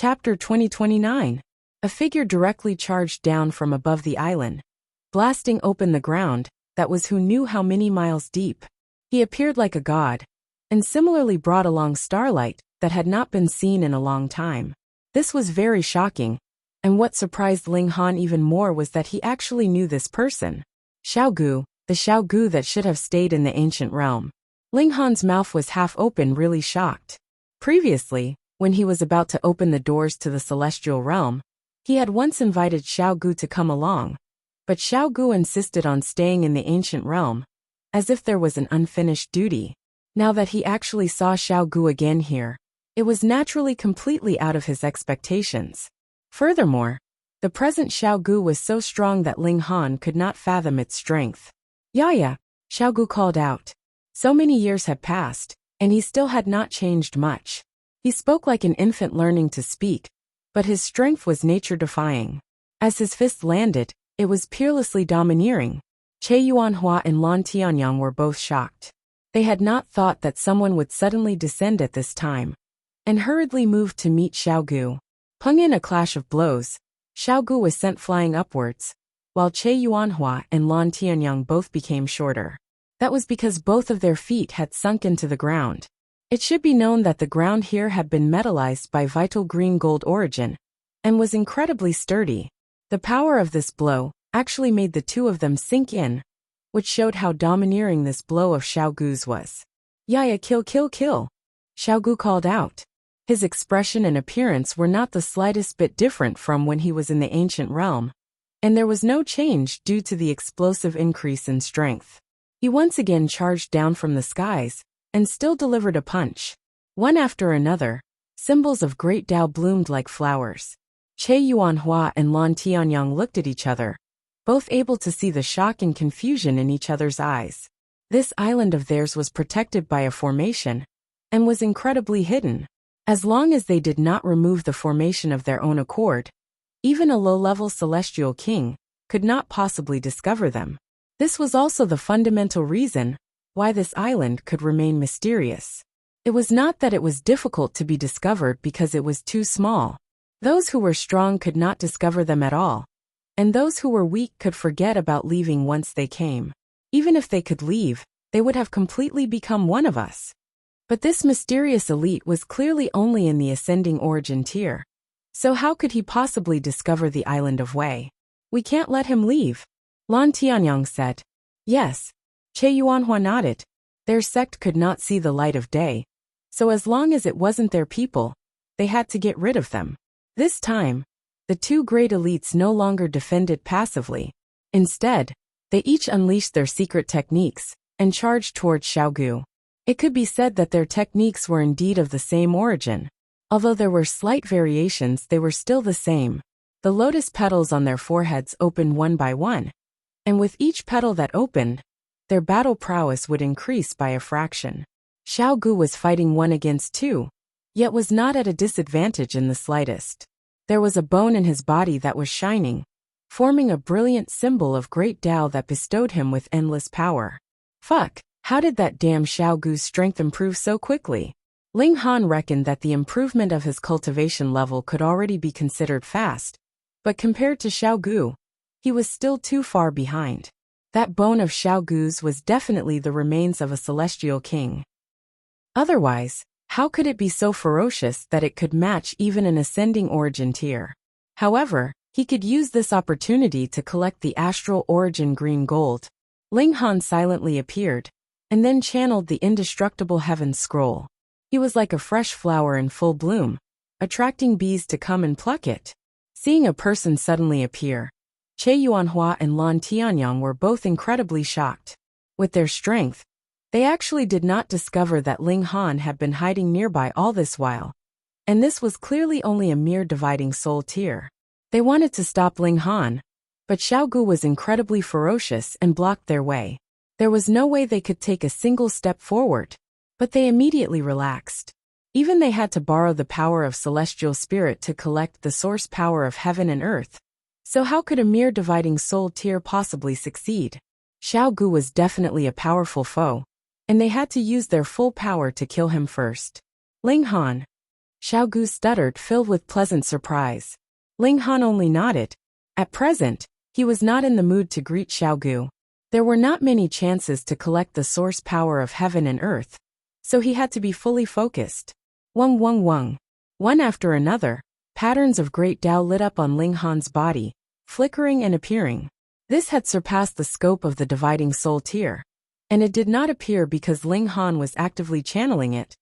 Chapter 2029. A figure directly charged down from above the island, blasting open the ground, that was who knew how many miles deep. He appeared like a god, and similarly brought along starlight that had not been seen in a long time. This was very shocking, and what surprised Ling Han even more was that he actually knew this person. Xiaogu, the Xiaogu that should have stayed in the ancient realm. Ling Han's mouth was half open, really shocked. Previously, when he was about to open the doors to the celestial realm, he had once invited Xiaogu to come along, but Xiaogu insisted on staying in the ancient realm, as if there was an unfinished duty. Now that he actually saw Xiaogu again here, it was naturally completely out of his expectations. Furthermore, the present Xiaogu was so strong that Ling Han could not fathom its strength. "Yaya," Xiaogu called out. So many years had passed, and he still had not changed much. He spoke like an infant learning to speak, but his strength was nature-defying. As his fist landed, it was peerlessly domineering. Che Yuanhua and Lan Tianyang were both shocked. They had not thought that someone would suddenly descend at this time, and hurriedly moved to meet Xiaogu. Pung in a clash of blows, Xiaogu was sent flying upwards, while Che Yuanhua and Lan Tianyang both became shorter. That was because both of their feet had sunk into the ground. It should be known that the ground here had been metallized by vital green gold origin, and was incredibly sturdy. The power of this blow actually made the two of them sink in, which showed how domineering this blow of Xiaogu's was. "Yaya, kill, kill, kill," Xiaogu called out. His expression and appearance were not the slightest bit different from when he was in the ancient realm, and there was no change due to the explosive increase in strength. He once again charged down from the skies, and still delivered a punch. One after another, symbols of great Tao bloomed like flowers. Che Yuanhua and Lan Tianyang looked at each other, both able to see the shock and confusion in each other's eyes. This island of theirs was protected by a formation, and was incredibly hidden. As long as they did not remove the formation of their own accord, even a low-level celestial king could not possibly discover them. This was also the fundamental reason why this island could remain mysterious. It was not that it was difficult to be discovered because it was too small. Those who were strong could not discover them at all, and those who were weak could forget about leaving once they came. Even if they could leave, they would have completely become one of us. But this mysterious elite was clearly only in the ascending origin tier. So how could he possibly discover the island of Wei? "We can't let him leave," Lan Tianyang said. "Yes." Che Yuanhua nodded. Their sect could not see the light of day, so as long as it wasn't their people, they had to get rid of them. This time, the two great elites no longer defended passively. Instead, they each unleashed their secret techniques and charged towards Xiaogu. It could be said that their techniques were indeed of the same origin. Although there were slight variations, they were still the same. The lotus petals on their foreheads opened one by one, and with each petal that opened, their battle prowess would increase by a fraction. Xiaogu was fighting 1 against 2, yet was not at a disadvantage in the slightest. There was a bone in his body that was shining, forming a brilliant symbol of great Tao that bestowed him with endless power. Fuck, how did that damn Xiaogu's strength improve so quickly? Ling Han reckoned that the improvement of his cultivation level could already be considered fast, but compared to Xiaogu, he was still too far behind. That bone of Xiaogu's was definitely the remains of a celestial king. Otherwise, how could it be so ferocious that it could match even an ascending origin tier? However, he could use this opportunity to collect the astral origin green gold. Ling Han silently appeared, and then channeled the indestructible heaven scroll. He was like a fresh flower in full bloom, attracting bees to come and pluck it. Seeing a person suddenly appear, Che Yuanhua and Lan Tianyang were both incredibly shocked. With their strength, they actually did not discover that Ling Han had been hiding nearby all this while, and this was clearly only a mere dividing soul tier. They wanted to stop Ling Han, but Xiaogu was incredibly ferocious and blocked their way. There was no way they could take a single step forward, but they immediately relaxed. Even they had to borrow the power of celestial spirit to collect the source power of heaven and earth. So how could a mere dividing soul tier possibly succeed? Xiaogu was definitely a powerful foe, and they had to use their full power to kill him first. Ling Han, Xiao Gu stuttered, filled with pleasant surprise. Ling Han only nodded. At present, he was not in the mood to greet Xiao Gu. There were not many chances to collect the source power of heaven and earth, so he had to be fully focused. Wung wung wung. One after another, patterns of great Tao lit up on Ling Han's body, flickering and appearing. This had surpassed the scope of the dividing soul tier. And it did not appear because Ling Han was actively channeling it,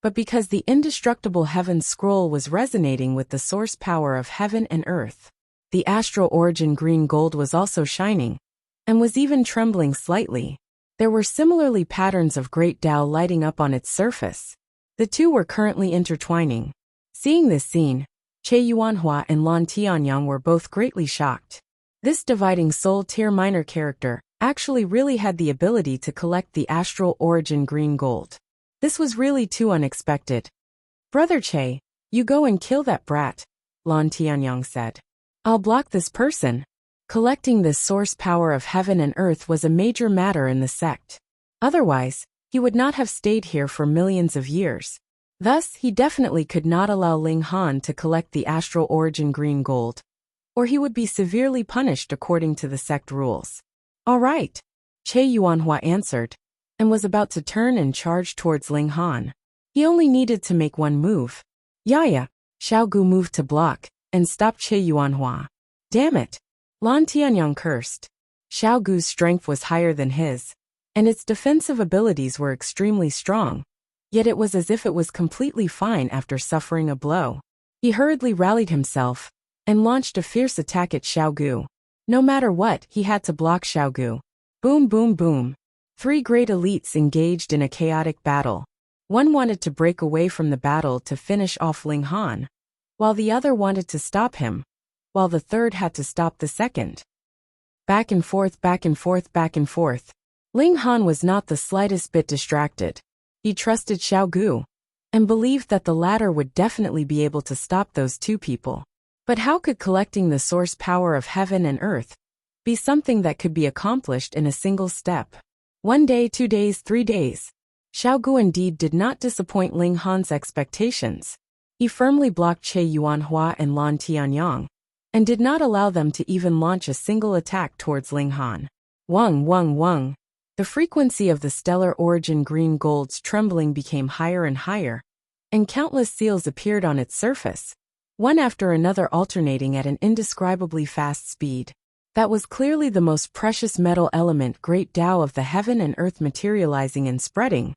but because the indestructible heaven scroll was resonating with the source power of heaven and earth. The astral origin green gold was also shining, and was even trembling slightly. There were similarly patterns of great Tao lighting up on its surface. The two were currently intertwining. Seeing this scene, Che Yuanhua and Lan Tianyang were both greatly shocked. This dividing soul tier minor character actually really had the ability to collect the astral origin green gold. This was really too unexpected. Brother Che, you go and kill that brat, Lan Tianyang said. I'll block this person. Collecting this source power of heaven and earth was a major matter in the sect. Otherwise, he would not have stayed here for millions of years. Thus, he definitely could not allow Ling Han to collect the astral origin green gold, or he would be severely punished according to the sect rules. All right, Che Yuanhua answered, and was about to turn and charge towards Ling Han. He only needed to make one move. Yaya, Xiao Gu moved to block, and stopped Che Yuanhua. Damn it! Lan Tianyang cursed. Xiao Gu's strength was higher than his, and its defensive abilities were extremely strong, yet it was as if it was completely fine after suffering a blow. He hurriedly rallied himself, and launched a fierce attack at Xiao Gu. No matter what, he had to block Xiao Gu. Boom boom boom. Three great elites engaged in a chaotic battle. One wanted to break away from the battle to finish off Ling Han, while the other wanted to stop him, while the third had to stop the second. Back and forth, back and forth, back and forth. Ling Han was not the slightest bit distracted. He trusted Xiao Gu, and believed that the latter would definitely be able to stop those two people. But how could collecting the source power of heaven and earth be something that could be accomplished in a single step? 1 day, 2 days, 3 days. Xiao Gu indeed did not disappoint Ling Han's expectations. He firmly blocked Che Yuanhua and Lan Tianyang, and did not allow them to even launch a single attack towards Ling Han. Wung wung wung. The frequency of the stellar origin green gold's trembling became higher and higher, and countless seals appeared on its surface, one after another alternating at an indescribably fast speed. That was clearly the most precious metal element, great Tao of the heaven and earth, materializing and spreading,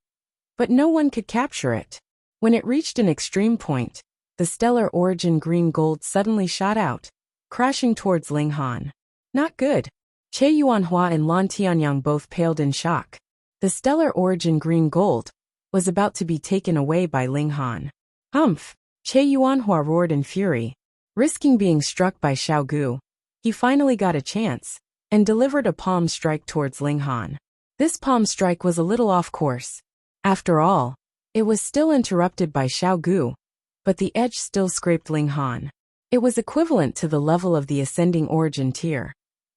but no one could capture it. When it reached an extreme point, the stellar origin green gold suddenly shot out, crashing towards Ling Han. Not good. Che Yuanhua and Lan Tianyang both paled in shock. The stellar origin green gold was about to be taken away by Ling Han. Humph! Che Yuanhua roared in fury. Risking being struck by Xiao Gu, he finally got a chance, and delivered a palm strike towards Ling Han. This palm strike was a little off course. After all, it was still interrupted by Xiao Gu, but the edge still scraped Ling Han. It was equivalent to the level of the ascending origin tier.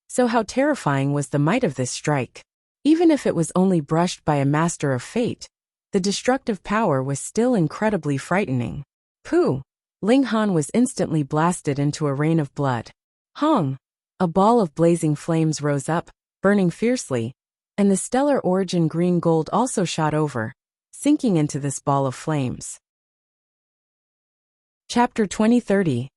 So how terrifying was the might of this strike? Even if it was only brushed by a master of fate, the destructive power was still incredibly frightening. Pooh! Ling Han was instantly blasted into a rain of blood. Hong! A ball of blazing flames rose up, burning fiercely, and the stellar origin green gold also shot over, sinking into this ball of flames. Chapter 2030.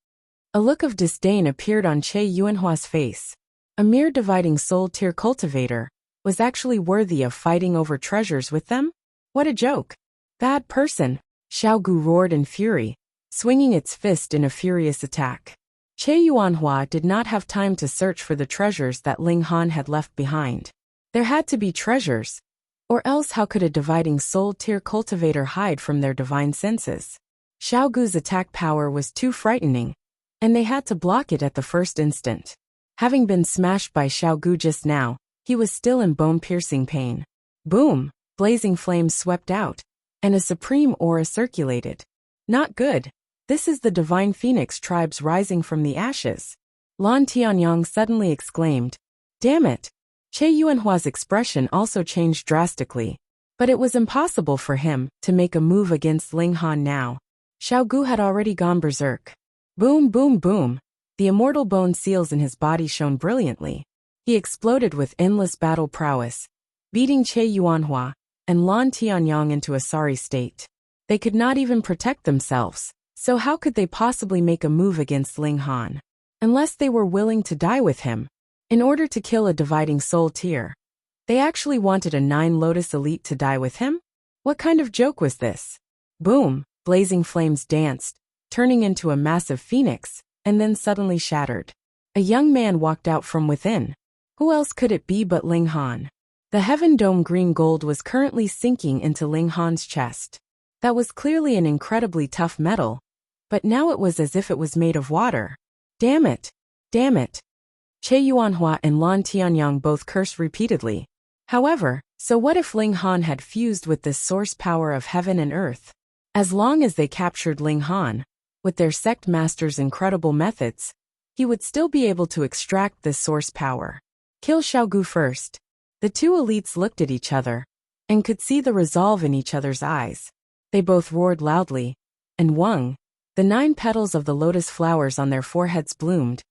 A look of disdain appeared on Che Yuanhua's face. A mere dividing soul tier cultivator was actually worthy of fighting over treasures with them? What a joke! Bad person! Xiao Gu roared in fury, swinging its fist in a furious attack. Che Yuanhua did not have time to search for the treasures that Ling Han had left behind. There had to be treasures, or else how could a dividing soul tier cultivator hide from their divine senses? Xiao Gu's attack power was too frightening, and they had to block it at the first instant. Having been smashed by Xiao Gu just now, he was still in bone-piercing pain. Boom! Blazing flames swept out, and a supreme aura circulated. Not good. This is the divine phoenix tribes rising from the ashes. Lan Tianyang suddenly exclaimed. Damn it! Che Yuanhua's expression also changed drastically, but it was impossible for him to make a move against Ling Han now. Xiaogu had already gone berserk. Boom, boom, boom. The immortal bone seals in his body shone brilliantly. He exploded with endless battle prowess, beating Che Yuanhua and Lan Tianyang into a sorry state. They could not even protect themselves, so how could they possibly make a move against Ling Han? Unless they were willing to die with him. In order to kill a dividing soul tier, they actually wanted a 9 Lotus elite to die with him? What kind of joke was this? Boom, blazing flames danced, turning into a massive phoenix, and then suddenly shattered. A young man walked out from within. Who else could it be but Ling Han? The Heaven Dome green gold was currently sinking into Ling Han's chest. That was clearly an incredibly tough metal, but now it was as if it was made of water. Damn it! Damn it! Che Yuanhua and Lan Tianyang both cursed repeatedly. However, so what if Ling Han had fused with this source power of heaven and earth? As long as they captured Ling Han, with their sect master's incredible methods, he would still be able to extract this source power. Kill Xiaogu first. The two elites looked at each other, and could see the resolve in each other's eyes. They both roared loudly, and Wang, the 9 petals of the lotus flowers on their foreheads bloomed,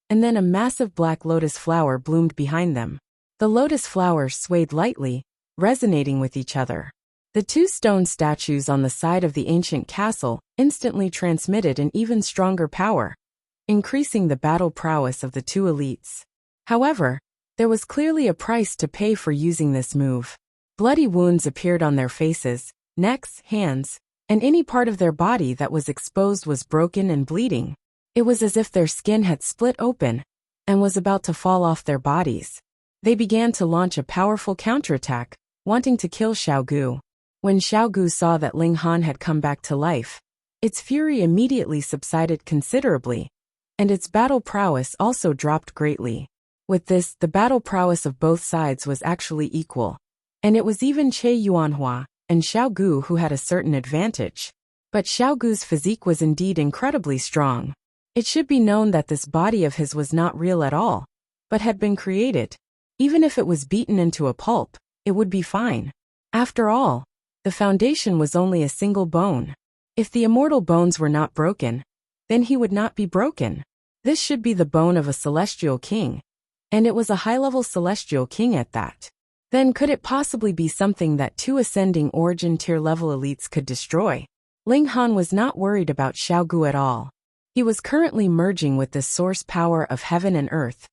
and then a massive black lotus flower bloomed behind them. The lotus flowers swayed lightly, resonating with each other. The 2 stone statues on the side of the ancient castle instantly transmitted an even stronger power, increasing the battle prowess of the 2 elites. However, there was clearly a price to pay for using this move. Bloody wounds appeared on their faces, necks, hands, and any part of their body that was exposed was broken and bleeding. It was as if their skin had split open and was about to fall off their bodies. They began to launch a powerful counterattack, wanting to kill Xiaogu. When Xiaogu saw that Ling Han had come back to life, its fury immediately subsided considerably, and its battle prowess also dropped greatly. With this, the battle prowess of both sides was actually equal, and it was even Che Yuanhua and Xiaogu who had a certain advantage. But Xiaogu's physique was indeed incredibly strong. It should be known that this body of his was not real at all, but had been created. Even if it was beaten into a pulp, it would be fine. After all, the foundation was only a single bone. If the immortal bones were not broken, then he would not be broken. This should be the bone of a celestial king, and it was a high-level celestial king at that. Then could it possibly be something that 2 ascending origin tier level elites could destroy? Ling Han was not worried about Xiaogu at all. He was currently merging with the source power of heaven and earth,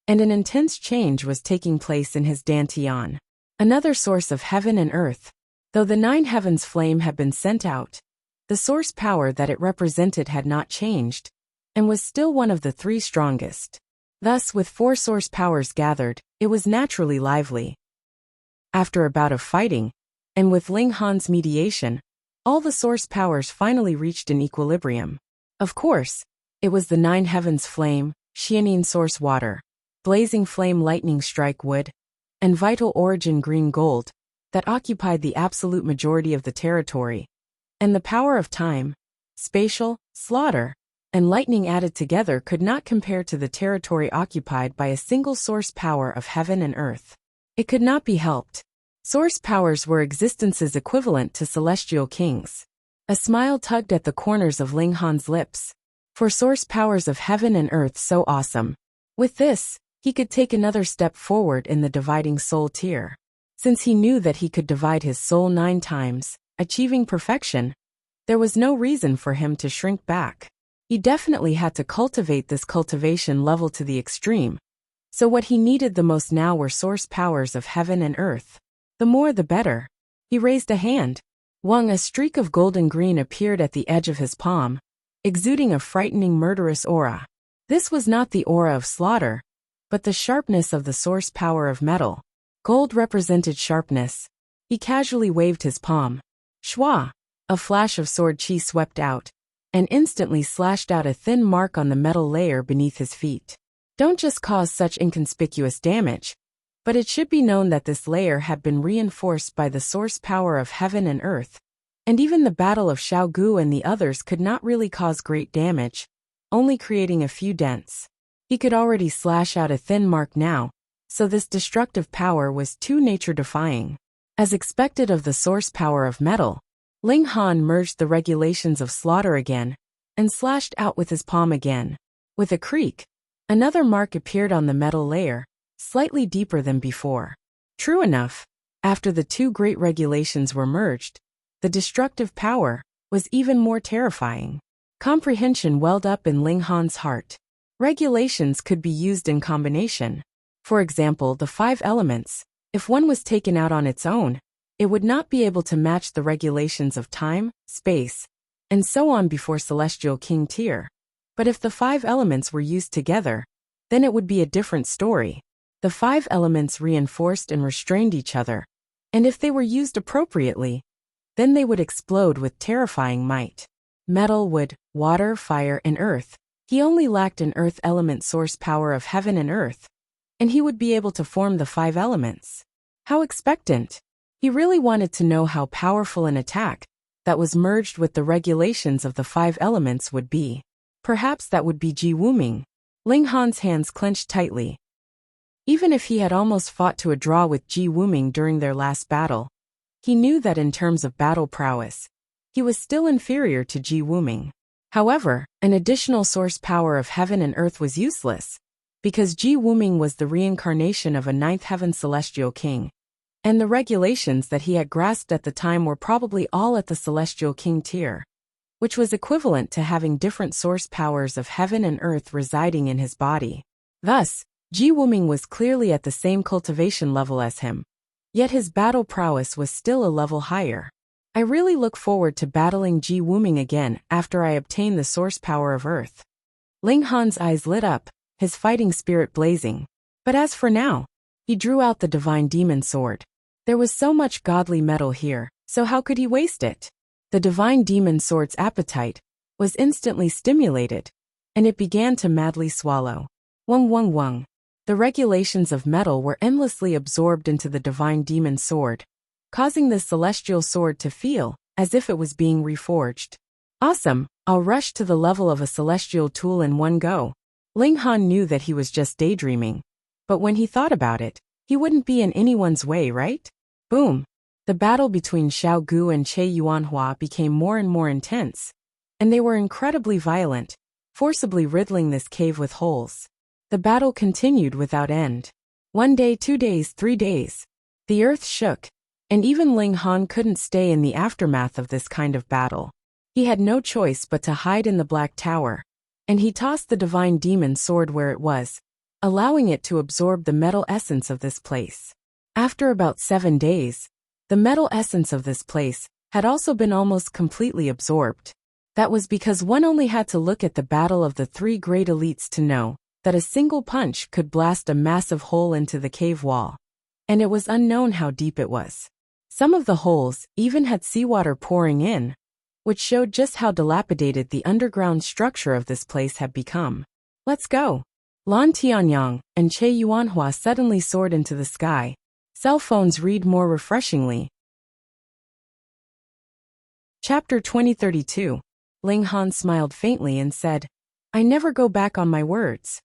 and an intense change was taking place in his dantian. Another source of heaven and earth. Though the 9 heavens flame had been sent out, the source power that it represented had not changed, and was still one of the 3 strongest. Thus, with 4 source powers gathered, it was naturally lively. After a bout of fighting, and with Ling Han's mediation, all the source powers finally reached an equilibrium. Of course, it was the 9 heavens flame, Xianin source water, blazing flame lightning strike wood, and vital origin green gold, that occupied the absolute majority of the territory, and the power of time, spatial, slaughter, and lightning added together could not compare to the territory occupied by a single source power of heaven and earth. It could not be helped. Source powers were existences equivalent to celestial kings. A smile tugged at the corners of Ling Han's lips. For source powers of heaven and earth so awesome. With this, he could take another step forward in the dividing soul tier. Since he knew that he could divide his soul 9 times, achieving perfection, there was no reason for him to shrink back. He definitely had to cultivate this cultivation level to the extreme. So what he needed the most now were source powers of heaven and earth. The more the better. He raised a hand. A streak of golden green appeared at the edge of his palm, exuding a frightening murderous aura. This was not the aura of slaughter, but the sharpness of the source power of metal. Gold represented sharpness. He casually waved his palm. Shwa! A flash of sword chi swept out, and instantly slashed out a thin mark on the metal layer beneath his feet. Don't just cause such inconspicuous damage, but it should be known that this layer had been reinforced by the source power of heaven and earth, and even the battle of Xiaogu and the others could not really cause great damage, only creating a few dents. He could already slash out a thin mark now, so this destructive power was too nature-defying. As expected of the source power of metal, Ling Han merged the regulations of slaughter again and slashed out with his palm again. With a creak, another mark appeared on the metal layer, slightly deeper than before. True enough, after the two great regulations were merged, the destructive power was even more terrifying. Comprehension welled up in Ling Han's heart. Regulations could be used in combination. For example, the 5 elements. If one was taken out on its own, it would not be able to match the regulations of time, space, and so on before Celestial King tier. But if the 5 elements were used together, then it would be a different story. The 5 elements reinforced and restrained each other, and if they were used appropriately, then they would explode with terrifying might. Metal, wood, water, fire, and earth. He only lacked an earth element source power of heaven and earth, and he would be able to form the 5 elements. How expectant! He really wanted to know how powerful an attack that was merged with the regulations of the 5 elements would be. Perhaps that would be Ji Wuming. Ling Han's hands clenched tightly. Even if he had almost fought to a draw with Ji Wuming during their last battle, he knew that in terms of battle prowess, he was still inferior to Ji Wuming. However, an additional source power of heaven and earth was useless, because Ji Wuming was the reincarnation of a 9th heaven celestial king, and the regulations that he had grasped at the time were probably all at the celestial king tier, which was equivalent to having different source powers of heaven and earth residing in his body. Thus, Ji Wuming was clearly at the same cultivation level as him, yet his battle prowess was still a level higher. I really look forward to battling Ji Wuming again after I obtain the source power of earth. Ling Han's eyes lit up, his fighting spirit blazing. But as for now, he drew out the divine demon sword. There was so much godly metal here, so how could he waste it? The divine demon sword's appetite was instantly stimulated, and it began to madly swallow. Wung wung wung. The regulations of metal were endlessly absorbed into the divine demon sword, causing the celestial sword to feel as if it was being reforged. Awesome, I'll rush to the level of a celestial tool in one go. Ling Han knew that he was just daydreaming, but when he thought about it, he wouldn't be in anyone's way, right? Boom! The battle between Xiao Gu and Che Yuanhua became more and more intense, and they were incredibly violent, forcibly riddling this cave with holes. The battle continued without end. 1 day, 2 days, 3 days. The earth shook, and even Ling Han couldn't stay in the aftermath of this kind of battle. He had no choice but to hide in the Black Tower, and he tossed the divine demon sword where it was, allowing it to absorb the metal essence of this place. After about 7 days, the metal essence of this place had also been almost completely absorbed. That was because one only had to look at the battle of the 3 great elites to know that a single punch could blast a massive hole into the cave wall, and it was unknown how deep it was. Some of the holes even had seawater pouring in, which showed just how dilapidated the underground structure of this place had become. Let's go! Lan Tianyang and Che Yuanhua suddenly soared into the sky. Cell phones read more refreshingly. Chapter 2032. Ling Han smiled faintly and said, I never go back on my words.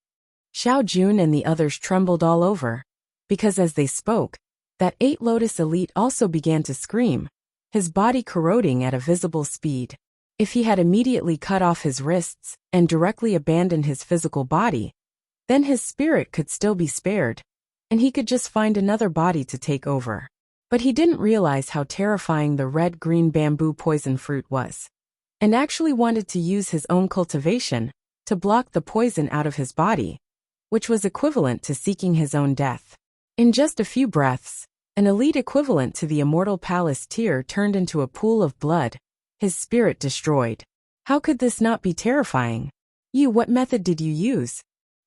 Xiao Jun and the others trembled all over, because as they spoke, that 8 Lotus elite also began to scream, his body corroding at a visible speed. If he had immediately cut off his wrists and directly abandoned his physical body, then his spirit could still be spared, and he could just find another body to take over. But he didn't realize how terrifying the red-green bamboo poison fruit was, and actually wanted to use his own cultivation to block the poison out of his body, which was equivalent to seeking his own death. In just a few breaths, an elite equivalent to the Immortal Palace tier turned into a pool of blood, his spirit destroyed. How could this not be terrifying? What method did you use?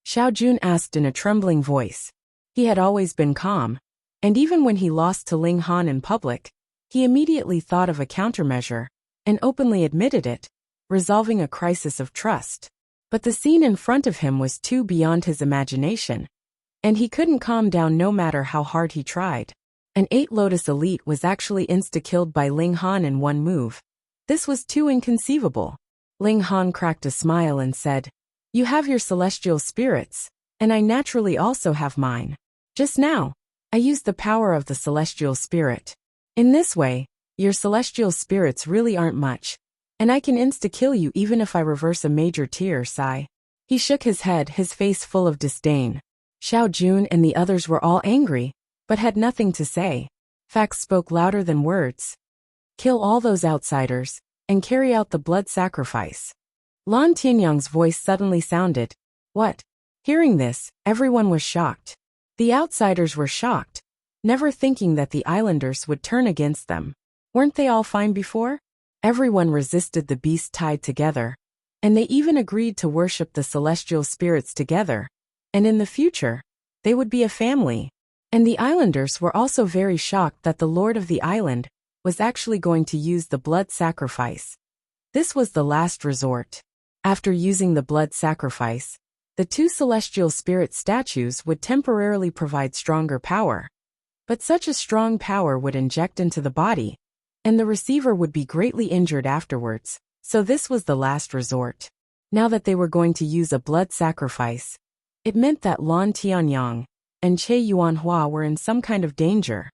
Xiao Jun asked in a trembling voice. He had always been calm, and even when he lost to Ling Han in public, he immediately thought of a countermeasure, and openly admitted it, resolving a crisis of trust. But the scene in front of him was too beyond his imagination, and he couldn't calm down no matter how hard he tried. An 8 Lotus elite was actually insta-killed by Ling Han in one move. This was too inconceivable. Ling Han cracked a smile and said, You have your celestial spirits, and I naturally also have mine. Just now, I used the power of the celestial spirit. In this way, Your celestial spirits really aren't much, and I can insta-kill you even if I reverse a major tear, sigh. He shook his head, his face full of disdain. Xiao Jun and the others were all angry, but had nothing to say. Facts spoke louder than words. Kill all those outsiders, and carry out the blood sacrifice. Lan Tianyang's voice suddenly sounded. What? Hearing this, everyone was shocked. The outsiders were shocked, never thinking that the islanders would turn against them. Weren't they all fine before? Everyone resisted the beast tied together, and they even agreed to worship the celestial spirits together. And in the future, they would be a family. And the islanders were also very shocked that the lord of the island was actually going to use the blood sacrifice. This was the last resort. After using the blood sacrifice, the two celestial spirit statues would temporarily provide stronger power. But such a strong power would inject into the body, and the receiver would be greatly injured afterwards, so this was the last resort. Now that they were going to use a blood sacrifice, it meant that Lan Tianyang and Che Yuanhua were in some kind of danger.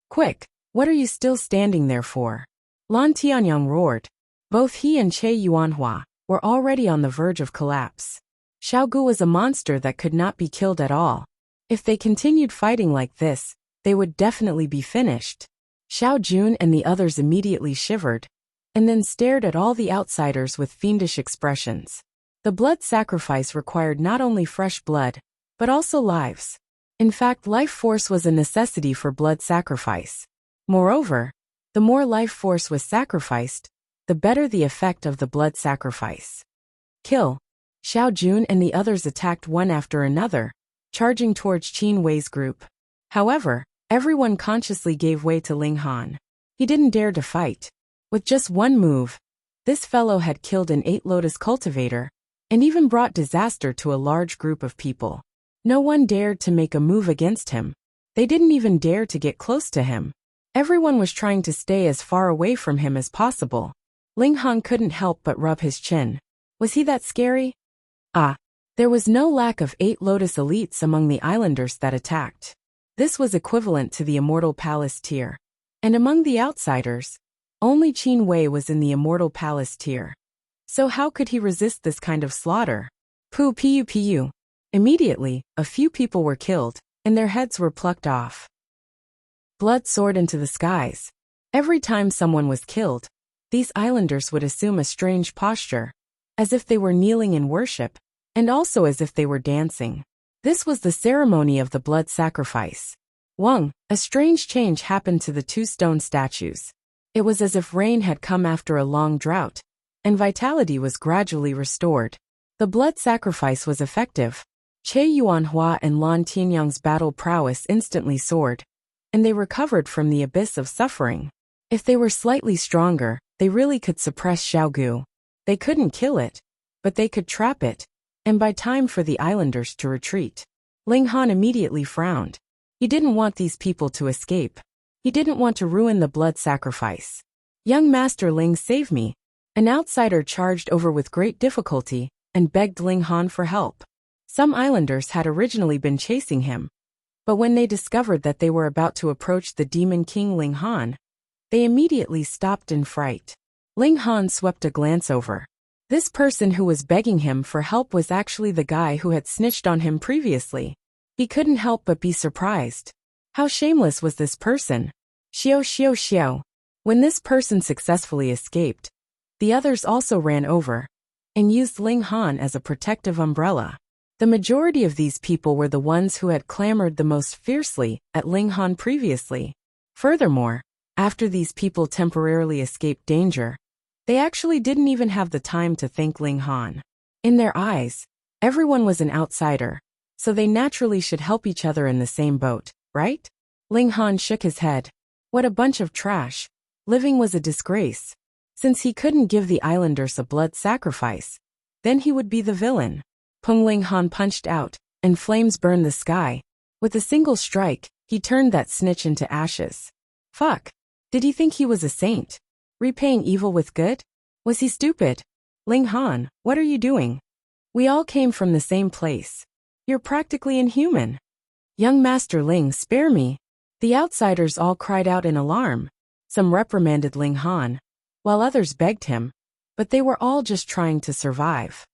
Quick, what are you still standing there for? Lan Tianyang roared. Both he and Che Yuanhua were already on the verge of collapse. Xiaogu was a monster that could not be killed at all. If they continued fighting like this, they would definitely be finished. Xiao Jun and the others immediately shivered, and then stared at all the outsiders with fiendish expressions. The blood sacrifice required not only fresh blood, but also lives. In fact, life force was a necessity for blood sacrifice. Moreover, the more life force was sacrificed, the better the effect of the blood sacrifice. Kill. Xiao Jun and the others attacked one after another, charging towards Qin Wei's group. However, everyone consciously gave way to Ling Han. He didn't dare to fight. With just one move, this fellow had killed an 8-lotus cultivator, and even brought disaster to a large group of people. No one dared to make a move against him. They didn't even dare to get close to him. Everyone was trying to stay as far away from him as possible. Ling Han couldn't help but rub his chin. Was he that scary? There was no lack of 8 Lotus elites among the islanders that attacked. This was equivalent to the Immortal Palace tier. And among the outsiders, only Qin Wei was in the Immortal Palace tier. So how could he resist this kind of slaughter? Pu. Immediately, a few people were killed, and their heads were plucked off. Blood soared into the skies. Every time someone was killed, these islanders would assume a strange posture, as if they were kneeling in worship, and also as if they were dancing. This was the ceremony of the blood sacrifice. A strange change happened to the 2 stone statues. It was as if rain had come after a long drought, and vitality was gradually restored. The blood sacrifice was effective. Che Yuanhua and Lan Tianyang's battle prowess instantly soared, and they recovered from the abyss of suffering. If they were slightly stronger, they really could suppress Xiaogu. They couldn't kill it, but they could trap it, and buy time for the islanders to retreat. Ling Han immediately frowned. He didn't want these people to escape. He didn't want to ruin the blood sacrifice. Young Master Ling, save me. An outsider charged over with great difficulty and begged Ling Han for help. Some islanders had originally been chasing him, but when they discovered that they were about to approach the Demon King Ling Han, they immediately stopped in fright. Ling Han swept a glance over. This person who was begging him for help was actually the guy who had snitched on him previously. He couldn't help but be surprised. How shameless was this person? Xiao. When this person successfully escaped, the others also ran over and used Ling Han as a protective umbrella. The majority of these people were the ones who had clamored the most fiercely at Ling Han previously. Furthermore, after these people temporarily escaped danger, they actually didn't even have the time to thank Ling Han. In their eyes, everyone was an outsider, so they naturally should help each other in the same boat, right? Ling Han shook his head. What a bunch of trash. Living was a disgrace. Since he couldn't give the islanders a blood sacrifice, then he would be the villain. Ling Han punched out, and flames burned the sky. With a single strike, he turned that snitch into ashes. Fuck. Did he think he was a saint? Repaying evil with good? Was he stupid? Ling Han, what are you doing? We all came from the same place. You're practically inhuman. Young Master Ling, spare me. The outsiders all cried out in alarm. Some reprimanded Ling Han, while others begged him, but they were all just trying to survive.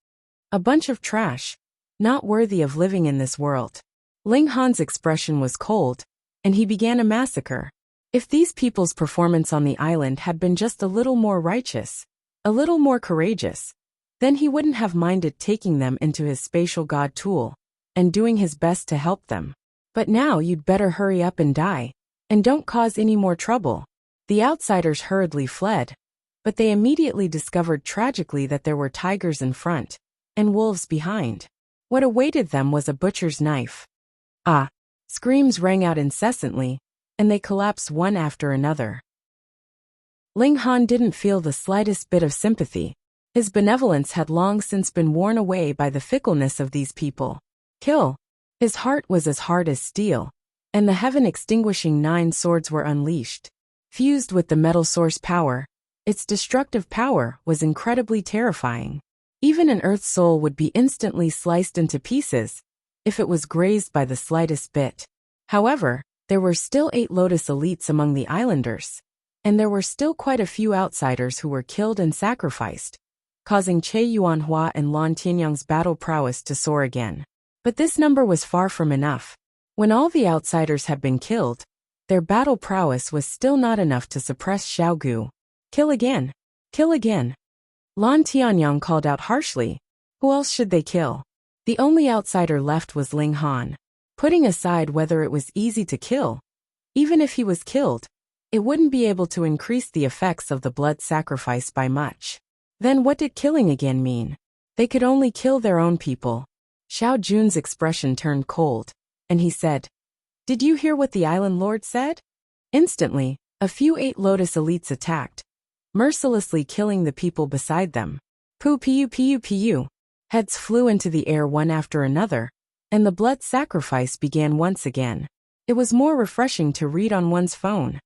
A bunch of trash, not worthy of living in this world. Ling Han's expression was cold, and he began a massacre. If these people's performance on the island had been just a little more righteous, a little more courageous, then he wouldn't have minded taking them into his spatial god tool and doing his best to help them. But now you'd better hurry up and die, and don't cause any more trouble. The outsiders hurriedly fled, but they immediately discovered tragically that there were tigers in front and wolves behind. What awaited them was a butcher's knife. Ah! Screams rang out incessantly, and they collapsed one after another. Ling Han didn't feel the slightest bit of sympathy. His benevolence had long since been worn away by the fickleness of these people. Kill! His heart was as hard as steel, and the heaven-extinguishing 9 swords were unleashed. Fused with the metal source power, its destructive power was incredibly terrifying. Even an earth soul would be instantly sliced into pieces if it was grazed by the slightest bit. However, there were still 8 Lotus elites among the islanders, and there were still quite a few outsiders who were killed and sacrificed, causing Che Yuanhua and Lan Tianyang's battle prowess to soar again. But this number was far from enough. When all the outsiders had been killed, their battle prowess was still not enough to suppress Xiaogu. Kill again! Kill again! Lan Tianyang called out harshly. Who else should they kill? The only outsider left was Ling Han. Putting aside whether it was easy to kill, even if he was killed, it wouldn't be able to increase the effects of the blood sacrifice by much. Then what did killing again mean? They could only kill their own people. Xiao Jun's expression turned cold, and he said, "Did you hear what the island lord said?" Instantly, a few 8 Lotus elites attacked, mercilessly killing the people beside them. Pu. Heads flew into the air one after another, and the blood sacrifice began once again. It was more refreshing to read on one's phone.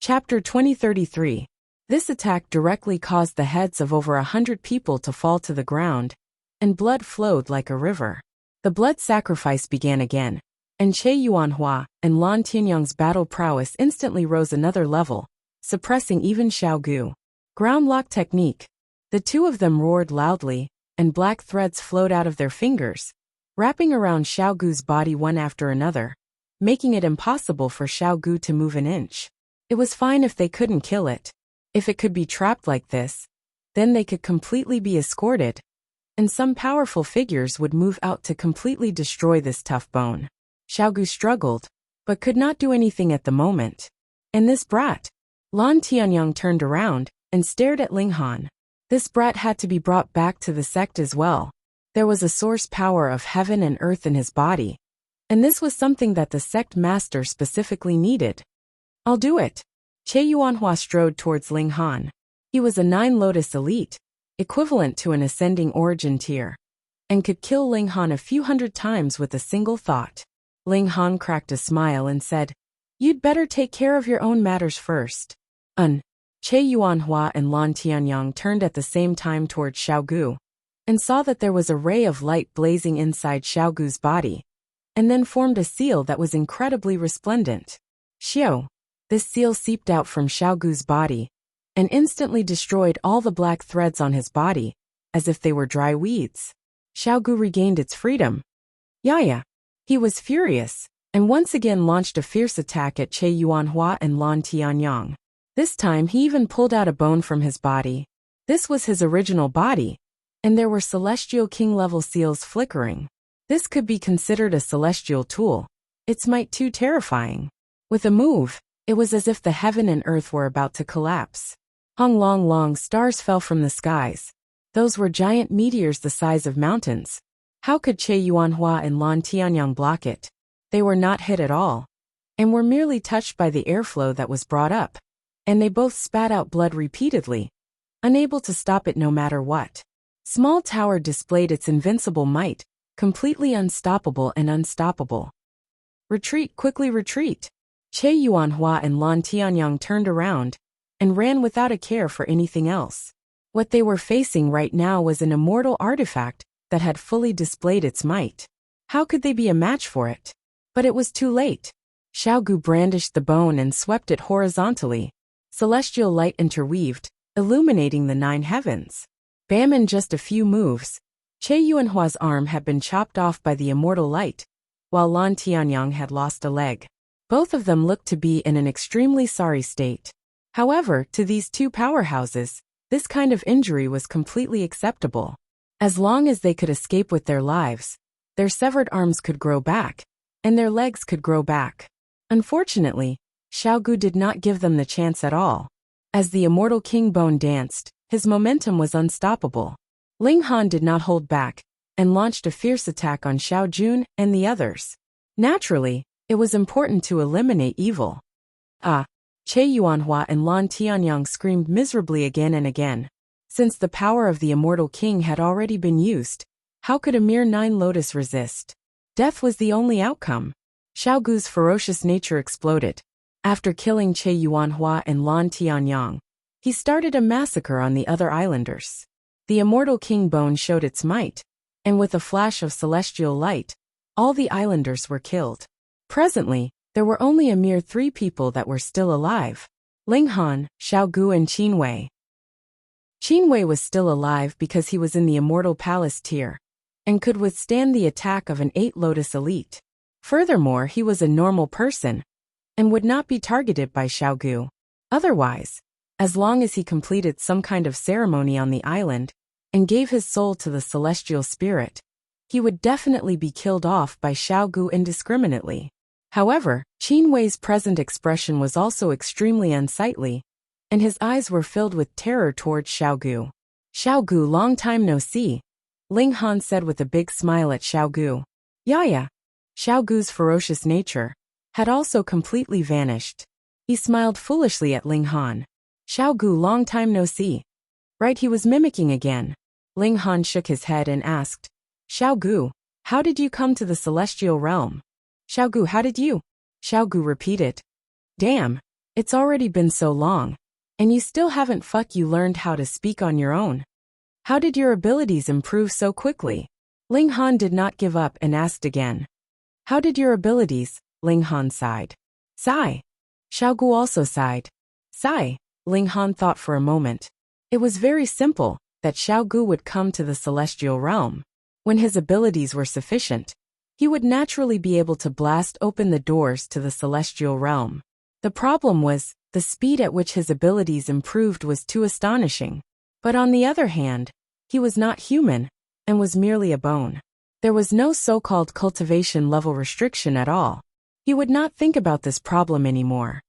Chapter 2033. This attack directly caused the heads of over 100 people to fall to the ground, and blood flowed like a river. The blood sacrifice began again, and Che Yuanhua and Lan Tianyang's battle prowess instantly rose another level, suppressing even Xiaogu. Ground lock technique. The two of them roared loudly, and black threads flowed out of their fingers, wrapping around Xiaogu's body one after another, making it impossible for Xiaogu to move an inch. It was fine if they couldn't kill it. If it could be trapped like this, then they could completely be escorted, and some powerful figures would move out to completely destroy this tough bone. Xiaogu struggled, but could not do anything at the moment. And this brat? Lan Tianyang turned around and stared at Ling Han. This brat had to be brought back to the sect as well. There was a source power of heaven and earth in his body, and this was something that the sect master specifically needed. I'll do it. Che Yuanhua strode towards Ling Han. He was a 9 Lotus elite, equivalent to an ascending origin tier, and could kill Ling Han a few hundred times with a single thought. Ling Han cracked a smile and said, "You'd better take care of your own matters first." Che Yuanhua and Lan Tianyang turned at the same time towards Xiaogu, and saw that there was a ray of light blazing inside Xiaogu's body, and then formed a seal that was incredibly resplendent. Xiao! This seal seeped out from Xiaogu's body, and instantly destroyed all the black threads on his body, as if they were dry weeds. Xiaogu regained its freedom. Yaya! He was furious, and once again launched a fierce attack at Che Yuanhua and Lan Tianyang. This time he even pulled out a bone from his body. This was his original body, and there were celestial king-level seals flickering. This could be considered a celestial tool, its might too terrifying. With a move, it was as if the heaven and earth were about to collapse. Long stars fell from the skies. Those were giant meteors the size of mountains. How could Che Yuanhua and Lan Tianyang block it? They were not hit at all, and were merely touched by the airflow that was brought up, and they both spat out blood repeatedly, unable to stop it no matter what. Small Tower displayed its invincible might, completely unstoppable and unstoppable. Retreat, quickly retreat! Che Yuanhua and Lan Tianyang turned around and ran without a care for anything else. What they were facing right now was an immortal artifact that had fully displayed its might. How could they be a match for it? But it was too late. Xiao Gu brandished the bone and swept it horizontally. Celestial light interweaved, illuminating the 9 heavens. Bam! In just a few moves, Che Yuanhua's arm had been chopped off by the immortal light, while Lan Tianyang had lost a leg. Both of them looked to be in an extremely sorry state. However, to these two powerhouses, this kind of injury was completely acceptable. As long as they could escape with their lives, their severed arms could grow back, and their legs could grow back. Unfortunately, Xiao Gu did not give them the chance at all. As the immortal king bone danced, his momentum was unstoppable. Ling Han did not hold back, and launched a fierce attack on Xiao Jun and the others. Naturally, it was important to eliminate evil. Che Yuanhua and Lan Tianyang screamed miserably again and again. Since the power of the immortal king had already been used, how could a mere 9 lotus resist? Death was the only outcome. Xiao Gu's ferocious nature exploded. After killing Che Yuanhua and Lan Tianyang, he started a massacre on the other islanders. The immortal king bone showed its might, and with a flash of celestial light, all the islanders were killed. Presently, there were only a mere 3 people that were still alive: Ling Han, Xiao Gu and Qin Wei. Qin Wei was still alive because he was in the immortal palace tier, and could withstand the attack of an 8 lotus elite. Furthermore, he was a normal person, and would not be targeted by Xiao Gu. Otherwise, as long as he completed some kind of ceremony on the island, and gave his soul to the celestial spirit, he would definitely be killed off by Xiao Gu indiscriminately. However, Qin Wei's present expression was also extremely unsightly, and his eyes were filled with terror towards Xiao Gu. "Xiao Gu, long time no see," Ling Han said with a big smile at Xiao Gu. Yeah. Xiao Gu's ferocious nature had also completely vanished. He smiled foolishly at Ling Han. "Xiao Gu, long time no see." Right, he was mimicking again. Ling Han shook his head and asked, "Xiao Gu, how did you come to the celestial realm?" "Xiao Gu, how did you?" Xiao Gu repeated. "Damn, it's already been so long, and you still haven't learned how to speak on your own. How did your abilities improve so quickly?" Ling Han did not give up and asked again. "How did your abilities?" Ling Han sighed. Sigh. Xiao Gu also sighed. Sigh. Ling Han thought for a moment. It was very simple that Xiao Gu would come to the celestial realm. When his abilities were sufficient, he would naturally be able to blast open the doors to the celestial realm. The problem was, the speed at which his abilities improved was too astonishing. But on the other hand, he was not human, and was merely a bone. There was no so-called cultivation level restriction at all. He would not think about this problem anymore.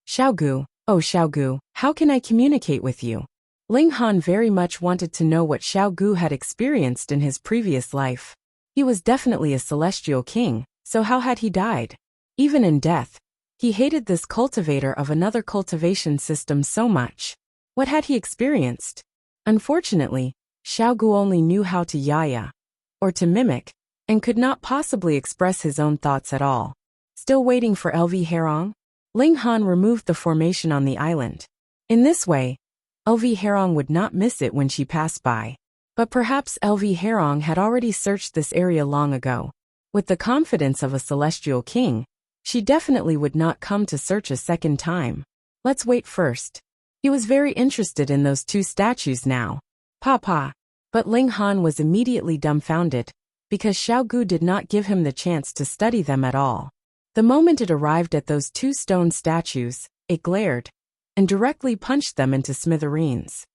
"Xiao Gu, oh Xiao Gu, how can I communicate with you?" Ling Han very much wanted to know what Xiao Gu had experienced in his previous life. He was definitely a celestial king, so how had he died? Even in death, he hated this cultivator of another cultivation system so much. What had he experienced? Unfortunately, Xiao Gu only knew how to yaya, or to mimic, and could not possibly express his own thoughts at all. Still waiting for LV Herong? Ling Han removed the formation on the island. In this way, LV Herong would not miss it when she passed by. But perhaps LV Herong had already searched this area long ago. With the confidence of a celestial king, she definitely would not come to search a second time. Let's wait first. He was very interested in those 2 statues now. Papa. But Ling Han was immediately dumbfounded, because Xiao Gu did not give him the chance to study them at all. The moment it arrived at those 2 stone statues, it glared, and directly punched them into smithereens.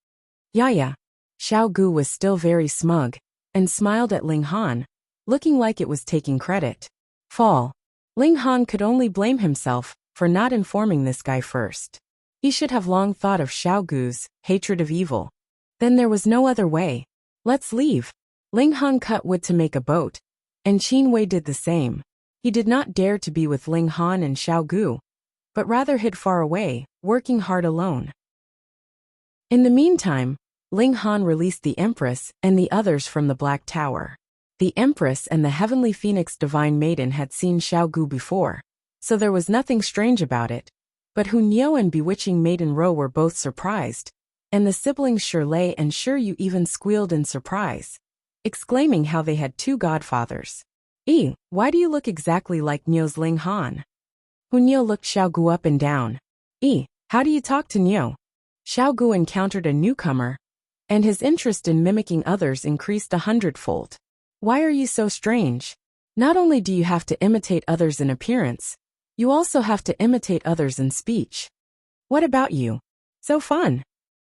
Yeah. Xiao Gu was still very smug, and smiled at Ling Han, looking like it was taking credit. Fall. Ling Han could only blame himself for not informing this guy first. He should have long thought of Xiao Gu's hatred of evil. Then there was no other way. Let's leave. Ling Han cut wood to make a boat, and Qin Wei did the same. He did not dare to be with Ling Han and Xiao Gu, but rather hid far away, working hard alone. In the meantime, Ling Han released the Empress and the others from the Black Tower. The Empress and the Heavenly Phoenix Divine Maiden had seen Xiao Gu before, so there was nothing strange about it. But Hun Yo and Bewitching Maiden Ro were both surprised, and the siblings Shirley and Shiryu even squealed in surprise, exclaiming how they had 2 godfathers. Why do you look exactly like Nyo's Ling Han?" Hu Niu looked Xiaogu up and down. How do you talk to Niu? Xiaogu encountered a newcomer, and his interest in mimicking others increased 100-fold. Why are you so strange? Not only do you have to imitate others in appearance, you also have to imitate others in speech. What about you? So fun.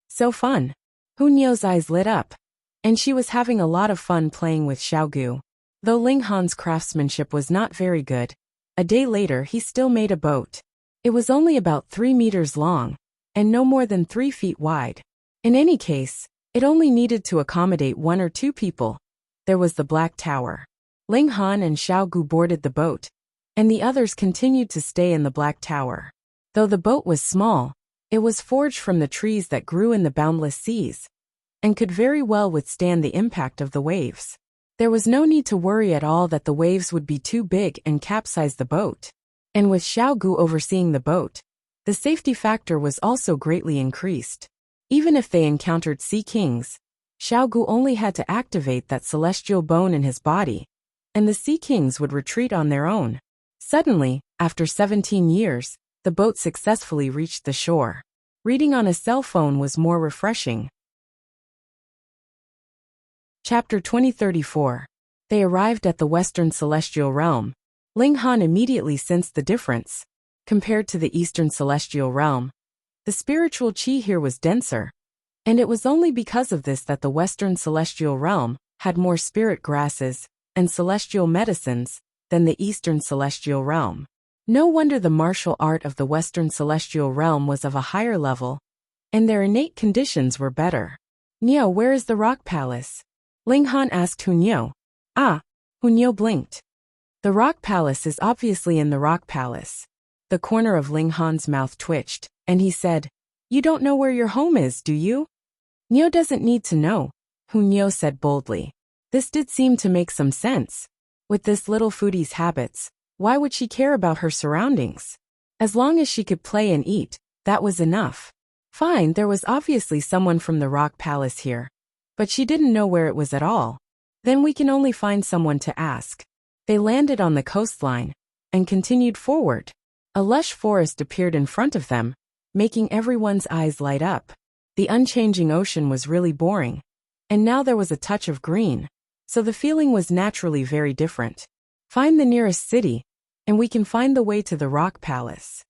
So fun. Hu Niu's eyes lit up, and she was having a lot of fun playing with Xiaogu. Though Ling Han's craftsmanship was not very good, a day later he still made a boat. It was only about 3 meters long, and no more than 3 feet wide. In any case, it only needed to accommodate 1 or 2 people. There was the Black Tower. Ling Han and Xiaogu boarded the boat, and the others continued to stay in the Black Tower. Though the boat was small, it was forged from the trees that grew in the boundless seas, and could very well withstand the impact of the waves. There was no need to worry at all that the waves would be too big and capsize the boat. And with Xiaogu overseeing the boat, the safety factor was also greatly increased. Even if they encountered sea kings, Xiaogu only had to activate that celestial bone in his body, and the sea kings would retreat on their own. Suddenly, after 17 years, the boat successfully reached the shore. Reading on a cell phone was more refreshing. Chapter 2034. They arrived at the Western Celestial Realm. Ling Han immediately sensed the difference. Compared to the Eastern Celestial Realm, the spiritual qi here was denser, and it was only because of this that the Western Celestial Realm had more spirit grasses and celestial medicines than the Eastern Celestial Realm. No wonder the martial art of the Western Celestial Realm was of a higher level, and their innate conditions were better. Niu, where is the Rock Palace? Ling Han asked Hu Niu. Hu Niu blinked. The Rock Palace is obviously in the Rock Palace. The corner of Ling Han's mouth twitched, and he said, You don't know where your home is, do you? Niu doesn't need to know, Hu Niu said boldly. This did seem to make some sense. With this little foodie's habits, why would she care about her surroundings? As long as she could play and eat, that was enough. Fine, there was obviously someone from the Rock Palace here, but she didn't know where it was at all. Then we can only find someone to ask. They landed on the coastline and continued forward. A lush forest appeared in front of them, making everyone's eyes light up. The unchanging ocean was really boring, and now there was a touch of green, so the feeling was naturally very different. Find the nearest city, and we can find the way to the Rock Palace.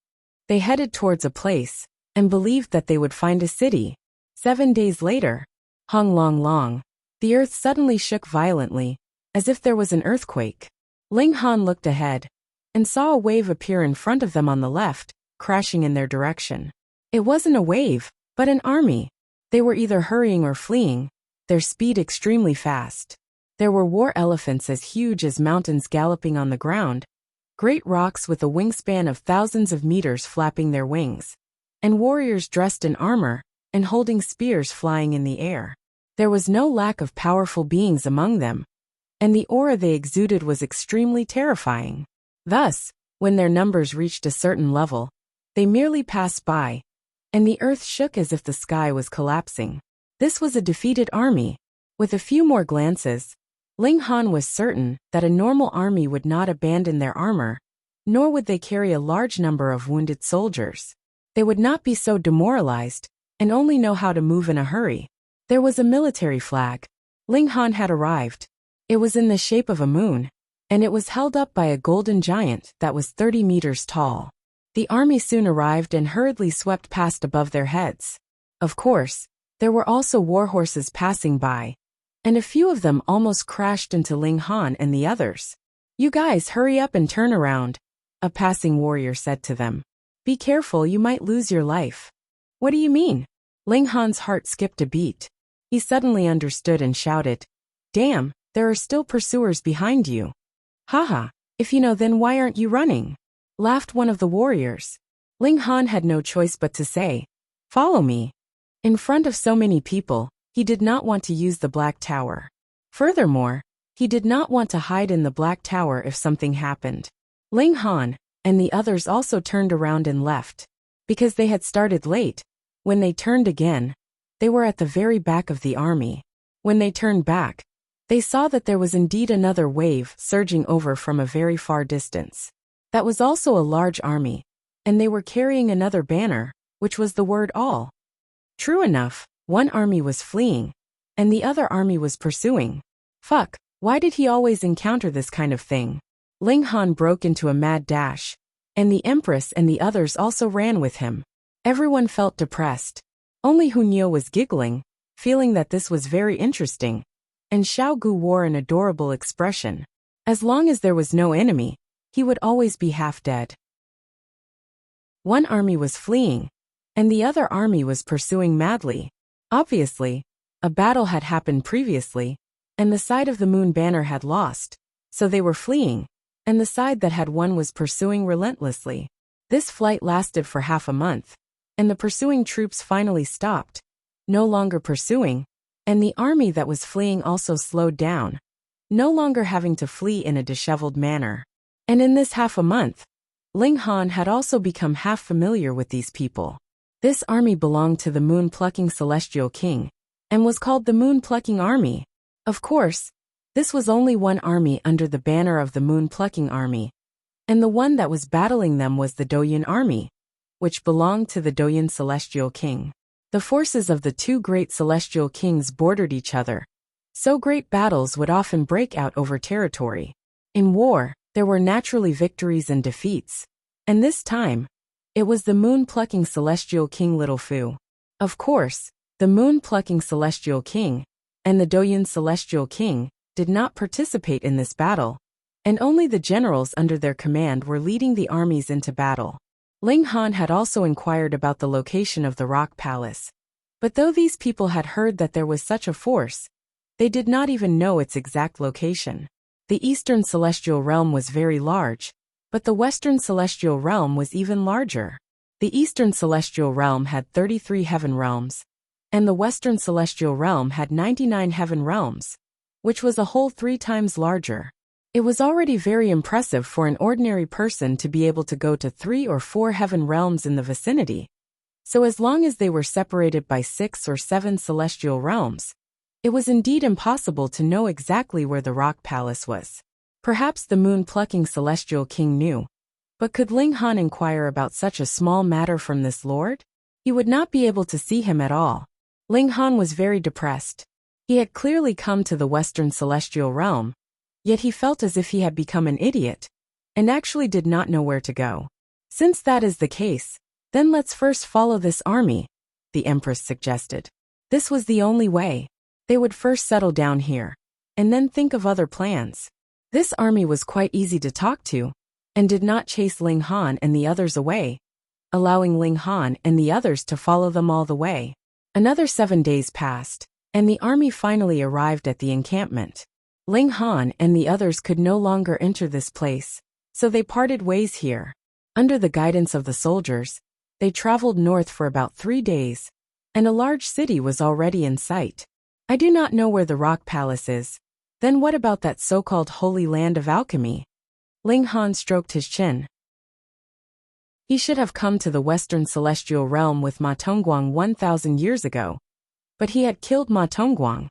They headed towards a place, and believed that they would find a city. 7 days later, Hung Long Long, the earth suddenly shook violently, as if there was an earthquake. Ling Han looked ahead, and saw a wave appear in front of them on the left, crashing in their direction. It wasn't a wave, but an army. They were either hurrying or fleeing, their speed extremely fast. There were war elephants as huge as mountains galloping on the ground, great rocks with a wingspan of thousands of meters flapping their wings, and warriors dressed in armor and holding spears flying in the air. There was no lack of powerful beings among them, and the aura they exuded was extremely terrifying. Thus, when their numbers reached a certain level, they merely passed by, and the earth shook as if the sky was collapsing. This was a defeated army. With a few more glances, Ling Han was certain that a normal army would not abandon their armor, nor would they carry a large number of wounded soldiers. They would not be so demoralized, and only know how to move in a hurry. There was a military flag. Ling Han had arrived. It was in the shape of a moon, and it was held up by a golden giant that was 30 meters tall. The army soon arrived and hurriedly swept past above their heads. Of course, there were also war horses passing by, and a few of them almost crashed into Ling Han and the others. You guys hurry up and turn around, a passing warrior said to them. Be careful, you might lose your life. What do you mean? Ling Han's heart skipped a beat. He suddenly understood and shouted, Damn, there are still pursuers behind you. Haha, if you know, then why aren't you running? Laughed one of the warriors. Ling Han had no choice but to say, Follow me. In front of so many people, he did not want to use the Black Tower. Furthermore, he did not want to hide in the Black Tower if something happened. Ling Han and the others also turned around and left. Because they had started late, when they turned again, they were at the very back of the army. When they turned back, they saw that there was indeed another wave surging over from a very far distance. That was also a large army, and they were carrying another banner, which was the word all. True enough, one army was fleeing, and the other army was pursuing. Fuck, why did he always encounter this kind of thing? Ling Han broke into a mad dash, and the Empress and the others also ran with him. Everyone felt depressed. Only Hunyeo was giggling, feeling that this was very interesting, and Xiao Gu wore an adorable expression. As long as there was no enemy, he would always be half dead. One army was fleeing, and the other army was pursuing madly. Obviously, a battle had happened previously, and the side of the moon banner had lost, so they were fleeing, and the side that had won was pursuing relentlessly. This flight lasted for half a month, and the pursuing troops finally stopped, no longer pursuing, and the army that was fleeing also slowed down, no longer having to flee in a disheveled manner. And in this half a month, Ling Han had also become half familiar with these people. This army belonged to the moon-plucking celestial king, and was called the moon-plucking army. Of course, this was only one army under the banner of the moon-plucking army, and the one that was battling them was the Douyin army, which belonged to the Douyin celestial king. The forces of the two great celestial kings bordered each other, so great battles would often break out over territory. In war, there were naturally victories and defeats, and this time, it was the moon-plucking celestial king Little Fu. Of course, the moon-plucking celestial king and the Douyin celestial king did not participate in this battle, and only the generals under their command were leading the armies into battle. Ling Han had also inquired about the location of the Rock Palace, but though these people had heard that there was such a force, they did not even know its exact location. The Eastern Celestial Realm was very large, but the Western Celestial Realm was even larger. The Eastern Celestial Realm had 33 heaven realms, and the Western Celestial Realm had 99 heaven realms, which was a whole 3 times larger. It was already very impressive for an ordinary person to be able to go to 3 or 4 heaven realms in the vicinity. So as long as they were separated by 6 or 7 celestial realms, it was indeed impossible to know exactly where the Rock Palace was. Perhaps the moon-plucking celestial king knew, but could Ling Han inquire about such a small matter from this lord? He would not be able to see him at all. Ling Han was very depressed. He had clearly come to the Western Celestial Realm, yet he felt as if he had become an idiot, and actually did not know where to go. Since that is the case, then let's first follow this army, the Empress suggested. This was the only way. They would first settle down here, and then think of other plans. This army was quite easy to talk to, and did not chase Ling Han and the others away, allowing Ling Han and the others to follow them all the way. Another 7 days passed, and the army finally arrived at the encampment. Ling Han and the others could no longer enter this place, so they parted ways here. Under the guidance of the soldiers, they traveled north for about 3 days, and a large city was already in sight. I do not know where the Rock Palace is. Then what about that so-called Holy Land of Alchemy? Ling Han stroked his chin. He should have come to the Western Celestial Realm with Ma Tongguang 1,000 years ago, but he had killed Ma Tongguang,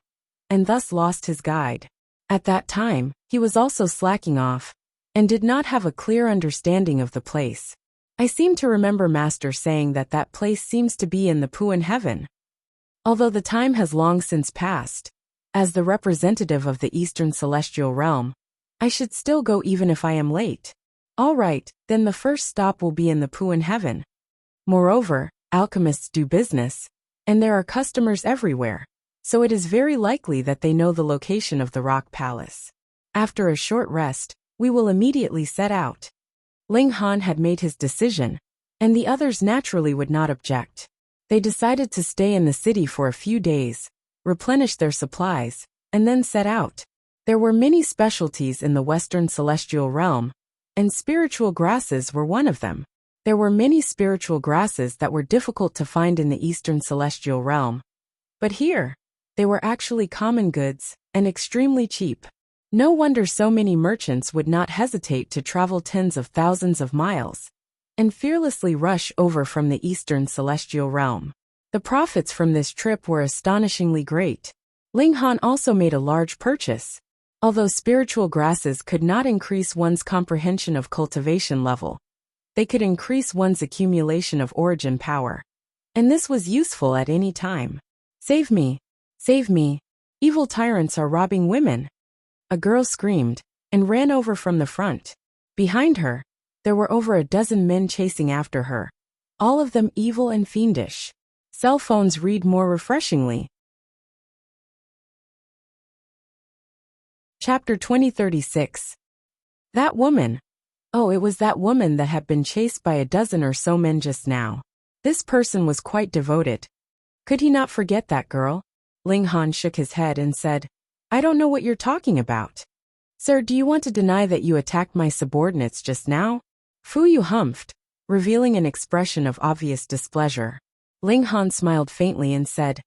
and thus lost his guide. At that time, he was also slacking off, and did not have a clear understanding of the place. I seem to remember Master saying that that place seems to be in the Puan Heaven. Although the time has long since passed, as the representative of the Eastern Celestial Realm, I should still go even if I am late. All right, then the first stop will be in the Puan Heaven. Moreover, alchemists do business, and there are customers everywhere, so it is very likely that they know the location of the Rock Palace. After a short rest, we will immediately set out. Ling Han had made his decision, and the others naturally would not object. They decided to stay in the city for a few days, replenish their supplies, and then set out. There were many specialties in the Western Celestial Realm, and spiritual grasses were one of them. There were many spiritual grasses that were difficult to find in the Eastern Celestial Realm. But here, they were actually common goods, and extremely cheap. No wonder so many merchants would not hesitate to travel tens of thousands of miles, and fearlessly rush over from the Eastern Celestial Realm. The profits from this trip were astonishingly great. Ling Han also made a large purchase. Although spiritual grasses could not increase one's comprehension of cultivation level, they could increase one's accumulation of origin power. And this was useful at any time. Save me! Save me! Evil tyrants are robbing women! A girl screamed and ran over from the front. Behind her, there were over a dozen men chasing after her, all of them evil and fiendish. Cell phones read more refreshingly. Chapter 2036. That woman. Oh, it was that woman that had been chased by a dozen or so men just now. This person was quite devoted. Could he not forget that girl? Ling Han shook his head and said, I don't know what you're talking about. Sir, do you want to deny that you attacked my subordinates just now? Fu Yu humphed, revealing an expression of obvious displeasure. Ling Han smiled faintly and said,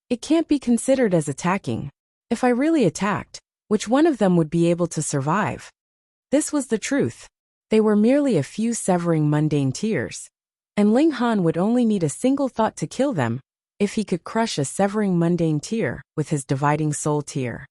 It can't be considered as attacking. If I really attacked, which one of them would be able to survive? This was the truth. They were merely a few severing mundane tears, and Ling Han would only need a single thought to kill them, if he could crush a severing mundane tear with his dividing soul tear.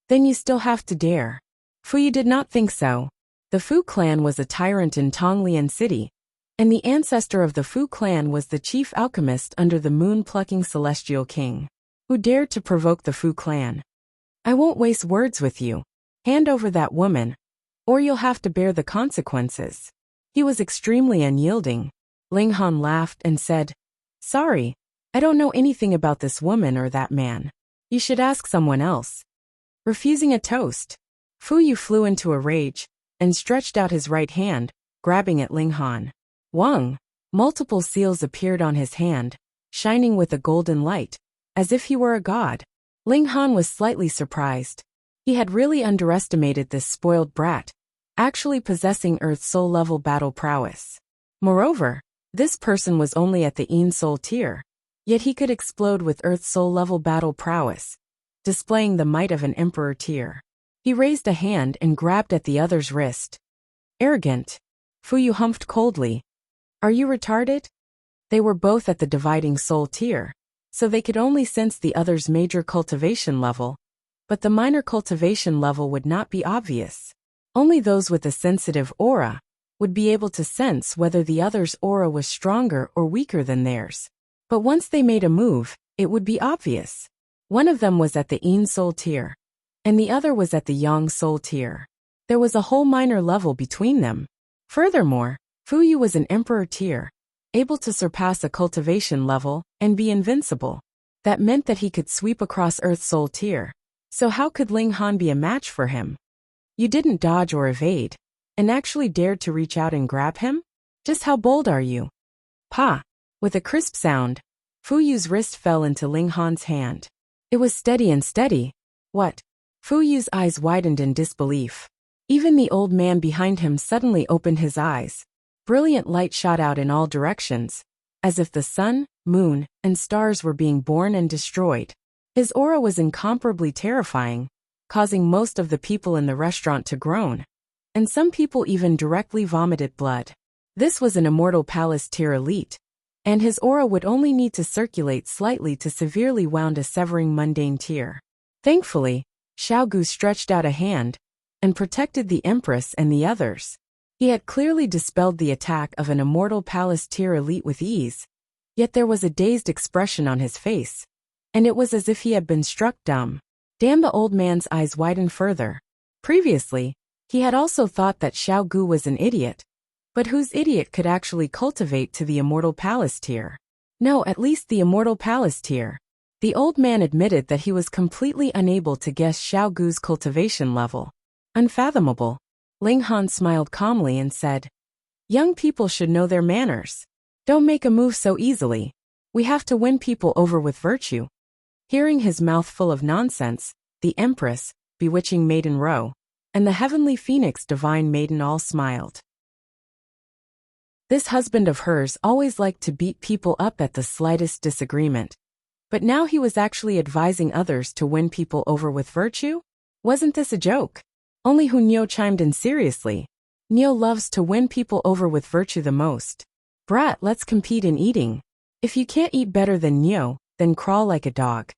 Then you still have to dare. Fu Yu did not think so. The Fu clan was a tyrant in Tonglian City, and the ancestor of the Fu clan was the chief alchemist under the moon-plucking celestial king, who dared to provoke the Fu clan. I won't waste words with you. Hand over that woman, or you'll have to bear the consequences. He was extremely unyielding. Ling Han laughed and said, Sorry, I don't know anything about this woman or that man. You should ask someone else. Refusing a toast, Fu Yu flew into a rage and stretched out his right hand, grabbing at Ling Han. Wang! Multiple seals appeared on his hand, shining with a golden light, as if he were a god. Ling Han was slightly surprised. He had really underestimated this spoiled brat, actually possessing Earth Soul level battle prowess. Moreover, this person was only at the Yin Soul tier, yet he could explode with Earth Soul level battle prowess, displaying the might of an Emperor tier. He raised a hand and grabbed at the other's wrist. Arrogant. Fu Yu humphed coldly. Are you retarded? They were both at the dividing soul tier, so they could only sense the other's major cultivation level, but the minor cultivation level would not be obvious. Only those with a sensitive aura would be able to sense whether the other's aura was stronger or weaker than theirs. But once they made a move, it would be obvious. One of them was at the Yin Soul tier, and the other was at the Yang Soul tier. There was a whole minor level between them. Furthermore, Fu Yu was an Emperor tier, able to surpass a cultivation level and be invincible. That meant that he could sweep across Earth Soul tier. So how could Ling Han be a match for him? You didn't dodge or evade, and actually dared to reach out and grab him? Just how bold are you? Pa! With a crisp sound, Fu Yu's wrist fell into Ling Han's hand. It was steady and steady. What? Fu Yu's eyes widened in disbelief. Even the old man behind him suddenly opened his eyes. Brilliant light shot out in all directions, as if the sun, moon, and stars were being born and destroyed. His aura was incomparably terrifying, causing most of the people in the restaurant to groan, and some people even directly vomited blood. This was an Immortal Palace tier elite, and his aura would only need to circulate slightly to severely wound a severing mundane tier. Thankfully, Xiaogu stretched out a hand and protected the Empress and the others. He had clearly dispelled the attack of an Immortal Palace tier elite with ease, yet there was a dazed expression on his face, and it was as if he had been struck dumb. Damn, the old man's eyes widened further. Previously, he had also thought that Xiaogu was an idiot, but whose idiot could actually cultivate to the Immortal Palace tier? No, at least the Immortal Palace tier. The old man admitted that he was completely unable to guess Xiaogu's cultivation level. Unfathomable. Ling Han smiled calmly and said, Young people should know their manners. Don't make a move so easily. We have to win people over with virtue. Hearing his mouth full of nonsense, the Empress, bewitching Maiden Ro, and the Heavenly Phoenix Divine Maiden all smiled. This husband of hers always liked to beat people up at the slightest disagreement. But now he was actually advising others to win people over with virtue? Wasn't this a joke? Only Hunyo chimed in seriously. Neo loves to win people over with virtue the most. Brat, let's compete in eating. If you can't eat better than Neo, then crawl like a dog.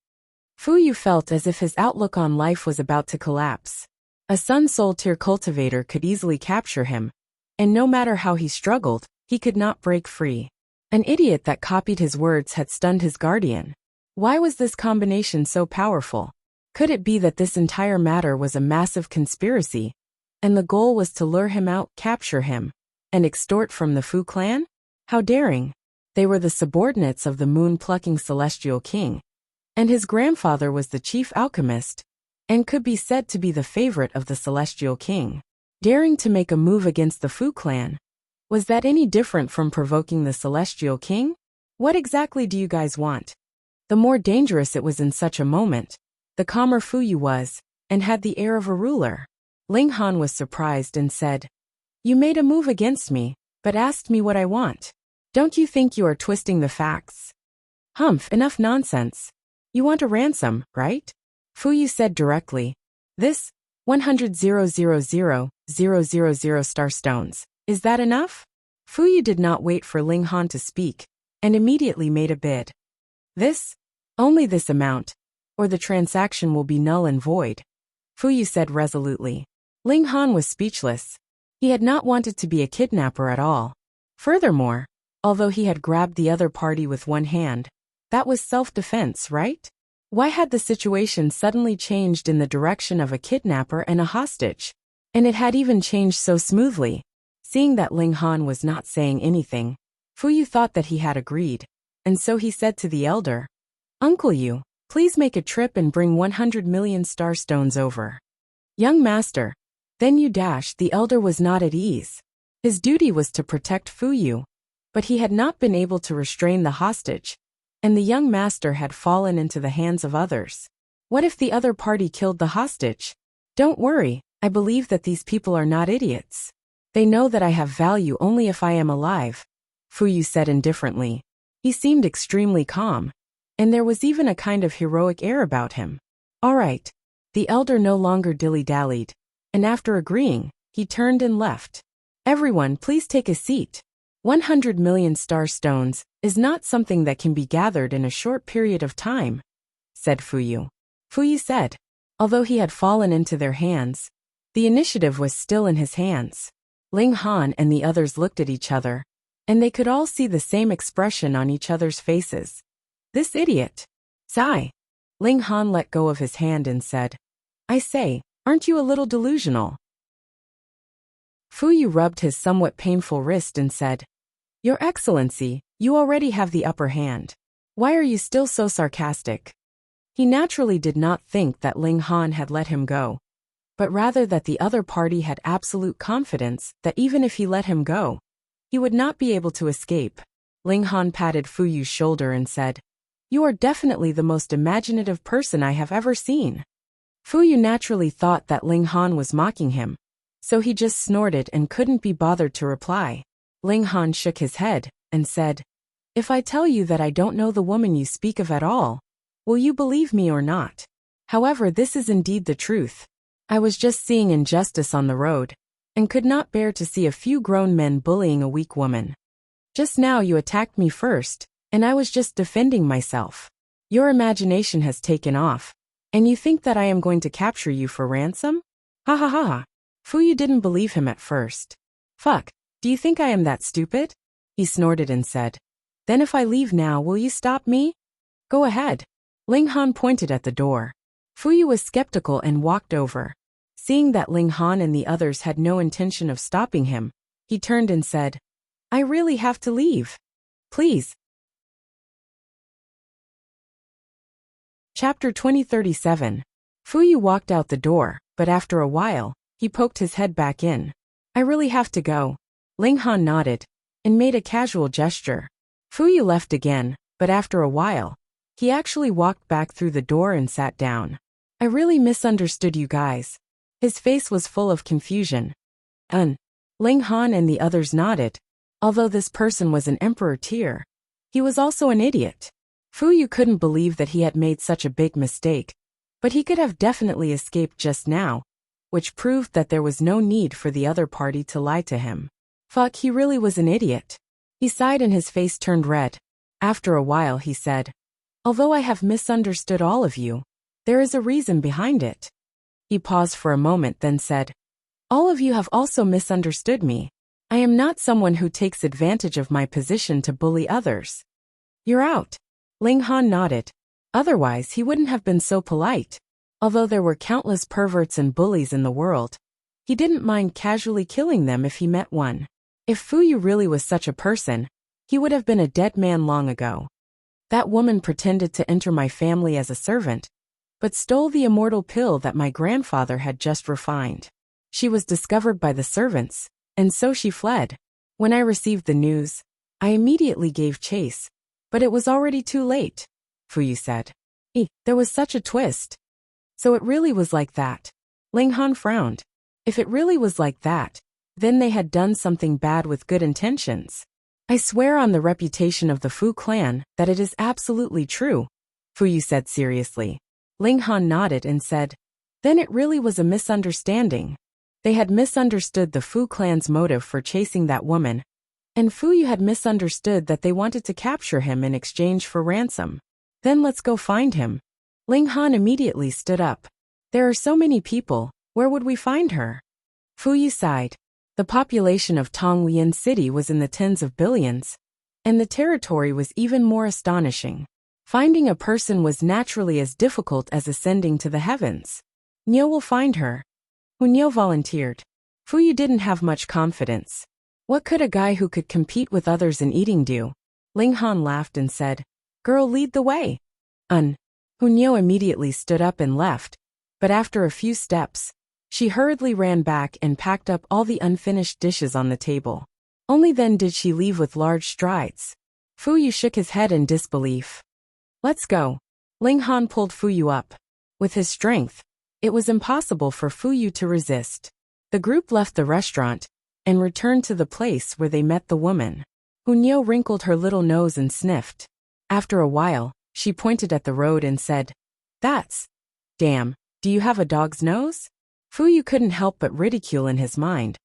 Fu Yu felt as if his outlook on life was about to collapse. A Sun Soul tier cultivator could easily capture him, and no matter how he struggled, he could not break free. An idiot that copied his words had stunned his guardian. Why was this combination so powerful? Could it be that this entire matter was a massive conspiracy, and the goal was to lure him out, capture him, and extort from the Fu clan? How daring! They were the subordinates of the moon-plucking celestial king, and his grandfather was the chief alchemist, and could be said to be the favorite of the celestial king. Daring to make a move against the Fu clan. Was that any different from provoking the celestial king? What exactly do you guys want? The more dangerous it was in such a moment, the calmer Fuyu was, and had the air of a ruler. Ling Han was surprised and said, "You made a move against me, but asked me what I want. Don't you think you are twisting the facts?" "Humph, enough nonsense. You want a ransom, right?" Fuyu said directly. "This 100,000,000 star stones. Is that enough?" Fuyu did not wait for Ling Han to speak, and immediately made a bid. "This? Only this amount, or the transaction will be null and void," Fuyu said resolutely. Ling Han was speechless. He had not wanted to be a kidnapper at all. Furthermore, although he had grabbed the other party with one hand, that was self-defense, right? Why had the situation suddenly changed in the direction of a kidnapper and a hostage? And it had even changed so smoothly. Seeing that Ling Han was not saying anything, Fuyu thought that he had agreed, and so he said to the elder, "Uncle Yu, please make a trip and bring 100 million star stones over." "Young master." Then you dash. The elder was not at ease. His duty was to protect Fuyu, but he had not been able to restrain the hostage, and the young master had fallen into the hands of others. What if the other party killed the hostage? "Don't worry, I believe that these people are not idiots. They know that I have value only if I am alive," Fuyu said indifferently. He seemed extremely calm, and there was even a kind of heroic air about him. "All right." The elder no longer dilly-dallied, and after agreeing, he turned and left. "Everyone, please take a seat. 100 million star stones is not something that can be gathered in a short period of time," said Fuyu. Fuyu said, although he had fallen into their hands, the initiative was still in his hands. Ling Han and the others looked at each other, and they could all see the same expression on each other's faces. This idiot. Sigh. Ling Han let go of his hand and said, "I say, aren't you a little delusional?" Fuyu rubbed his somewhat painful wrist and said, "Your Excellency, you already have the upper hand. Why are you still so sarcastic?" He naturally did not think that Ling Han had let him go, but rather that the other party had absolute confidence that even if he let him go, he would not be able to escape. Ling Han patted Fuyu's shoulder and said, "You are definitely the most imaginative person I have ever seen." Fuyu naturally thought that Ling Han was mocking him, so he just snorted and couldn't be bothered to reply. Ling Han shook his head and said, "If I tell you that I don't know the woman you speak of at all, will you believe me or not? However, this is indeed the truth. I was just seeing injustice on the road, and could not bear to see a few grown men bullying a weak woman. Just now you attacked me first, and I was just defending myself. Your imagination has taken off, and you think that I am going to capture you for ransom? Ha ha ha ha." Fuyu didn't believe him at first. "Fuck, do you think I am that stupid?" He snorted and said, "Then if I leave now, will you stop me?" "Go ahead." Ling Han pointed at the door. Fuyu was skeptical and walked over. Seeing that Ling Han and the others had no intention of stopping him, he turned and said, "I really have to leave. Please." Chapter 2037. Fuyu walked out the door, but after a while, he poked his head back in. "I really have to go." Ling Han nodded, and made a casual gesture. Fuyu left again, but after a while, he actually walked back through the door and sat down. "I really misunderstood you guys." His face was full of confusion. Ling Han and the others nodded. Although this person was an emperor tier, he was also an idiot. Fuyu couldn't believe that he had made such a big mistake, but he could have definitely escaped just now, which proved that there was no need for the other party to lie to him. Fuck, he really was an idiot. He sighed and his face turned red. After a while he said, "Although I have misunderstood all of you, there is a reason behind it." He paused for a moment then said, "All of you have also misunderstood me. I am not someone who takes advantage of my position to bully others." "You're out." Ling Han nodded. Otherwise he wouldn't have been so polite. Although there were countless perverts and bullies in the world, he didn't mind casually killing them if he met one. If Fu Yu really was such a person, he would have been a dead man long ago. That woman pretended to enter my family as a servant, but stole the immortal pill that my grandfather had just refined. She was discovered by the servants, and so she fled. When I received the news, I immediately gave chase, but it was already too late, Fu Yu said. There was such a twist. So it really was like that. Ling Han frowned. If it really was like that, then they had done something bad with good intentions. I swear on the reputation of the Fu clan that it is absolutely true, Fu Yu said seriously. Ling Han nodded and said, then it really was a misunderstanding. They had misunderstood the Fu clan's motive for chasing that woman, and Fu Yu had misunderstood that they wanted to capture him in exchange for ransom. Then let's go find him. Ling Han immediately stood up. There are so many people, where would we find her? Fu Yu sighed. The population of Tonglian City was in the tens of billions, and the territory was even more astonishing. Finding a person was naturally as difficult as ascending to the heavens. Niu will find her. Niu volunteered. Fu Yu didn't have much confidence. What could a guy who could compete with others in eating do? Ling Han laughed and said, girl, lead the way. Niu immediately stood up and left, but after a few steps, she hurriedly ran back and packed up all the unfinished dishes on the table. Only then did she leave with large strides. Fu Yu shook his head in disbelief. Let's go. Ling Han pulled Fu Yu up. With his strength, it was impossible for Fu Yu to resist. The group left the restaurant and returned to the place where they met the woman. Niu wrinkled her little nose and sniffed. After a while, she pointed at the road and said, that's... Damn, do you have a dog's nose? Fu Yu couldn't help but ridicule in his mind,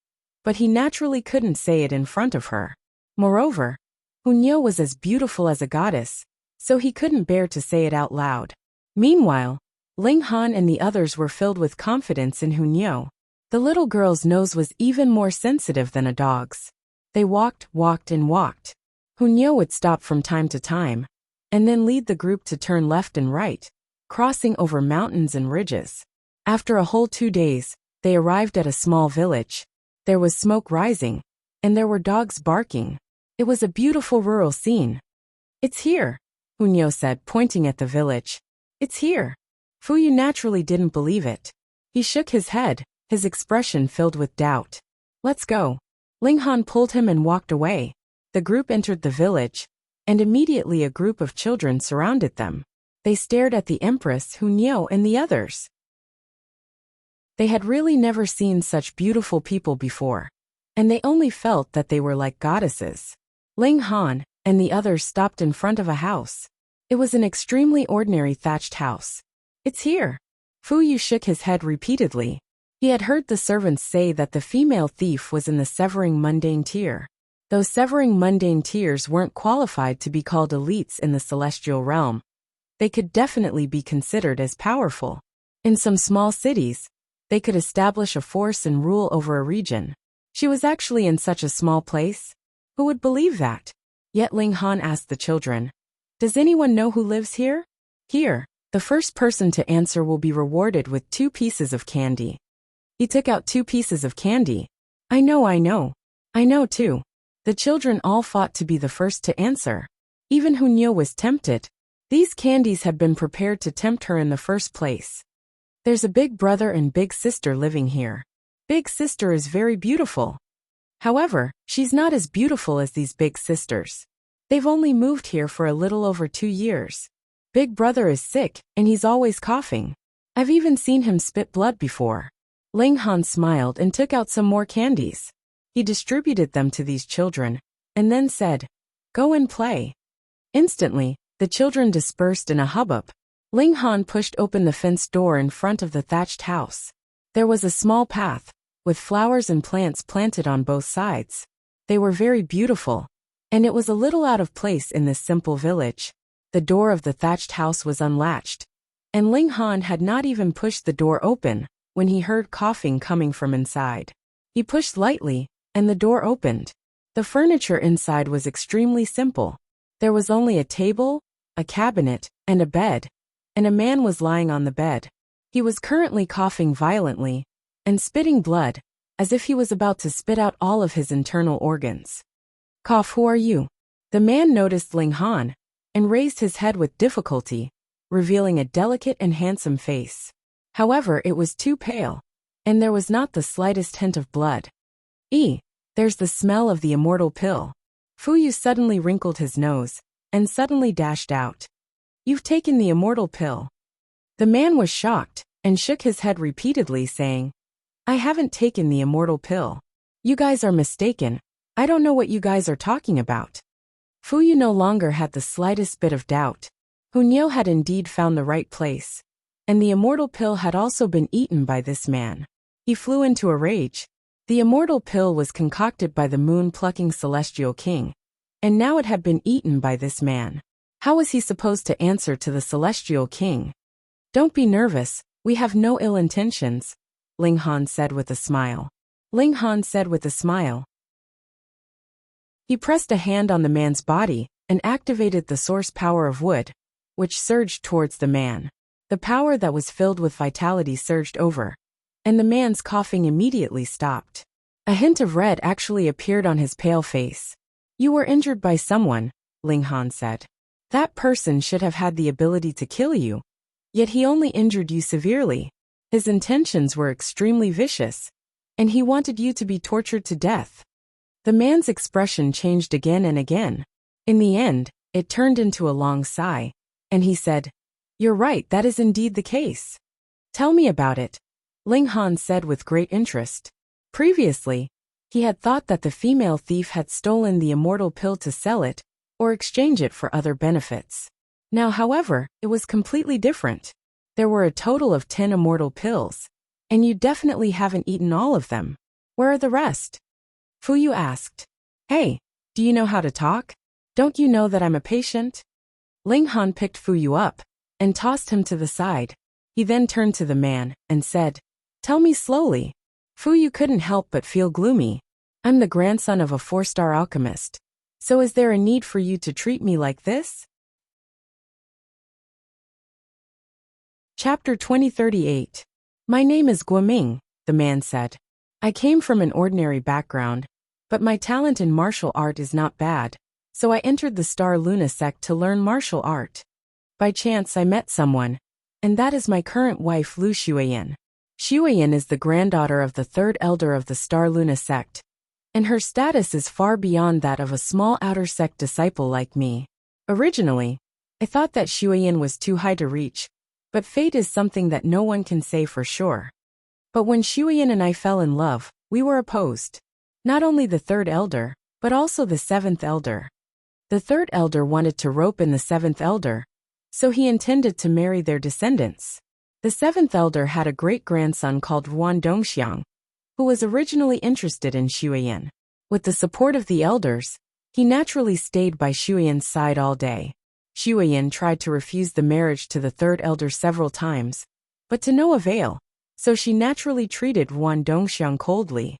but he naturally couldn't say it in front of her. Moreover, Niu was as beautiful as a goddess, so he couldn't bear to say it out loud. Meanwhile, Ling Han and the others were filled with confidence in Niu. The little girl's nose was even more sensitive than a dog's. They walked and walked. Niu would stop from time to time, and then lead the group to turn left and right, crossing over mountains and ridges. After a whole 2 days, they arrived at a small village. There was smoke rising, and there were dogs barking. It was a beautiful rural scene. It's here, Niu said, pointing at the village. It's here. Fu Yu naturally didn't believe it. He shook his head, his expression filled with doubt. Let's go. Ling Han pulled him and walked away. The group entered the village, and immediately a group of children surrounded them. They stared at the Empress, Niu, and the others. They had really never seen such beautiful people before, and they only felt that they were like goddesses. Ling Han and the others stopped in front of a house. It was an extremely ordinary thatched house. It's here. Fu Yu shook his head repeatedly. He had heard the servants say that the female thief was in the severing mundane tier. Those severing mundane tiers weren't qualified to be called elites in the celestial realm. They could definitely be considered as powerful. In some small cities, they could establish a force and rule over a region. She was actually in such a small place. Who would believe that? Yet Ling Han asked the children, does anyone know who lives here? Here, the first person to answer will be rewarded with 2 pieces of candy. He took out 2 pieces of candy. I know. I know too. The children all fought to be the first to answer. Even Niu was tempted. These candies had been prepared to tempt her in the first place. There's a big brother and big sister living here. Big sister is very beautiful. However, she's not as beautiful as these big sisters. They've only moved here for a little over 2 years. Big brother is sick, and he's always coughing. I've even seen him spit blood before. Ling Han smiled and took out some more candies. He distributed them to these children, and then said, go and play. Instantly, the children dispersed in a hubbub. Ling Han pushed open the fenced door in front of the thatched house. There was a small path, with flowers and plants planted on both sides. They were very beautiful, and it was a little out of place in this simple village. The door of the thatched house was unlatched, and Ling Han had not even pushed the door open when he heard coughing coming from inside. He pushed lightly, and the door opened. The furniture inside was extremely simple. There was only a table, a cabinet, and a bed, and a man was lying on the bed. He was currently coughing violently and spitting blood, as if he was about to spit out all of his internal organs. Cough, who are you? The man noticed Ling Han and raised his head with difficulty, revealing a delicate and handsome face. However, it was too pale, and there was not the slightest hint of blood. There's the smell of the immortal pill. Fu Yu suddenly wrinkled his nose and suddenly dashed out. You've taken the immortal pill. The man was shocked and shook his head repeatedly, saying, I haven't taken the immortal pill. You guys are mistaken. I don't know what you guys are talking about. Fu Yu no longer had the slightest bit of doubt. Hunyo had indeed found the right place, and the immortal pill had also been eaten by this man. He flew into a rage. The immortal pill was concocted by the moon-plucking celestial king, and now it had been eaten by this man. How was he supposed to answer to the celestial king? Don't be nervous, we have no ill intentions, Ling Han said with a smile. Ling Han said with a smile. He pressed a hand on the man's body and activated the source power of wood, which surged towards the man. The power that was filled with vitality surged over, and the man's coughing immediately stopped. A hint of red actually appeared on his pale face. You were injured by someone, Ling Han said. That person should have had the ability to kill you, yet he only injured you severely. His intentions were extremely vicious, and he wanted you to be tortured to death. The man's expression changed again and again. In the end, it turned into a long sigh, and he said, You're right, that is indeed the case. Tell me about it, Ling Han said with great interest. Previously, he had thought that the female thief had stolen the immortal pill to sell it, or exchange it for other benefits. Now, however, it was completely different. There were a total of 10 immortal pills, and you definitely haven't eaten all of them. Where are the rest? Fu Yu asked. Hey, do you know how to talk? Don't you know that I'm a patient? Ling Han picked Fu Yu up and tossed him to the side. He then turned to the man and said, Tell me slowly. Fu Yu couldn't help but feel gloomy. I'm the grandson of a 4-star alchemist. So is there a need for you to treat me like this? Chapter 2038. My name is Guoming, the man said. I came from an ordinary background, but my talent in martial art is not bad, so I entered the Star Luna sect to learn martial art. By chance I met someone, and that is my current wife Lu Xueyan. Xueyan is the granddaughter of the third elder of the Star Luna sect, and her status is far beyond that of a small outer sect disciple like me. Originally, I thought that Xueyan was too high to reach, but fate is something that no one can say for sure. But when Xueyan and I fell in love, we were opposed. Not only the third elder, but also the seventh elder. The third elder wanted to rope in the seventh elder, so he intended to marry their descendants. The seventh elder had a great-grandson called Ruan Dongxiang, who was originally interested in Xueyan. With the support of the elders, he naturally stayed by Xueyan's side all day. Xueyan tried to refuse the marriage to the third elder several times, but to no avail, so she naturally treated Ruan Dongxiang coldly.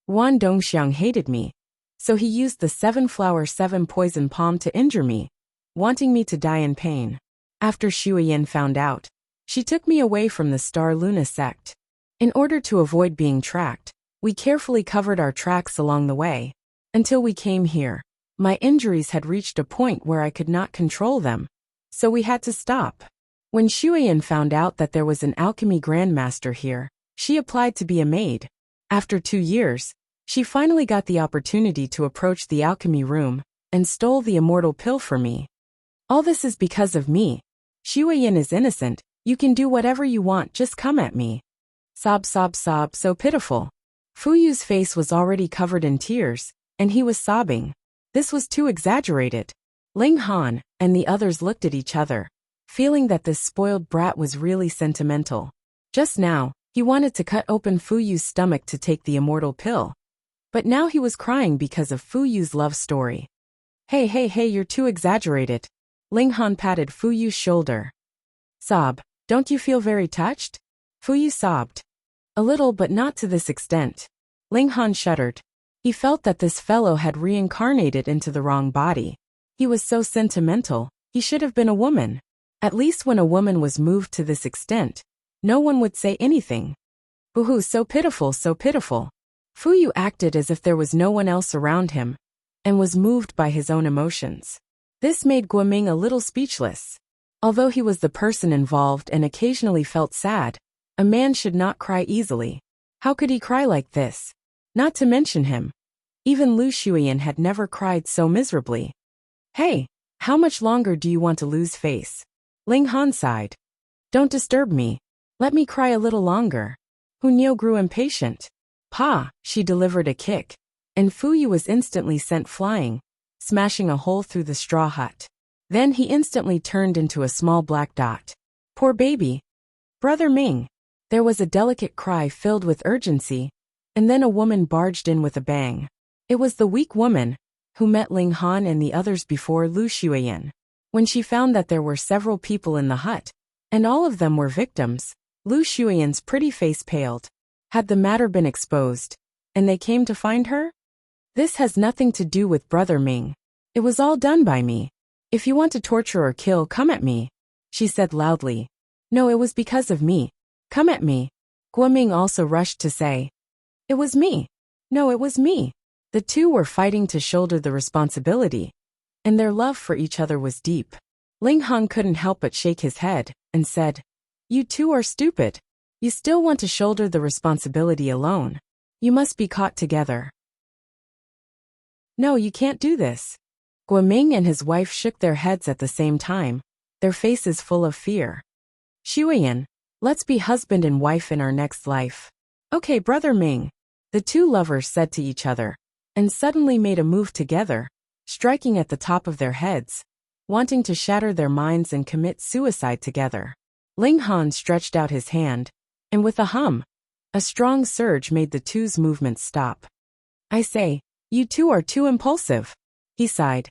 Ruan Dongxiang hated me, so he used the 7-flower 7-poison palm to injure me, wanting me to die in pain. After Xueyan found out, she took me away from the Star Luna sect. In order to avoid being tracked, we carefully covered our tracks along the way, until we came here. My injuries had reached a point where I could not control them, so we had to stop. When Xueyan found out that there was an alchemy grandmaster here, she applied to be a maid. After 2 years, she finally got the opportunity to approach the alchemy room and stole the immortal pill for me. All this is because of me. Xueyan is innocent. You can do whatever you want, just come at me. Sob, sob, sob, so pitiful. Fu Yu's face was already covered in tears, and he was sobbing. This was too exaggerated. Ling Han and the others looked at each other, feeling that this spoiled brat was really sentimental. Just now, he wanted to cut open Fu Yu's stomach to take the immortal pill. But now he was crying because of Fu Yu's love story. Hey, you're too exaggerated. Ling Han patted Fu Yu's shoulder. Sob, don't you feel very touched? Fu Yu sobbed. A little, but not to this extent. Ling Han shuddered. He felt that this fellow had reincarnated into the wrong body. He was so sentimental, he should have been a woman. At least when a woman was moved to this extent, no one would say anything. Boo-hoo, so pitiful, so pitiful. Fu Yu acted as if there was no one else around him, and was moved by his own emotions. This made Guoming a little speechless. Although he was the person involved and occasionally felt sad, a man should not cry easily. How could he cry like this? Not to mention him. Even Lu Shuiyan had never cried so miserably. Hey, how much longer do you want to lose face? Ling Han sighed. Don't disturb me. Let me cry a little longer. Hu Niu grew impatient. Pa, she delivered a kick, and Fu Yu was instantly sent flying, smashing a hole through the straw hut. Then he instantly turned into a small black dot. Poor baby. Brother Ming. There was a delicate cry filled with urgency, and then a woman barged in with a bang. It was the weak woman, who met Ling Han and the others before Lu Shuiyan. When she found that there were several people in the hut, and all of them were victims, Lu Shuiyan's pretty face paled. Had the matter been exposed, and they came to find her? This has nothing to do with Brother Ming. It was all done by me. If you want to torture or kill, come at me, she said loudly. No, it was because of me. Come at me. Guoming also rushed to say. It was me. No, it was me. The two were fighting to shoulder the responsibility, and their love for each other was deep. Ling Han couldn't help but shake his head, and said, You two are stupid. You still want to shoulder the responsibility alone. You must be caught together. No, you can't do this. Guoming and his wife shook their heads at the same time, their faces full of fear. Shuiyan, let's be husband and wife in our next life. Okay, Brother Ming. The two lovers said to each other, and suddenly made a move together, striking at the top of their heads, wanting to shatter their minds and commit suicide together. Ling Han stretched out his hand, and with a hum, a strong surge made the two's movements stop. I say, you two are too impulsive. He sighed.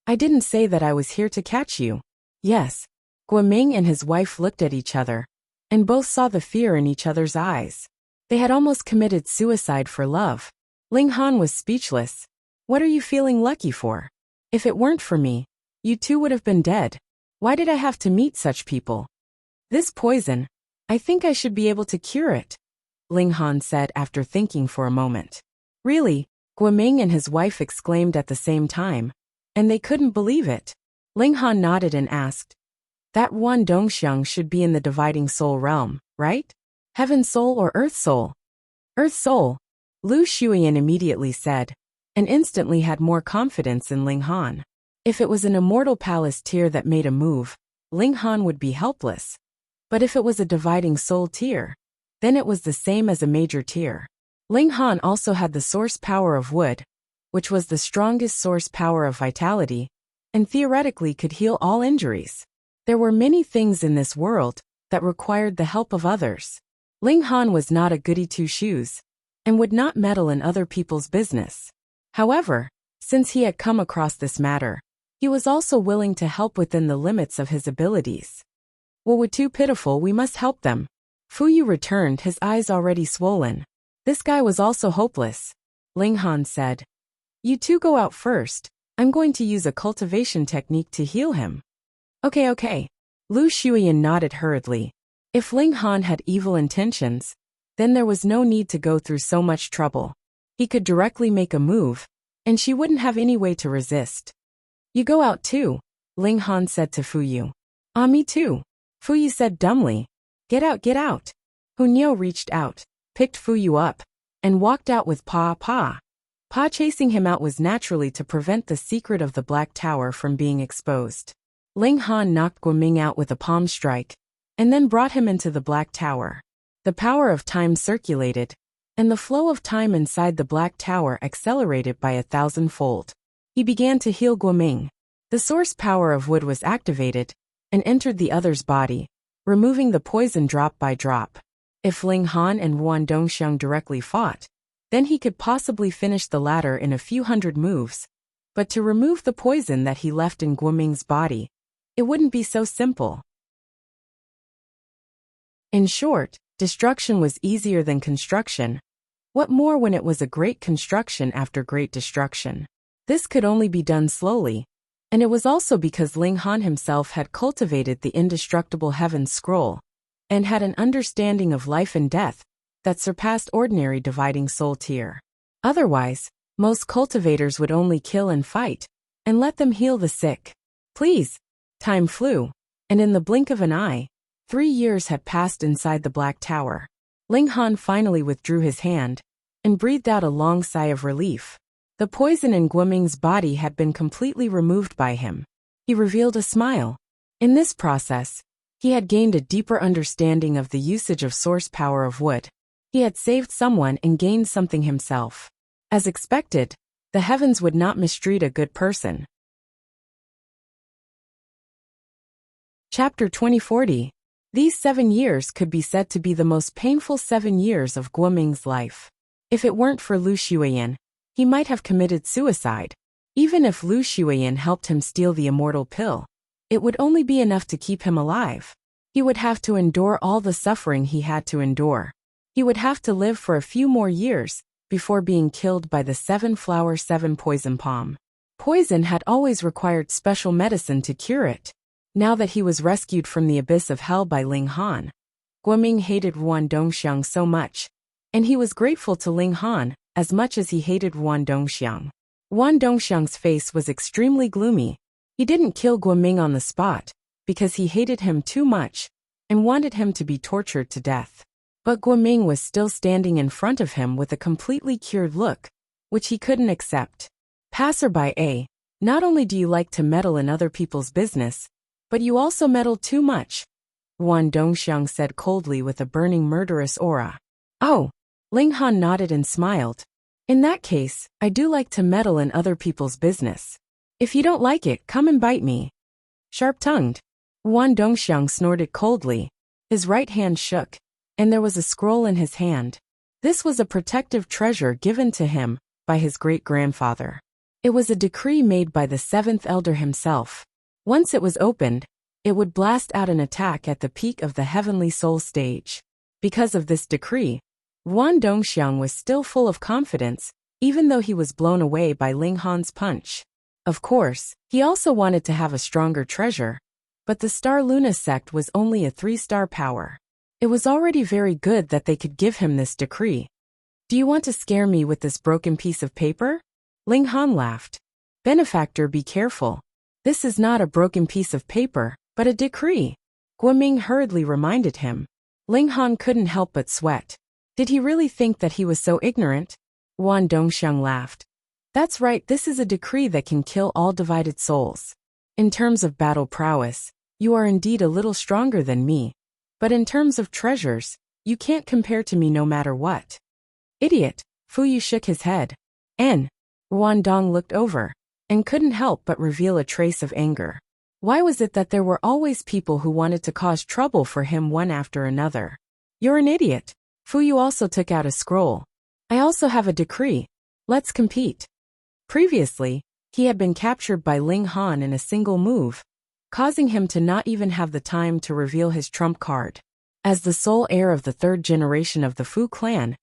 I didn't say that I was here to catch you. Yes. Guoming and his wife looked at each other, and both saw the fear in each other's eyes. They had almost committed suicide for love. Ling Han was speechless. What are you feeling lucky for? If it weren't for me, you two would have been dead. Why did I have to meet such people? This poison, I think I should be able to cure it, Ling Han said after thinking for a moment. Really? Guoming and his wife exclaimed at the same time, and they couldn't believe it. Ling Han nodded and asked, That one Dongxiang should be in the dividing soul realm, right? Heaven soul or earth soul? Earth soul, Lu Shuiyan immediately said, and instantly had more confidence in Ling Han. If it was an immortal palace tier that made a move, Ling Han would be helpless. But if it was a dividing soul tier, then it was the same as a major tier. Ling Han also had the source power of wood, which was the strongest source power of vitality, and theoretically could heal all injuries. There were many things in this world that required the help of others. Ling Han was not a goody two-shoes, and would not meddle in other people's business. However, since he had come across this matter, he was also willing to help within the limits of his abilities. Well, we're too pitiful, we must help them. Fu Yu returned, his eyes already swollen. This guy was also hopeless. Ling Han said, You two go out first. I'm going to use a cultivation technique to heal him. Okay. Lu Shuiyan nodded hurriedly. If Ling Han had evil intentions, then there was no need to go through so much trouble. He could directly make a move, and she wouldn't have any way to resist. You go out too, Ling Han said to Fu Yu. Ah, me too, Fu Yu said dumbly. Get out, get out. Hu Niu reached out, picked Fu Yu up, and walked out with Pa. Pa chasing him out was naturally to prevent the secret of the Black Tower from being exposed. Ling Han knocked Guoming out with a palm strike, and then brought him into the Black Tower. The power of time circulated, and the flow of time inside the Black Tower accelerated by 1,000-fold. He began to heal Guoming. The source power of wood was activated, and entered the other's body, removing the poison drop by drop. If Ling Han and Wuan Dongxiang directly fought, then he could possibly finish the latter in a few hundred moves. But to remove the poison that he left in Guoming's body, it wouldn't be so simple. In short, Destruction was easier than construction. What more when it was a great construction after great destruction? This could only be done slowly, and it was also because Ling Han himself had cultivated the indestructible Heaven's Scroll, and had an understanding of life and death that surpassed ordinary dividing soul tier. Otherwise, most cultivators would only kill and fight, and let them heal the sick. Please. Time flew, and in the blink of an eye, 3 years had passed inside the Black Tower. Ling Han finally withdrew his hand, and breathed out a long sigh of relief. The poison in Guoming's body had been completely removed by him. He revealed a smile. In this process, he had gained a deeper understanding of the usage of source power of wood. He had saved someone and gained something himself. As expected, the heavens would not mistreat a good person. Chapter 2040. These 7 years could be said to be the most painful 7 years of Guoming's life. If it weren't for Lu Xueyan, he might have committed suicide. Even if Lu Xueyan helped him steal the immortal pill, it would only be enough to keep him alive. He would have to endure all the suffering he had to endure. He would have to live for a few more years before being killed by the 7-flower 7 poison palm. Poison had always required special medicine to cure it. Now that he was rescued from the abyss of hell by Ling Han, Guoming hated Ruan Dongxiang so much, and he was grateful to Ling Han as much as he hated Ruan Dongxiang. Ruan Dongxiang's face was extremely gloomy. He didn't kill Guoming on the spot, because he hated him too much, and wanted him to be tortured to death. But Guoming was still standing in front of him with a completely cured look, which he couldn't accept. Passerby A, not only do you like to meddle in other people's business, but you also meddle too much, Ruan Dongxiang said coldly with a burning murderous aura. Oh, Ling Han nodded and smiled. In that case, I do like to meddle in other people's business. If you don't like it, come and bite me. Sharp-tongued, Ruan Dongxiang snorted coldly. His right hand shook, and there was a scroll in his hand. This was a protective treasure given to him by his great-grandfather. It was a decree made by the 7th elder himself. Once it was opened, it would blast out an attack at the peak of the heavenly soul stage. Because of this decree, Ruan Dongxiang was still full of confidence, even though he was blown away by Ling Han's punch. Of course, he also wanted to have a stronger treasure, but the Star Luna sect was only a 3-star power. It was already very good that they could give him this decree. Do you want to scare me with this broken piece of paper? Ling Han laughed. Benefactor, be careful. This is not a broken piece of paper, but a decree. Guoming hurriedly reminded him. Ling Han couldn't help but sweat. Did he really think that he was so ignorant? Ruan Dongxiang laughed. That's right, this is a decree that can kill all divided souls. In terms of battle prowess, you are indeed a little stronger than me. But in terms of treasures, you can't compare to me no matter what. Idiot, Fuyu shook his head. Ruan Dong looked over, and couldn't help but reveal a trace of anger. Why was it that there were always people who wanted to cause trouble for him one after another? You're an idiot. Fuyu also took out a scroll. I also have a decree. Let's compete. Previously, he had been captured by Ling Han in a single move, causing him to not even have the time to reveal his trump card. As the sole heir of the 3rd generation of the Fu clan,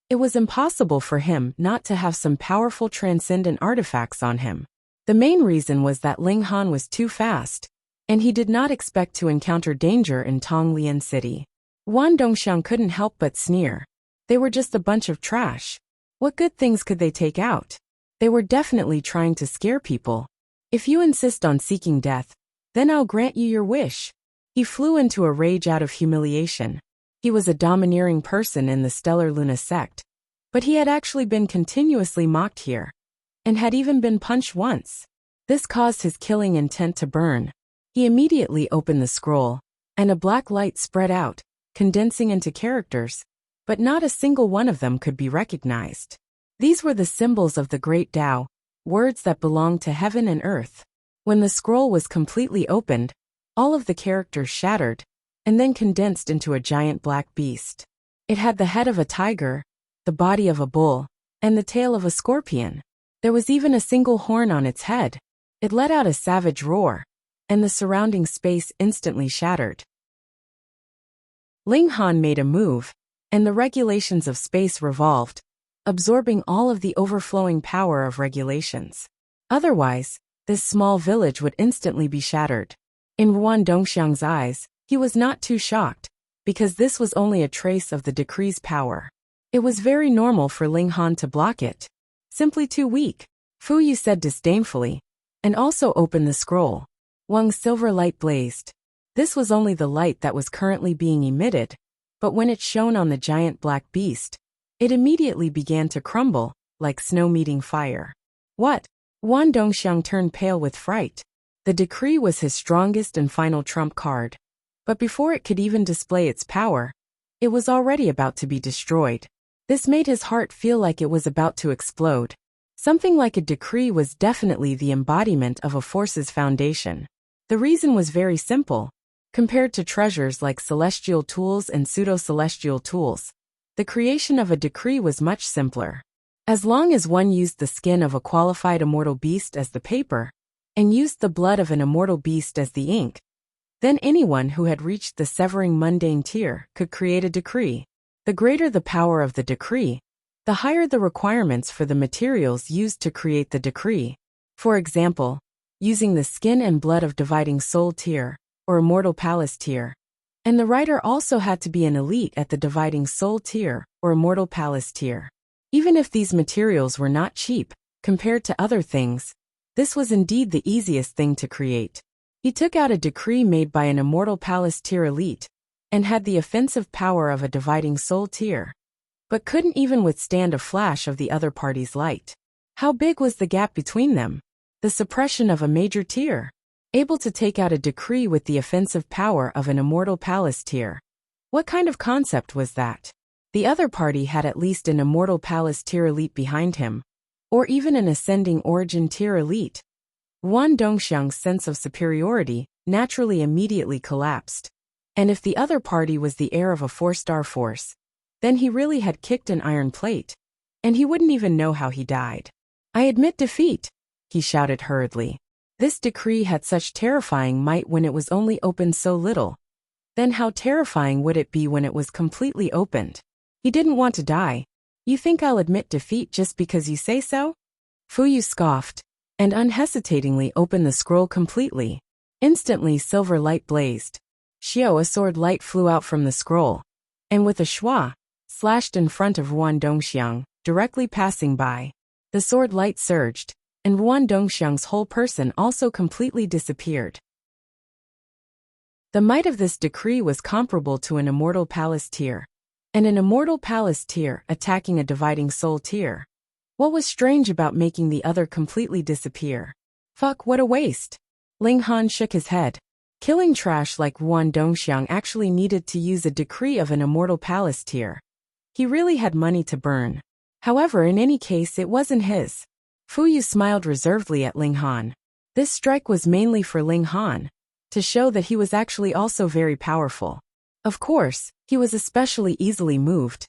it was impossible for him not to have some powerful transcendent artifacts on him. The main reason was that Ling Han was too fast, and he did not expect to encounter danger in Tonglian City. Ruan Dongxiang couldn't help but sneer. They were just a bunch of trash. What good things could they take out? They were definitely trying to scare people. If you insist on seeking death, then I'll grant you your wish. He flew into a rage out of humiliation. He was a domineering person in the Stellar Luna sect, but he had actually been continuously mocked here, and had even been punched once. This caused his killing intent to burn. He immediately opened the scroll, and a black light spread out, condensing into characters, but not a single one of them could be recognized. These were the symbols of the Great Tao, words that belonged to heaven and earth. When the scroll was completely opened, all of the characters shattered, and then condensed into a giant black beast. It had the head of a tiger, the body of a bull, and the tail of a scorpion. There was even a single horn on its head. It let out a savage roar, and the surrounding space instantly shattered. Ling Han made a move, and the regulations of space revolved, absorbing all of the overflowing power of regulations. Otherwise, this small village would instantly be shattered. In Ruan Dongxiang's eyes, he was not too shocked, because this was only a trace of the decree's power. It was very normal for Ling Han to block it. Simply too weak, Fu Yu said disdainfully, and also opened the scroll. Wang's silver light blazed. This was only the light that was currently being emitted, but when it shone on the giant black beast, it immediately began to crumble, like snow meeting fire. What? Wan Dongxiang turned pale with fright. The decree was his strongest and final trump card. But before it could even display its power, it was already about to be destroyed. This made his heart feel like it was about to explode. Something like a decree was definitely the embodiment of a force's foundation. The reason was very simple. Compared to treasures like celestial tools and pseudo-celestial tools, the creation of a decree was much simpler. As long as one used the skin of a qualified immortal beast as the paper, and used the blood of an immortal beast as the ink, then anyone who had reached the severing mundane tier could create a decree. The greater the power of the decree, the higher the requirements for the materials used to create the decree. For example, using the skin and blood of Dividing Soul tier, or Immortal Palace tier. And the writer also had to be an elite at the Dividing Soul tier, or Immortal Palace tier. Even if these materials were not cheap, compared to other things, this was indeed the easiest thing to create. He took out a decree made by an Immortal Palace tier elite, and had the offensive power of a Dividing Soul tier, but couldn't even withstand a flash of the other party's light. How big was the gap between them? The suppression of a major tier, able to take out a decree with the offensive power of an Immortal Palace tier. What kind of concept was that? The other party had at least an Immortal Palace tier elite behind him, or even an Ascending Origin tier elite. Wan Dongxiang's sense of superiority naturally immediately collapsed. And if the other party was the heir of a 4-star force, then he really had kicked an iron plate, and he wouldn't even know how he died. I admit defeat, he shouted hurriedly. This decree had such terrifying might when it was only opened so little. Then how terrifying would it be when it was completely opened? He didn't want to die. You think I'll admit defeat just because you say so? Fu Yu scoffed, and unhesitatingly opened the scroll completely. Instantly silver light blazed. Xiao, a sword light flew out from the scroll, and with a schwa, slashed in front of Ruan Dongxiang, directly passing by. The sword light surged, and Ruan Dongxiang's whole person also completely disappeared. The might of this decree was comparable to an Immortal Palace tier, and an Immortal Palace tier attacking a Dividing Soul tier. What was strange about making the other completely disappear? Fuck, what a waste. Ling Han shook his head. Killing trash like Ruan Dongxiang actually needed to use a decree of an Immortal Palace tier. He really had money to burn. However, in any case, it wasn't his. Fu Yu smiled reservedly at Ling Han. This strike was mainly for Ling Han, to show that he was actually also very powerful. Of course, he was especially easily moved,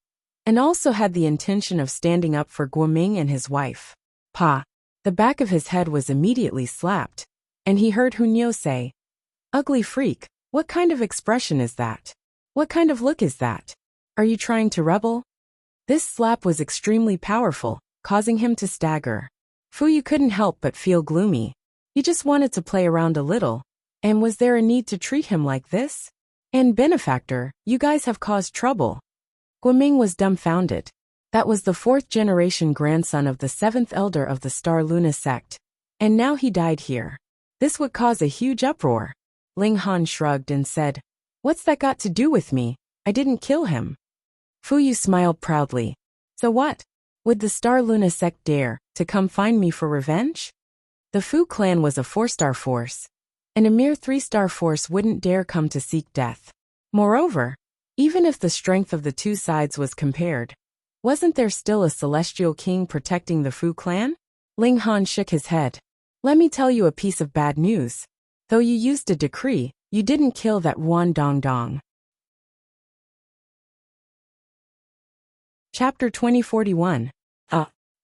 and also had the intention of standing up for Guoming and his wife. Pa! The back of his head was immediately slapped, and he heard Hunyo say, "Ugly freak, what kind of expression is that? What kind of look is that? Are you trying to rebel?" This slap was extremely powerful, causing him to stagger. Fu Yu couldn't help but feel gloomy. He just wanted to play around a little, and was there a need to treat him like this? And benefactor, you guys have caused trouble. Guoming was dumbfounded. That was the 4th-generation grandson of the 7th elder of the Star Luna sect, and now he died here. This would cause a huge uproar. Ling Han shrugged and said, "What's that got to do with me? I didn't kill him." Fu Yu smiled proudly. "So what? Would the Star Luna sect dare to come find me for revenge?" The Fu clan was a 4-star force, and a mere 3-star force wouldn't dare come to seek death. Moreover, even if the strength of the two sides was compared, wasn't there still a celestial king protecting the Fu clan? Ling Han shook his head. "Let me tell you a piece of bad news. Though you used a decree, you didn't kill that Ruan Dong. Chapter 2041.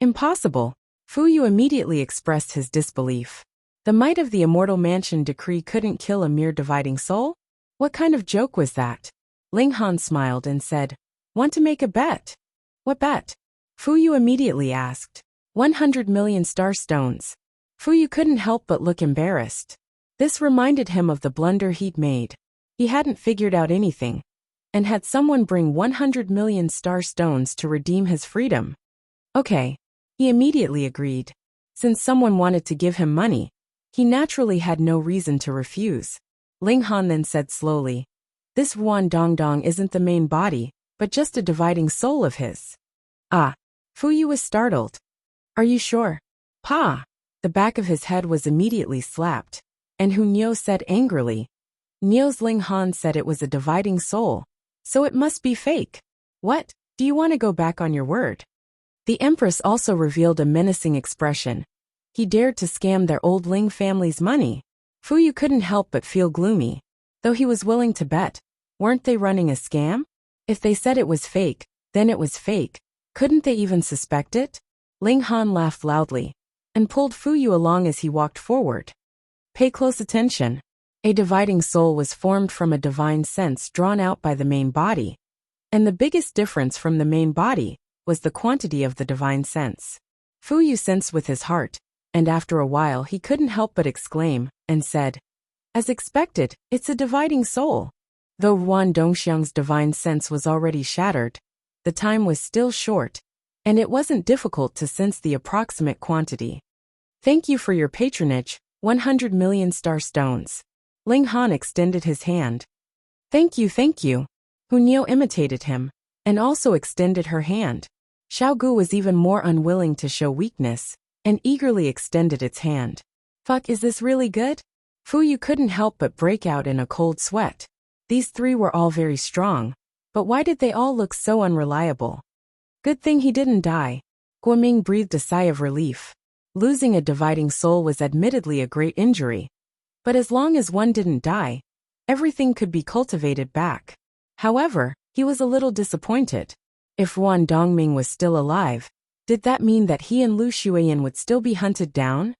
Impossible. Fu Yu immediately expressed his disbelief. The might of the Immortal Mansion decree couldn't kill a mere Dividing Soul? What kind of joke was that? Ling Han smiled and said, "Want to make a bet?" "What bet?" Fu Yu immediately asked. 100 million star stones. Fu Yu couldn't help but look embarrassed. This reminded him of the blunder he'd made. He hadn't figured out anything, and had someone bring 100 million star stones to redeem his freedom. Okay. He immediately agreed. Since someone wanted to give him money, he naturally had no reason to refuse. Ling Han then said slowly, "This Wuan Dongdong isn't the main body, but just a dividing soul of his." Ah. Fu Yu was startled. "Are you sure?" "Pa!" The back of his head was immediately slapped, and Hu Niu said angrily, "Niu's Ling Han said it was a dividing soul, so it must be fake. What? Do you want to go back on your word?" The Empress also revealed a menacing expression. He dared to scam their old Ling family's money. Fu Yu couldn't help but feel gloomy. Though he was willing to bet, weren't they running a scam? If they said it was fake, then it was fake. Couldn't they even suspect it? Ling Han laughed loudly and pulled Fu Yu along as he walked forward. Pay close attention. A dividing soul was formed from a divine sense drawn out by the main body, and the biggest difference from the main body was the quantity of the divine sense. Fu Yu sensed with his heart, and after a while he couldn't help but exclaim, and said, "As expected, it's a dividing soul." Though Wuan Dongxiang's divine sense was already shattered, the time was still short, and it wasn't difficult to sense the approximate quantity. "Thank you for your patronage, 100 million star stones." Ling Han extended his hand. Thank you. Hu Niu imitated him, and also extended her hand. Xiao Gu was even more unwilling to show weakness, and eagerly extended its hand. Fuck, is this really good? Fu Yu couldn't help but break out in a cold sweat. These three were all very strong, but why did they all look so unreliable? Good thing he didn't die. Guoming breathed a sigh of relief. Losing a dividing soul was admittedly a great injury, but as long as one didn't die, everything could be cultivated back. However, he was a little disappointed. If Wuan Dongming was still alive, did that mean that he and Lu Xueyan would still be hunted down?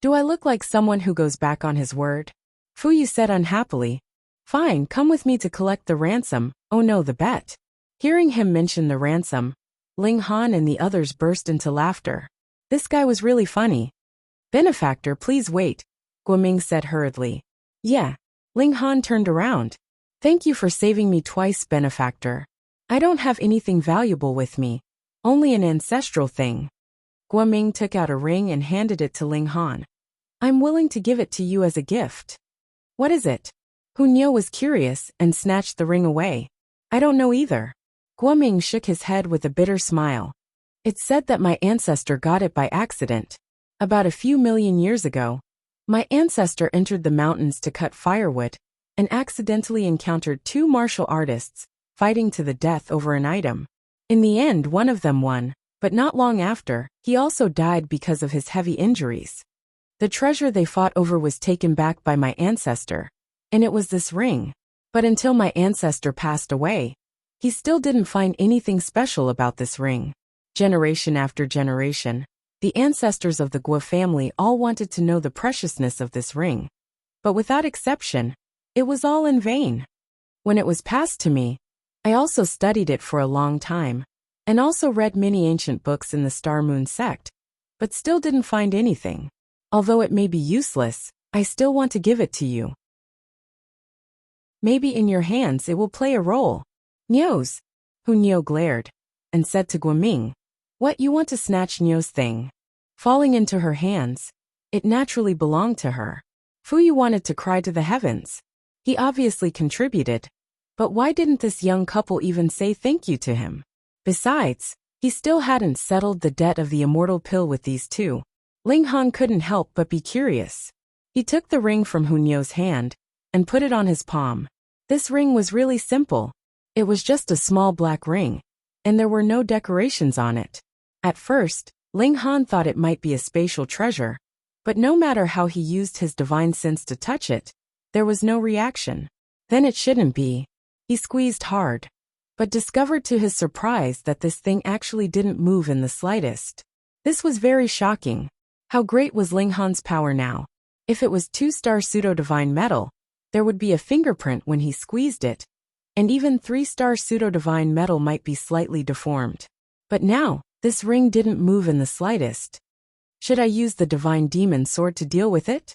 Do I look like someone who goes back on his word? Fu Yu said unhappily. Fine, come with me to collect the ransom. Oh no, the bet. Hearing him mention the ransom, Ling Han and the others burst into laughter. This guy was really funny. Benefactor, please wait, Guoming said hurriedly. Yeah. Ling Han turned around. Thank you for saving me twice, benefactor. I don't have anything valuable with me, only an ancestral thing. Guoming took out a ring and handed it to Ling Han. I'm willing to give it to you as a gift. What is it? Hu Niu was curious and snatched the ring away. I don't know either. Guoming shook his head with a bitter smile. It's said that my ancestor got it by accident. About a few million years ago, my ancestor entered the mountains to cut firewood and accidentally encountered two martial artists fighting to the death over an item. In the end, one of them won, but not long after, he also died because of his heavy injuries. The treasure they fought over was taken back by my ancestor, and it was this ring. But until my ancestor passed away, he still didn't find anything special about this ring. Generation after generation, the ancestors of the Guo family all wanted to know the preciousness of this ring. But without exception, it was all in vain. When it was passed to me, I also studied it for a long time, and also read many ancient books in the Star Moon sect, but still didn't find anything. Although it may be useless, I still want to give it to you. Maybe in your hands it will play a role. Niu's. Hu Niu glared, and said to Guoming, What, you want to snatch Niu's thing? Falling into her hands, it naturally belonged to her. Fu Yu wanted to cry to the heavens. He obviously contributed, but why didn't this young couple even say thank you to him? Besides, he still hadn't settled the debt of the immortal pill with these two. Ling Han couldn't help but be curious. He took the ring from Hu Niu's hand and put it on his palm. This ring was really simple. It was just a small black ring, and there were no decorations on it. At first, Ling Han thought it might be a spatial treasure, but no matter how he used his divine sense to touch it, there was no reaction. Then it shouldn't be. He squeezed hard, but discovered to his surprise that this thing actually didn't move in the slightest. This was very shocking. How great was Ling Han's power now? If it was 2-star pseudo-divine metal, there would be a fingerprint when he squeezed it, and even 3-star pseudo-divine metal might be slightly deformed. But now, this ring didn't move in the slightest. Should I use the divine demon sword to deal with it?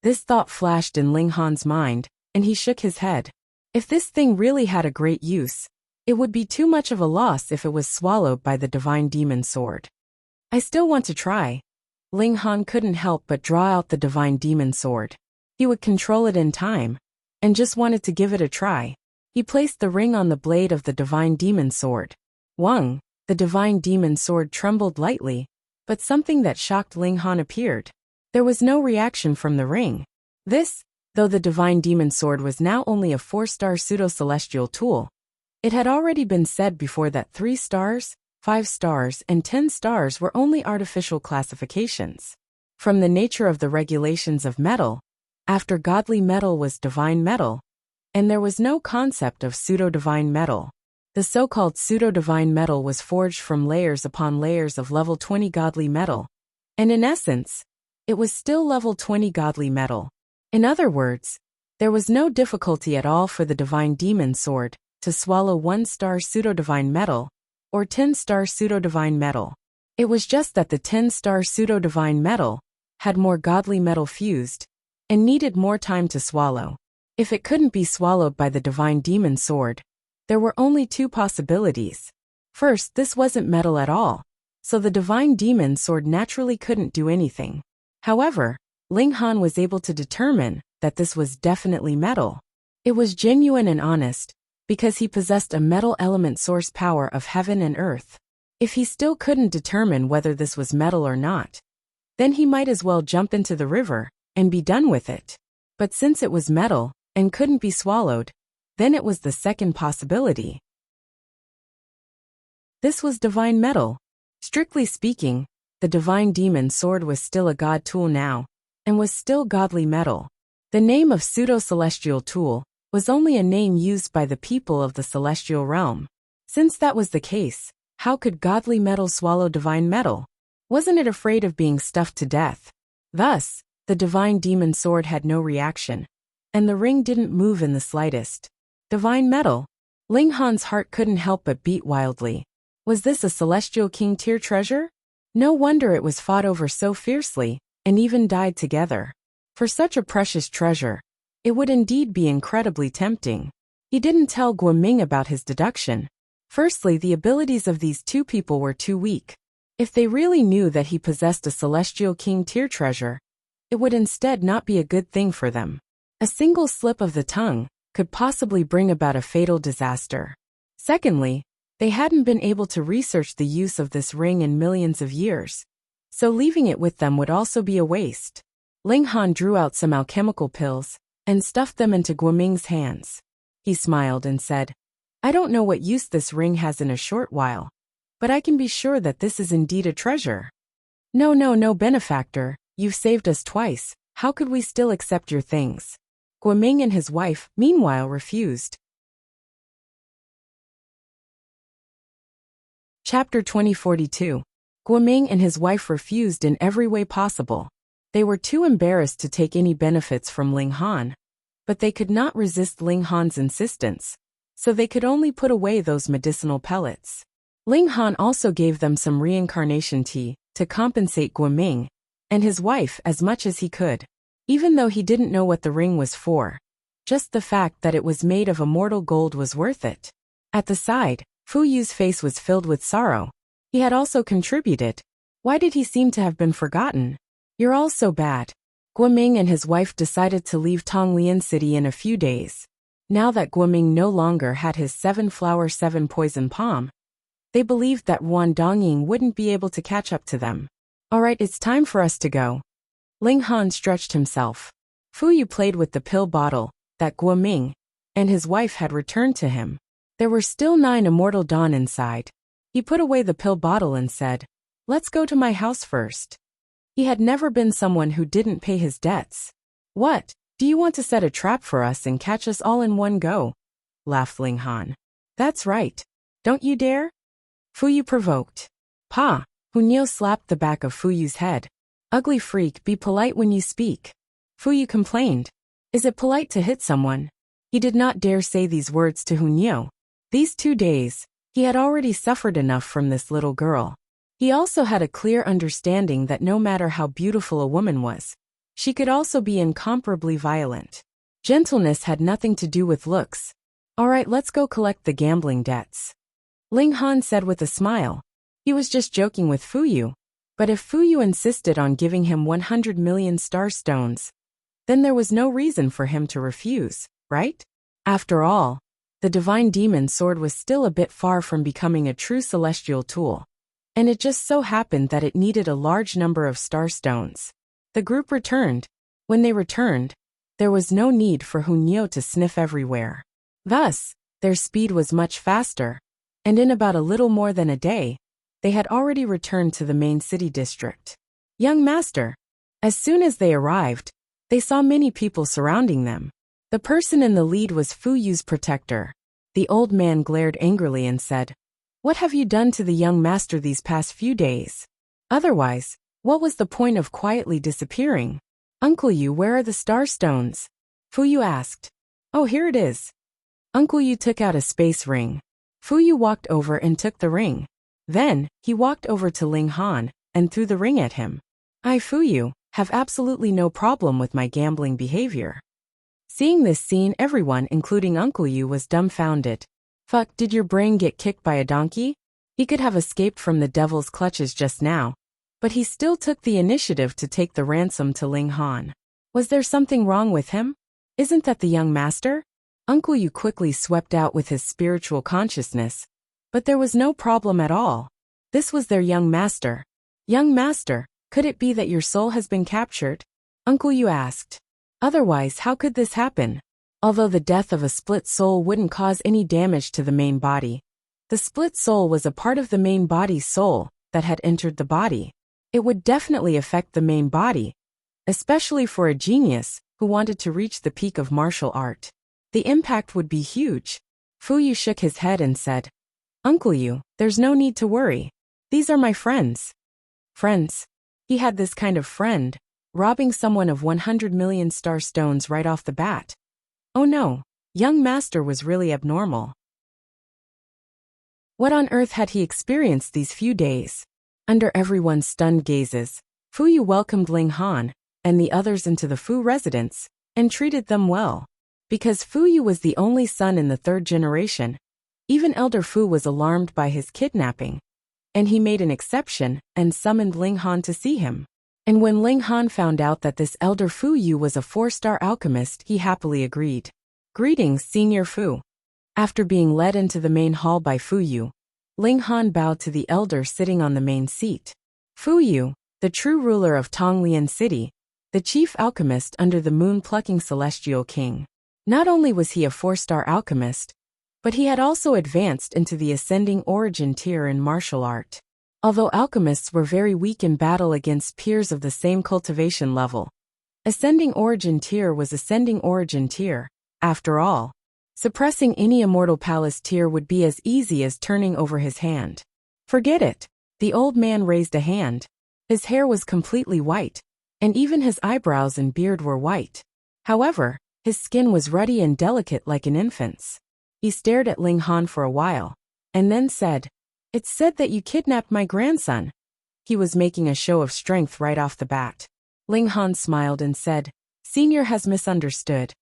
This thought flashed in Ling Han's mind, and he shook his head. If this thing really had a great use, it would be too much of a loss if it was swallowed by the divine demon sword. I still want to try. Ling Han couldn't help but draw out the divine demon sword. He would control it in time, and just wanted to give it a try. He placed the ring on the blade of the divine demon sword. Wang, the divine demon sword trembled lightly, but something that shocked Ling Han appeared. There was no reaction from the ring. This, though the divine demon sword was now only a 4-star pseudo-celestial tool, it had already been said before that 3 stars, 5 stars, and 10 stars were only artificial classifications. From the nature of the regulations of metal, after godly metal was divine metal, and there was no concept of pseudo-divine metal. The so-called pseudo-divine metal was forged from layers upon layers of level 20 godly metal, and in essence, it was still level 20 godly metal. In other words, there was no difficulty at all for the divine demon sword to swallow 1-star pseudo-divine metal, or 10-star pseudo-divine metal. It was just that the 10-star pseudo-divine metal had more godly metal fused, and needed more time to swallow. If it couldn't be swallowed by the divine demon sword, there were only 2 possibilities. First, this wasn't metal at all, so the divine demon sword naturally couldn't do anything. However, Ling Han was able to determine that this was definitely metal. It was genuine and honest, because he possessed a metal element source power of heaven and earth. If he still couldn't determine whether this was metal or not, then he might as well jump into the river and be done with it. But since it was metal and couldn't be swallowed, then it was the second possibility. This was divine metal. Strictly speaking, the divine demon sword was still a god tool now, and was still godly metal. The name of pseudo-celestial tool was only a name used by the people of the celestial realm. Since that was the case, how could godly metal swallow divine metal? Wasn't it afraid of being stuffed to death? Thus, the divine demon sword had no reaction, and the ring didn't move in the slightest. Divine metal. Ling Han's heart couldn't help but beat wildly. Was this a celestial king tier treasure? No wonder it was fought over so fiercely, and even died together. For such a precious treasure, it would indeed be incredibly tempting. He didn't tell Guoming about his deduction. Firstly, the abilities of these 2 people were too weak. If they really knew that he possessed a celestial king tier treasure, it would instead not be a good thing for them. A single slip of the tongue could possibly bring about a fatal disaster. Secondly, they hadn't been able to research the use of this ring in millions of years, so leaving it with them would also be a waste. Ling Han drew out some alchemical pills and stuffed them into Guoming's hands. He smiled and said, I don't know what use this ring has in a short while, but I can be sure that this is indeed a treasure. No, benefactor, you've saved us twice. How could we still accept your things? Guoming and his wife, meanwhile, refused. Chapter 2042. Guoming and his wife refused in every way possible. They were too embarrassed to take any benefits from Ling Han, but they could not resist Ling Han's insistence, so they could only put away those medicinal pellets. Ling Han also gave them some reincarnation tea to compensate Guoming and his wife as much as he could. Even though he didn't know what the ring was for, just the fact that it was made of immortal gold was worth it. At the side, Fu Yu's face was filled with sorrow. He had also contributed. Why did he seem to have been forgotten? You're all so bad. Guoming and his wife decided to leave Tonglian City in a few days. Now that Guoming no longer had his 7-flower 7-poison palm, they believed that Ruan Dongying wouldn't be able to catch up to them. Alright, it's time for us to go. Ling Han stretched himself. Fu Yu played with the pill bottle that Guoming and his wife had returned to him. There were still 9 immortal dawn inside. He put away the pill bottle and said, Let's go to my house first. He had never been someone who didn't pay his debts. What, do you want to set a trap for us and catch us all in one go? Laughed Ling Han. That's right. Don't you dare? Fu Yu provoked. Pa! Hunyo slapped the back of Fu Yu's head. Ugly freak, be polite when you speak. Fu Yu complained. Is it polite to hit someone? He did not dare say these words to Hunyeo. These 2 days, he had already suffered enough from this little girl. He also had a clear understanding that no matter how beautiful a woman was, she could also be incomparably violent. Gentleness had nothing to do with looks. All right, let's go collect the gambling debts, Ling Han said with a smile. He was just joking with Fuyu. But if Fuyu insisted on giving him 100 million star stones, then there was no reason for him to refuse, right? After all, the divine demon sword was still a bit far from becoming a true celestial tool. And it just so happened that it needed a large number of star stones. The group returned. When they returned, there was no need for Hunyeo to sniff everywhere. Thus, their speed was much faster, and in about a little more than a day, they had already returned to the main city district. Young master. As soon as they arrived, they saw many people surrounding them. The person in the lead was Fuyu's protector. The old man glared angrily and said, "What have you done to the young master these past few days? Otherwise, what was the point of quietly disappearing? Uncle Yu, where are the star stones?" Fuyu asked. "Oh, here it is." Uncle Yu took out a space ring. Fuyu walked over and took the ring. Then, he walked over to Ling Han and threw the ring at him. "I, Fuyu, have absolutely no problem with my gambling behavior." Seeing this scene, everyone, including Uncle Yu, was dumbfounded. Fuck, did your brain get kicked by a donkey? He could have escaped from the devil's clutches just now, but he still took the initiative to take the ransom to Ling Han. Was there something wrong with him? Isn't that the young master? Uncle Yu quickly swept out with his spiritual consciousness, but there was no problem at all. This was their young master. Young master, could it be that your soul has been captured? Uncle Yu asked. Otherwise, how could this happen? Although the death of a split soul wouldn't cause any damage to the main body, the split soul was a part of the main body's soul that had entered the body. It would definitely affect the main body, especially for a genius who wanted to reach the peak of martial art. The impact would be huge. Fuyu shook his head and said, "Uncle Yu, there's no need to worry. These are my friends." Friends? He had this kind of friend, robbing someone of 100 million star stones right off the bat. Oh no, young master was really abnormal. What on earth had he experienced these few days? Under everyone's stunned gazes, Fuyu welcomed Ling Han and the others into the Fu residence and treated them well. Because Fuyu was the only son in the third generation, even Elder Fu was alarmed by his kidnapping, and he made an exception and summoned Ling Han to see him. And when Ling Han found out that this Elder Fuyu was a 4-star alchemist, he happily agreed. "Greetings, Senior Fu." After being led into the main hall by Fuyu, Ling Han bowed to the elder sitting on the main seat. Fuyu, the true ruler of Tonglian City, the chief alchemist under the moon-plucking celestial king. Not only was he a 4-star alchemist, but he had also advanced into the ascending origin tier in martial art. Although alchemists were very weak in battle against peers of the same cultivation level, ascending origin tier was ascending origin tier. After all, suppressing any immortal palace tier would be as easy as turning over his hand. Forget it. The old man raised a hand. His hair was completely white, and even his eyebrows and beard were white. However, his skin was ruddy and delicate like an infant's. He stared at Ling Han for a while, and then said, "It's said that you kidnapped my grandson." He was making a show of strength right off the bat. Ling Han smiled and said, "Senior has misunderstood."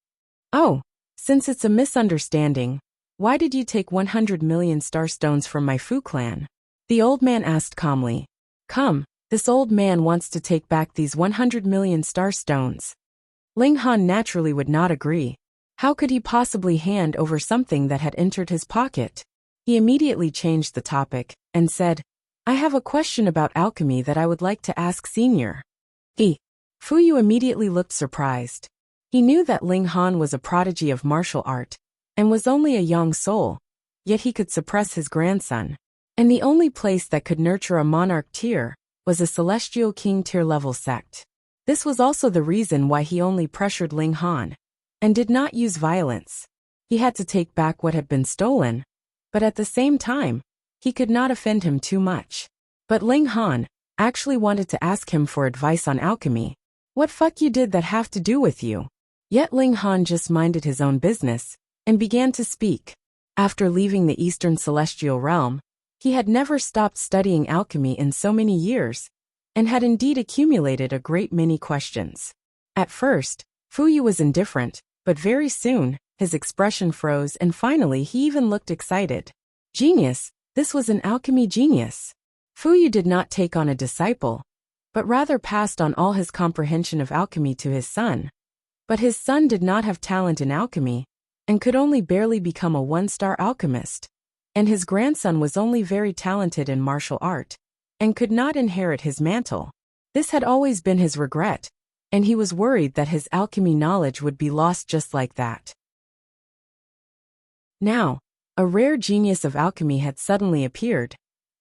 "Oh, since it's a misunderstanding, why did you take 100 million star stones from my Fu clan?" The old man asked calmly. "Come, this old man wants to take back these 100 million star stones." Ling Han naturally would not agree. How could he possibly hand over something that had entered his pocket? He immediately changed the topic and said, "I have a question about alchemy that I would like to ask Senior." Fuyu immediately looked surprised. He knew that Ling Han was a prodigy of martial art and was only a young soul, yet he could suppress his grandson. And the only place that could nurture a monarch tier was a celestial king tier level sect. This was also the reason why he only pressured Ling Han and did not use violence. He had to take back what had been stolen, but at the same time, he could not offend him too much. But Ling Han actually wanted to ask him for advice on alchemy. "What fuck you did that have to do with you?" Yet Ling Han just minded his own business and began to speak. After leaving the Eastern Celestial Realm, he had never stopped studying alchemy in so many years, and had indeed accumulated a great many questions. At first, Fu Yu was indifferent, but very soon, his expression froze and finally he even looked excited. Genius, this was an alchemy genius. Fu Yu did not take on a disciple, but rather passed on all his comprehension of alchemy to his son. But his son did not have talent in alchemy, and could only barely become a one-star alchemist. And his grandson was only very talented in martial art, and could not inherit his mantle. This had always been his regret, and he was worried that his alchemy knowledge would be lost just like that. Now, a rare genius of alchemy had suddenly appeared,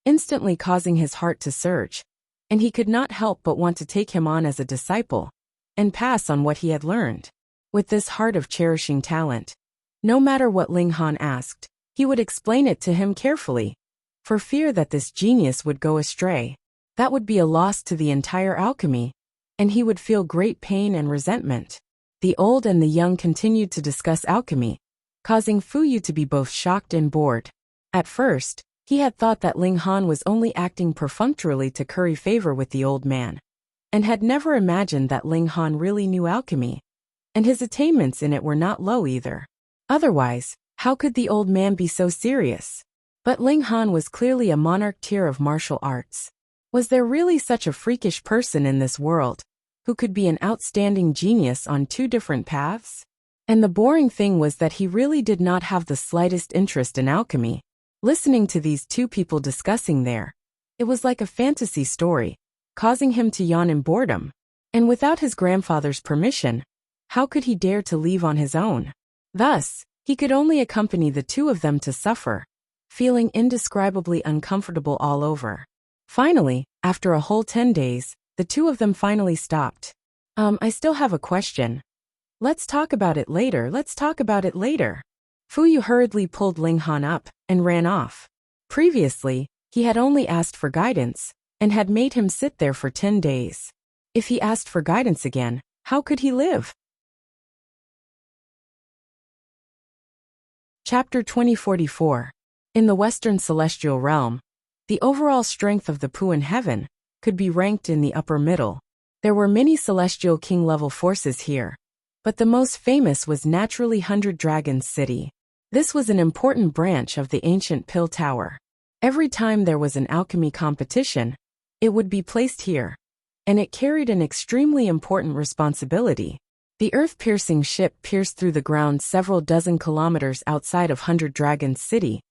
instantly causing his heart to surge, and he could not help but want to take him on as a disciple, and pass on what he had learned. With this heart of cherishing talent, no matter what Ling Han asked, he would explain it to him carefully, for fear that this genius would go astray. That would be a loss to the entire alchemy, and he would feel great pain and resentment. The old and the young continued to discuss alchemy, causing Fu Yu to be both shocked and bored. At first, he had thought that Ling Han was only acting perfunctorily to curry favor with the old man, and had never imagined that Ling Han really knew alchemy, and his attainments in it were not low either. Otherwise, how could the old man be so serious? But Ling Han was clearly a monarch tier of martial arts. Was there really such a freakish person in this world, who could be an outstanding genius on two different paths? And the boring thing was that he really did not have the slightest interest in alchemy. Listening to these two people discussing there, it was like a fantasy story, causing him to yawn in boredom. And without his grandfather's permission, how could he dare to leave on his own? Thus, he could only accompany the two of them to suffer, feeling indescribably uncomfortable all over. Finally, after a whole 10 days, the two of them finally stopped. I still have a question. Let's talk about it later. Fu Yu hurriedly pulled Ling Han up and ran off. Previously, he had only asked for guidance and had made him sit there for 10 days. If he asked for guidance again, how could he live? Chapter 2044. In the Western Celestial Realm, the overall strength of the Puan Heaven could be ranked in the upper middle. There were many Celestial King-level forces here, but the most famous was naturally 100 Dragons City. This was an important branch of the ancient Pill Tower. Every time there was an alchemy competition, it would be placed here, and it carried an extremely important responsibility. The earth-piercing ship pierced through the ground several dozen kilometers outside of 100 Dragons City,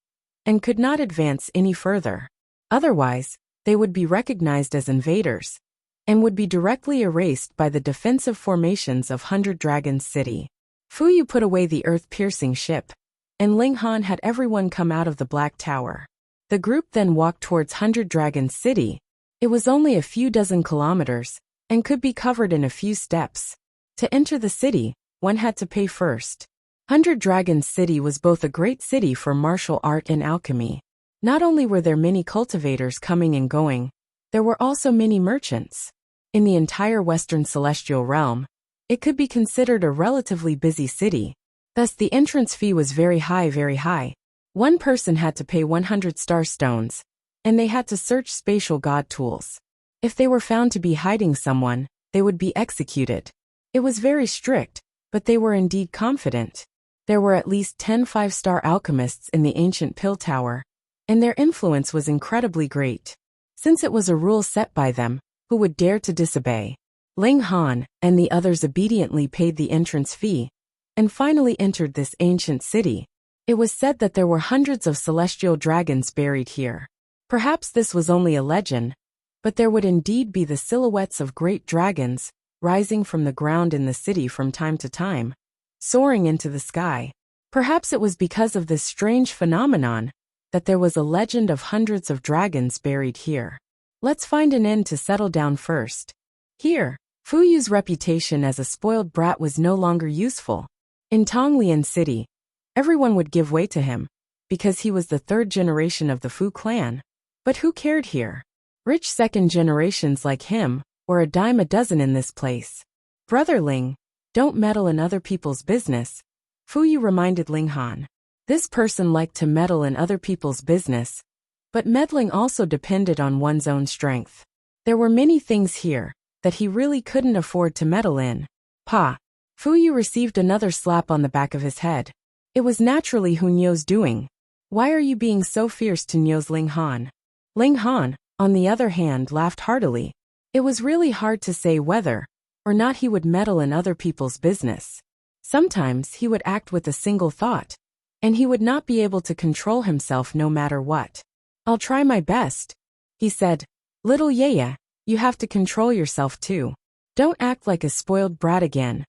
and could not advance any further. Otherwise, they would be recognized as invaders, and would be directly erased by the defensive formations of 100 Dragons City. Fu Yu put away the earth-piercing ship, and Ling Han had everyone come out of the Black Tower. The group then walked towards 100 Dragons City. It was only a few dozen kilometers, and could be covered in a few steps. To enter the city, one had to pay first. 100 Dragons City was both a great city for martial art and alchemy. Not only were there many cultivators coming and going, there were also many merchants. In the entire Western Celestial Realm, it could be considered a relatively busy city. Thus the entrance fee was very high. One person had to pay 100 star stones, and they had to search spatial god tools. If they were found to be hiding someone, they would be executed. It was very strict, but they were indeed confident. There were at least 10 5-star alchemists in the ancient Pill Tower, and their influence was incredibly great. Since it was a rule set by them, who would dare to disobey? Ling Han and the others obediently paid the entrance fee, and finally entered this ancient city. It was said that there were hundreds of celestial dragons buried here. Perhaps this was only a legend, but there would indeed be the silhouettes of great dragons, rising from the ground in the city from time to time, soaring into the sky. Perhaps it was because of this strange phenomenon that there was a legend of hundreds of dragons buried here. Let's find an inn to settle down first. Here, Fu Yu's reputation as a spoiled brat was no longer useful. In Tonglian City, everyone would give way to him, because he was the third generation of the Fu clan. But who cared here? Rich second generations like him were a dime a dozen in this place. Brother Ling, Don't meddle in other people's business, Fu Yu reminded Ling Han. This person liked to meddle in other people's business, but meddling also depended on one's own strength. There were many things here that he really couldn't afford to meddle in. Pa! Fu Yu received another slap on the back of his head. It was naturally Hu Nyo's doing. Why are you being so fierce to Nyo's Ling Han? Ling Han, on the other hand, laughed heartily. It was really hard to say whether or not he would meddle in other people's business. Sometimes he would act with a single thought, and he would not be able to control himself no matter what. I'll try my best, he said. Little Yaya, you have to control yourself too. Don't act like a spoiled brat again.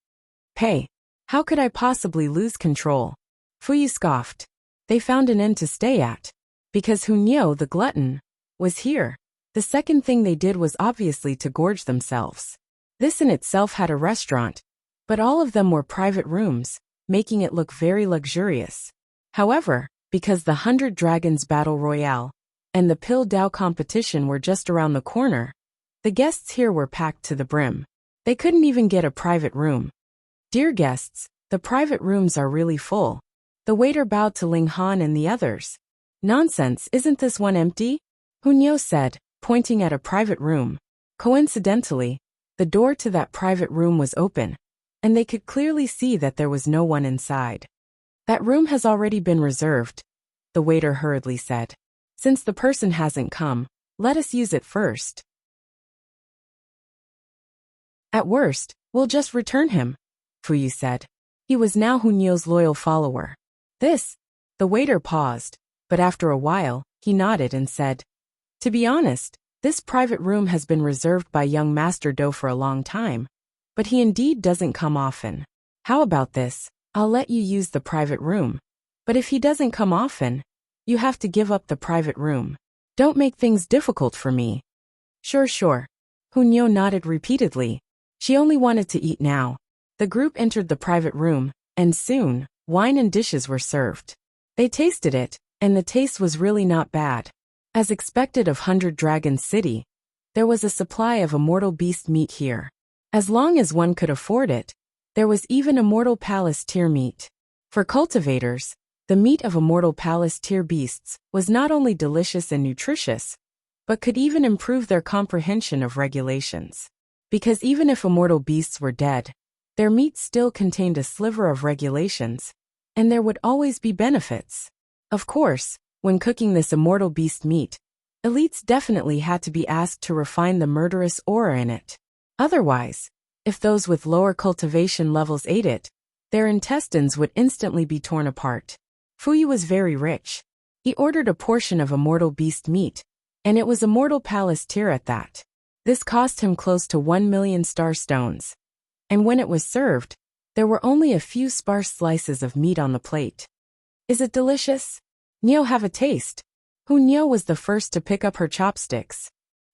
Hey, how could I possibly lose control? Fu Yu scoffed. They found an end to stay at. Because Hu Nyo, the glutton, was here. The second thing they did was obviously to gorge themselves. This in itself had a restaurant, but all of them were private rooms, making it look very luxurious. However, because the 100 Dragons Battle Royale and the Pill Dao competition were just around the corner, the guests here were packed to the brim. They couldn't even get a private room. Dear guests, the private rooms are really full. The waiter bowed to Ling Han and the others. Nonsense, isn't this one empty? Hu Nyo said, pointing at a private room. Coincidentally, the door to that private room was open, and they could clearly see that there was no one inside. That room has already been reserved, the waiter hurriedly said. Since the person hasn't come, let us use it first. At worst, we'll just return him, Fu Yu said. He was now Hu Nyo's loyal follower. The waiter paused, but after a while, he nodded and said, to be honest, this private room has been reserved by young Master Do for a long time, but he indeed doesn't come often. How about this? I'll let you use the private room. But if he doesn't come often, you have to give up the private room. Don't make things difficult for me. Sure. Hu Nyo nodded repeatedly. She only wanted to eat now. The group entered the private room, and soon, wine and dishes were served. They tasted it, and the taste was really not bad. As expected of 100 Dragons City, there was a supply of immortal beast meat here. As long as one could afford it, there was even immortal palace tier meat. For cultivators, the meat of immortal palace tier beasts was not only delicious and nutritious, but could even improve their comprehension of regulations. Because even if immortal beasts were dead, their meat still contained a sliver of regulations, and there would always be benefits. Of course, when cooking this immortal beast meat, elites definitely had to be asked to refine the murderous aura in it. Otherwise, if those with lower cultivation levels ate it, their intestines would instantly be torn apart. Fu Yu was very rich. He ordered a portion of immortal beast meat, and it was immortal palace tier at that. This cost him close to 1 million star stones. And when it was served, there were only a few sparse slices of meat on the plate. Is it delicious? Nyo, have a taste. Hu Nyo was the first to pick up her chopsticks.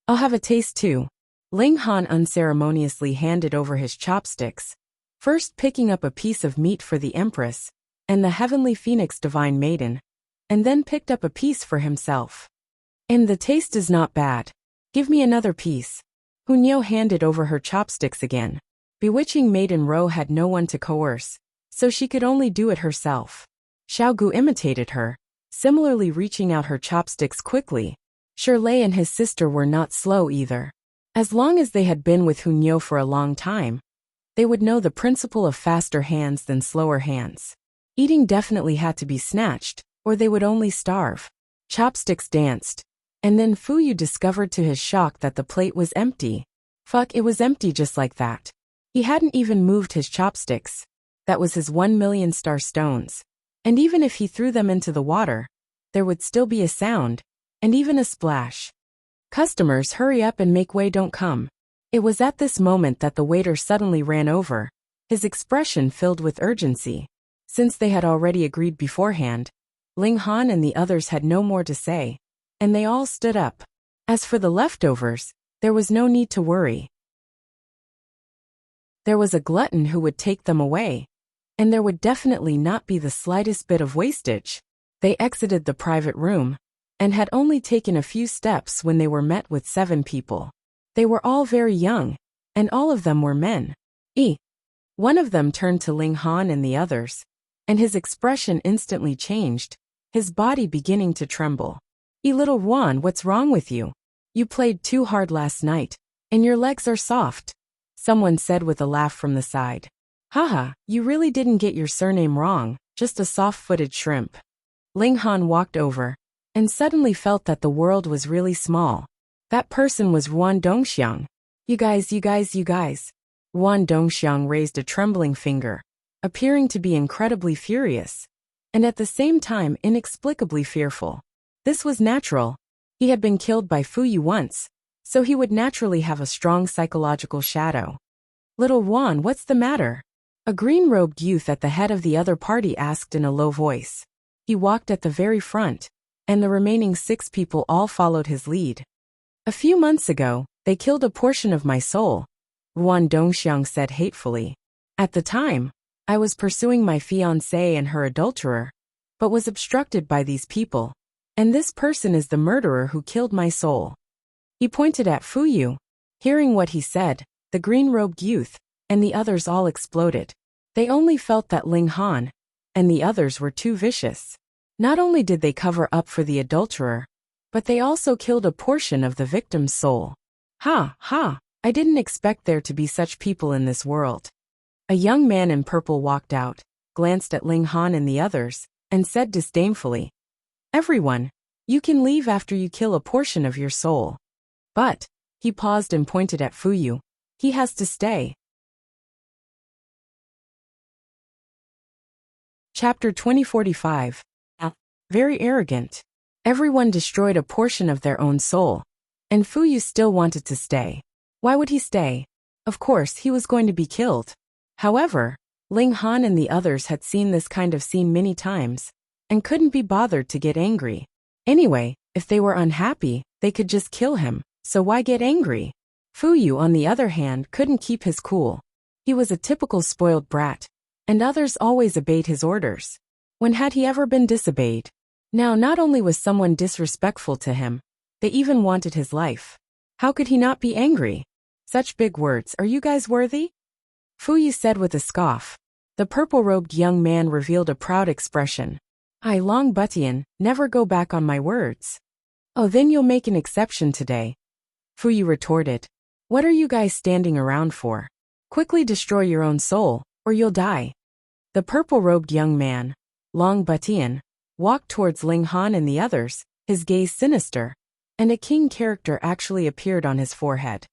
I'll have a taste too. Ling Han unceremoniously handed over his chopsticks, first picking up a piece of meat for the Empress and the Heavenly Phoenix Divine Maiden, and then picked up a piece for himself. And the taste is not bad. Give me another piece. Hu Nyo handed over her chopsticks again. Bewitching Maiden Ro had no one to coerce, so she could only do it herself. Xiao Gu imitated her, similarly reaching out her chopsticks quickly. Shirley and his sister were not slow either. As long as they had been with Hu Nyo for a long time, they would know the principle of faster hands than slower hands. Eating definitely had to be snatched, or they would only starve. Chopsticks danced, and then Fu Yu discovered to his shock that the plate was empty. Fuck, it was empty just like that. He hadn't even moved his chopsticks. That was his 1 million star stones. And even if he threw them into the water, there would still be a sound, and even a splash. Customers, hurry up and make way, don't come. It was at this moment that the waiter suddenly ran over, his expression filled with urgency. Since they had already agreed beforehand, Ling Han and the others had no more to say, and they all stood up. As for the leftovers, there was no need to worry. There was a glutton who would take them away, and there would definitely not be the slightest bit of wastage. They exited the private room, and had only taken a few steps when they were met with 7 people. They were all very young, and all of them were men. One of them turned to Ling Han and the others, and his expression instantly changed, his body beginning to tremble. Little Juan, what's wrong with you? You played too hard last night, and your legs are soft," someone said with a laugh from the side. "Haha, you really didn't get your surname wrong, just a soft-footed shrimp." Ling Han walked over, and suddenly felt that the world was really small. That person was Ruan Dongxiang. You guys. Ruan Dongxiang raised a trembling finger, appearing to be incredibly furious, and at the same time inexplicably fearful. This was natural. He had been killed by Fu Yu once, so he would naturally have a strong psychological shadow. "Little Juan, what's the matter?" A green-robed youth at the head of the other party asked in a low voice. He walked at the very front, and the remaining 6 people all followed his lead. "A few months ago, they killed a portion of my soul," Ruan Dongxiang said hatefully. "At the time, I was pursuing my fiancée and her adulterer, but was obstructed by these people, and this person is the murderer who killed my soul." He pointed at Fu Yu. Hearing what he said, the green-robed youth and the others all exploded. They only felt that Ling Han and the others were too vicious. Not only did they cover up for the adulterer, but they also killed a portion of the victim's soul. Ha, I didn't expect there to be such people in this world. A young man in purple walked out, glanced at Ling Han and the others, and said disdainfully, "Everyone, you can leave after you kill a portion of your soul." But, he paused and pointed at Fu Yu. "He has to stay." Chapter 2045. Very arrogant. Everyone destroyed a portion of their own soul, and Fu Yu still wanted to stay. Why would he stay? Of course, he was going to be killed. However, Ling Han and the others had seen this kind of scene many times, and couldn't be bothered to get angry. Anyway, if they were unhappy, they could just kill him, so why get angry? Fu Yu, on the other hand, couldn't keep his cool. He was a typical spoiled brat, and others always obeyed his orders. When had he ever been disobeyed? Now not only was someone disrespectful to him, they even wanted his life. How could he not be angry? Such big words, are you guys worthy? Fu Yu said with a scoff. The purple-robed young man revealed a proud expression. "I, Long Butian, never go back on my words." "Oh, then you'll make an exception today," Fu Yu retorted. "What are you guys standing around for? Quickly destroy your own soul, or you'll die." The purple-robed young man, Long Butian, walked towards Ling Han and the others, his gaze sinister, and a king character actually appeared on his forehead.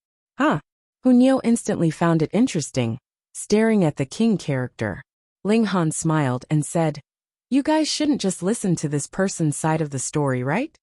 Hunyo instantly found it interesting, staring at the king character. Ling Han smiled and said, "You guys shouldn't just listen to this person's side of the story, right?"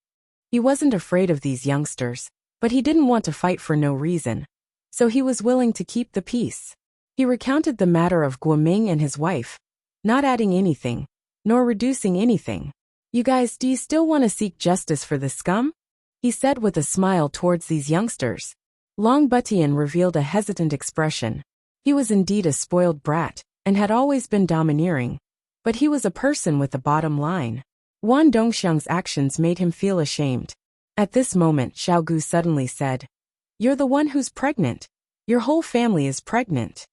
He wasn't afraid of these youngsters, but he didn't want to fight for no reason, so he was willing to keep the peace. He recounted the matter of Guoming and his wife, not adding anything, nor reducing anything. "You guys, do you still want to seek justice for the scum?" he said with a smile towards these youngsters. Long Butian revealed a hesitant expression. He was indeed a spoiled brat, and had always been domineering, but he was a person with a bottom line. Ruan Dongxiang's actions made him feel ashamed. At this moment, Xiao Gu suddenly said, "You're the one who's pregnant. Your whole family is pregnant."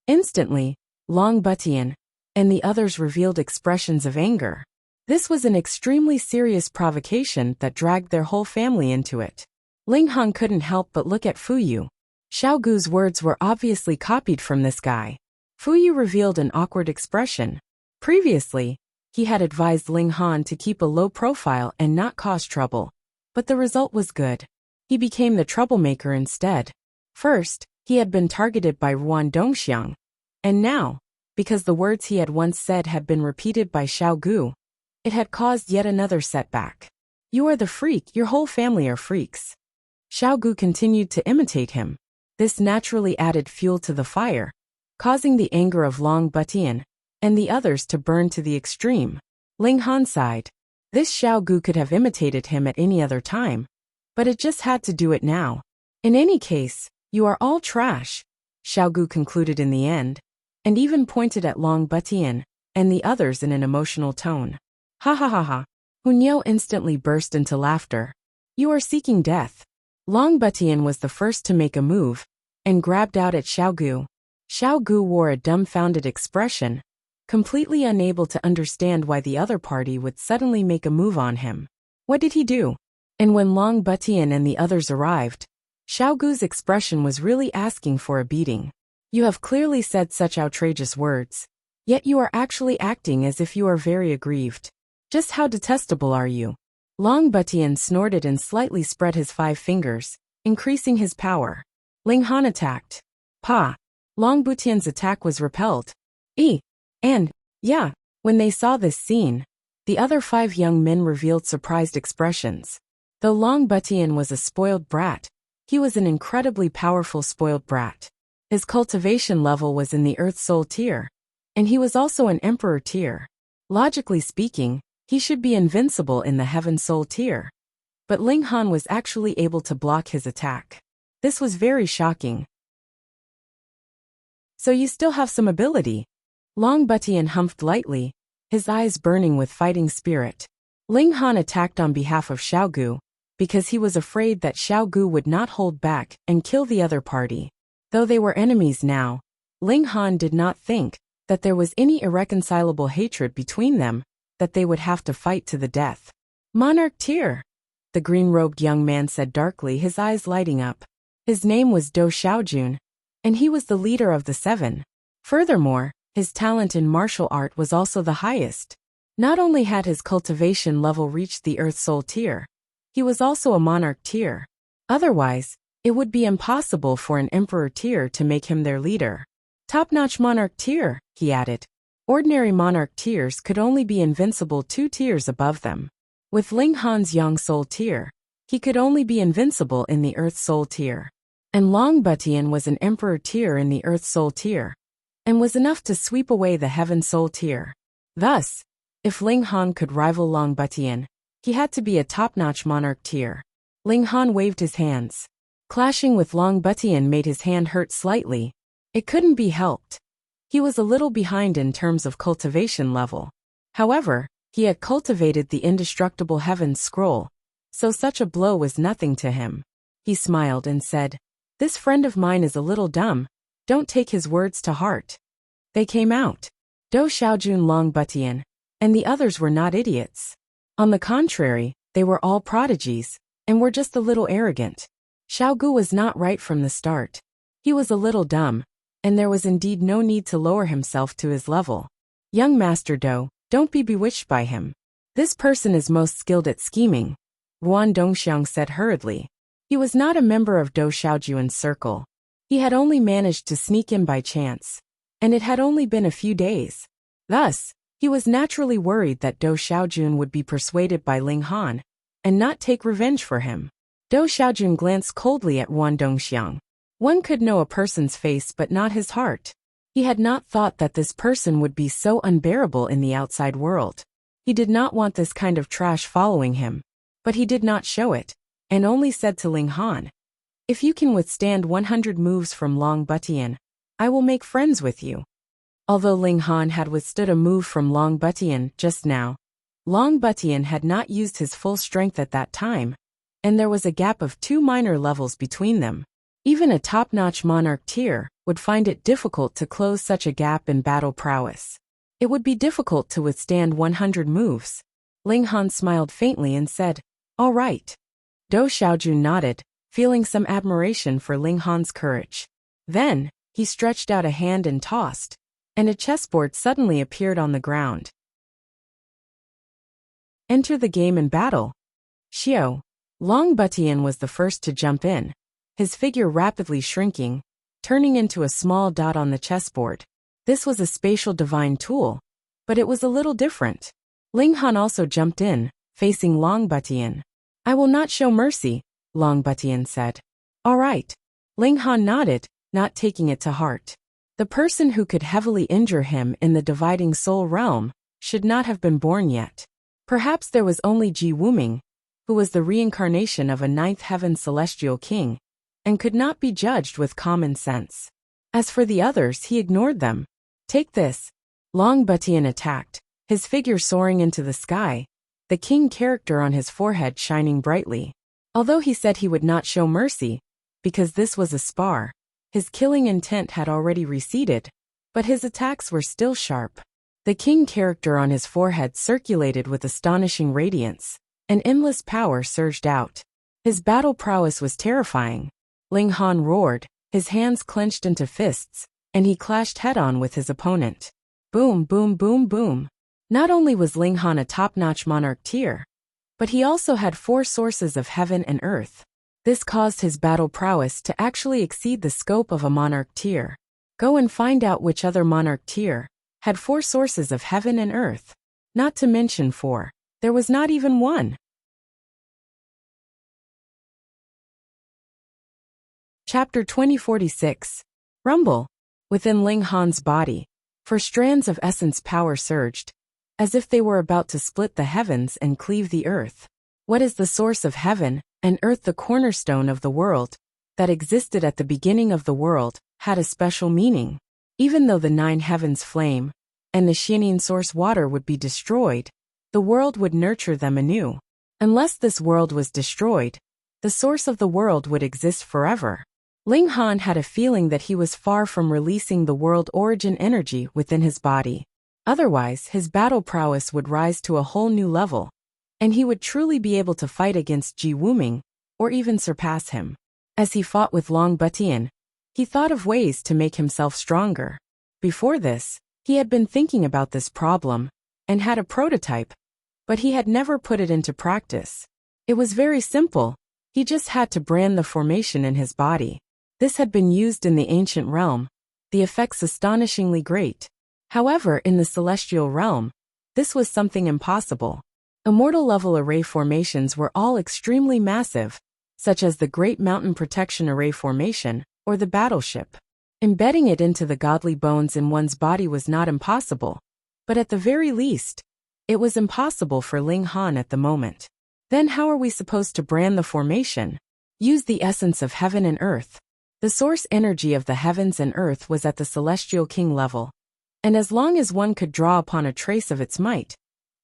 Instantly, Long Butian and the others revealed expressions of anger. This was an extremely serious provocation that dragged their whole family into it. Ling Han couldn't help but look at Fu Yu. Xiao Gu's words were obviously copied from this guy. Fu Yu revealed an awkward expression. Previously, he had advised Ling Han to keep a low profile and not cause trouble, but the result was good. He became the troublemaker instead. First, he had been targeted by Ruan Dongxiang, and now, because the words he had once said had been repeated by Xiao Gu, it had caused yet another setback. "You are the freak, your whole family are freaks." Xiao Gu continued to imitate him. This naturally added fuel to the fire, causing the anger of Long Butian and the others to burn to the extreme. Ling Han sighed. This Xiao Gu could have imitated him at any other time, but it just had to do it now. "In any case, you are all trash," Xiao Gu concluded in the end, and even pointed at Long Butian and the others in an emotional tone. "Ha ha ha ha." Hunyo instantly burst into laughter. "You are seeking death." Long Butian was the first to make a move, and grabbed out at Xiao Gu. Xiao Gu wore a dumbfounded expression, completely unable to understand why the other party would suddenly make a move on him. What did he do? And when Long Butian and the others arrived, Xiao Gu's expression was really asking for a beating. You have clearly said such outrageous words, yet you are actually acting as if you are very aggrieved. Just how detestable are you? Long Butian snorted and slightly spread his 5 fingers, increasing his power. Ling Han attacked. Pa! Long Butian's attack was repelled. And, yeah, when they saw this scene, the other 5 young men revealed surprised expressions. Though Long Butian was a spoiled brat, he was an incredibly powerful spoiled brat. His cultivation level was in the Earth Soul tier, and he was also an Emperor tier. Logically speaking, he should be invincible in the Heaven Soul tier. But Ling Han was actually able to block his attack. This was very shocking. So you still have some ability? Long Butian humphed lightly, his eyes burning with fighting spirit. Ling Han attacked on behalf of Xiao Gu, because he was afraid that Xiao Gu would not hold back and kill the other party. Though they were enemies now, Ling Han did not think that there was any irreconcilable hatred between them, that they would have to fight to the death. Monarch tier, the green-robed young man said darkly, his eyes lighting up. His name was Do Xiaojun, and he was the leader of the 7. Furthermore, his talent in martial art was also the highest. Not only had his cultivation level reached the Earth Soul tier, he was also a Monarch tier. Otherwise, it would be impossible for an Emperor tier to make him their leader. Top-notch Monarch tier, he added. Ordinary Monarch tiers could only be invincible 2 tiers above them. With Ling Han's Yang Soul tier, he could only be invincible in the Earth Soul tier. And Long Butian was an Emperor tier in the Earth Soul tier, and was enough to sweep away the Heaven Soul tier. Thus, if Ling Han could rival Long Butian, he had to be a top-notch Monarch tier. Ling Han waved his hands. Clashing with Long Butian made his hand hurt slightly. It couldn't be helped. He was a little behind in terms of cultivation level. However, he had cultivated the indestructible Heaven Scroll, so such a blow was nothing to him. He smiled and said, "This friend of mine is a little dumb. Don't take his words to heart." They came out. Do Xiaojun, Long Butian, and the others were not idiots. On the contrary, they were all prodigies, and were just a little arrogant. Xiao Gu was not right from the start. He was a little dumb, and there was indeed no need to lower himself to his level. Young Master Do, don't be bewitched by him. This person is most skilled at scheming, Ruan Dongxiang said hurriedly. He was not a member of Do Xiaojuan's circle. He had only managed to sneak in by chance, and it had only been a few days. Thus, he was naturally worried that Do Xiaojun would be persuaded by Ling Han, and not take revenge for him. Do Xiaojun glanced coldly at Ruan Dongxiang. One could know a person's face but not his heart. He had not thought that this person would be so unbearable in the outside world. He did not want this kind of trash following him, but he did not show it, and only said to Ling Han, "If you can withstand 100 moves from Long Butian, I will make friends with you." Although Ling Han had withstood a move from Long Butian just now, Long Butian had not used his full strength at that time, and there was a gap of 2 minor levels between them. Even a top-notch Monarch tier would find it difficult to close such a gap in battle prowess. It would be difficult to withstand 100 moves. Ling Han smiled faintly and said, "All right." Do Xiaojun nodded, feeling some admiration for Ling Han's courage. Then, he stretched out a hand and tossed, and a chessboard suddenly appeared on the ground. Enter the game and battle. Xiao. Long Butian was the first to jump in, his figure rapidly shrinking, turning into a small dot on the chessboard. This was a spatial divine tool, but it was a little different. Ling Han also jumped in, facing Long Butian. "I will not show mercy," Long Butian said. "All right." Ling Han nodded, not taking it to heart. The person who could heavily injure him in the dividing soul realm should not have been born yet. Perhaps there was only Ji Wuming, who was the reincarnation of a 9th heaven celestial king, and could not be judged with common sense. As for the others, he ignored them. "Take this." Long Butian attacked, his figure soaring into the sky, the king character on his forehead shining brightly. Although he said he would not show mercy, because this was a spar, His killing intent had already receded, but his attacks were still sharp. The king character on his forehead circulated with astonishing radiance, and endless power surged out. His battle prowess was terrifying. Ling Han roared, his hands clenched into fists, and he clashed head-on with his opponent. Boom, boom, boom, boom. Not only was Ling Han a top-notch monarch tier, but he also had 4 sources of heaven and earth. This caused his battle prowess to actually exceed the scope of a monarch tier. Go and find out which other monarch tier had 4 sources of heaven and earth. Not to mention 4. There was not even 1. Chapter 2046. Rumble. Within Ling Han's body, 4 strands of essence power surged, as if they were about to split the heavens and cleave the earth. What is the source of heaven and earth? The cornerstone of the world that existed at the beginning of the world had a special meaning. Even though the 9 heavens flame and the shining source water would be destroyed, the world would nurture them anew. Unless this world was destroyed, the source of the world would exist forever. Ling Han had a feeling that he was far from releasing the world origin energy within his body. Otherwise, his battle prowess would rise to a whole new level, and he would truly be able to fight against Ji Wuming, or even surpass him. As he fought with Long Butian, he thought of ways to make himself stronger. Before this, he had been thinking about this problem, and had a prototype, but he had never put it into practice. It was very simple, he just had to brand the formation in his body. This had been used in the ancient realm, the effects astonishingly great. However, in the celestial realm, this was something impossible. Immortal-level array formations were all extremely massive, such as the Great Mountain Protection Array Formation, or the battleship. Embedding it into the godly bones in one's body was not impossible, but at the very least, it was impossible for Ling Han at the moment. Then how are we supposed to brand the formation? Use the essence of heaven and earth. The source energy of the heavens and earth was at the celestial king level, and as long as one could draw upon a trace of its might,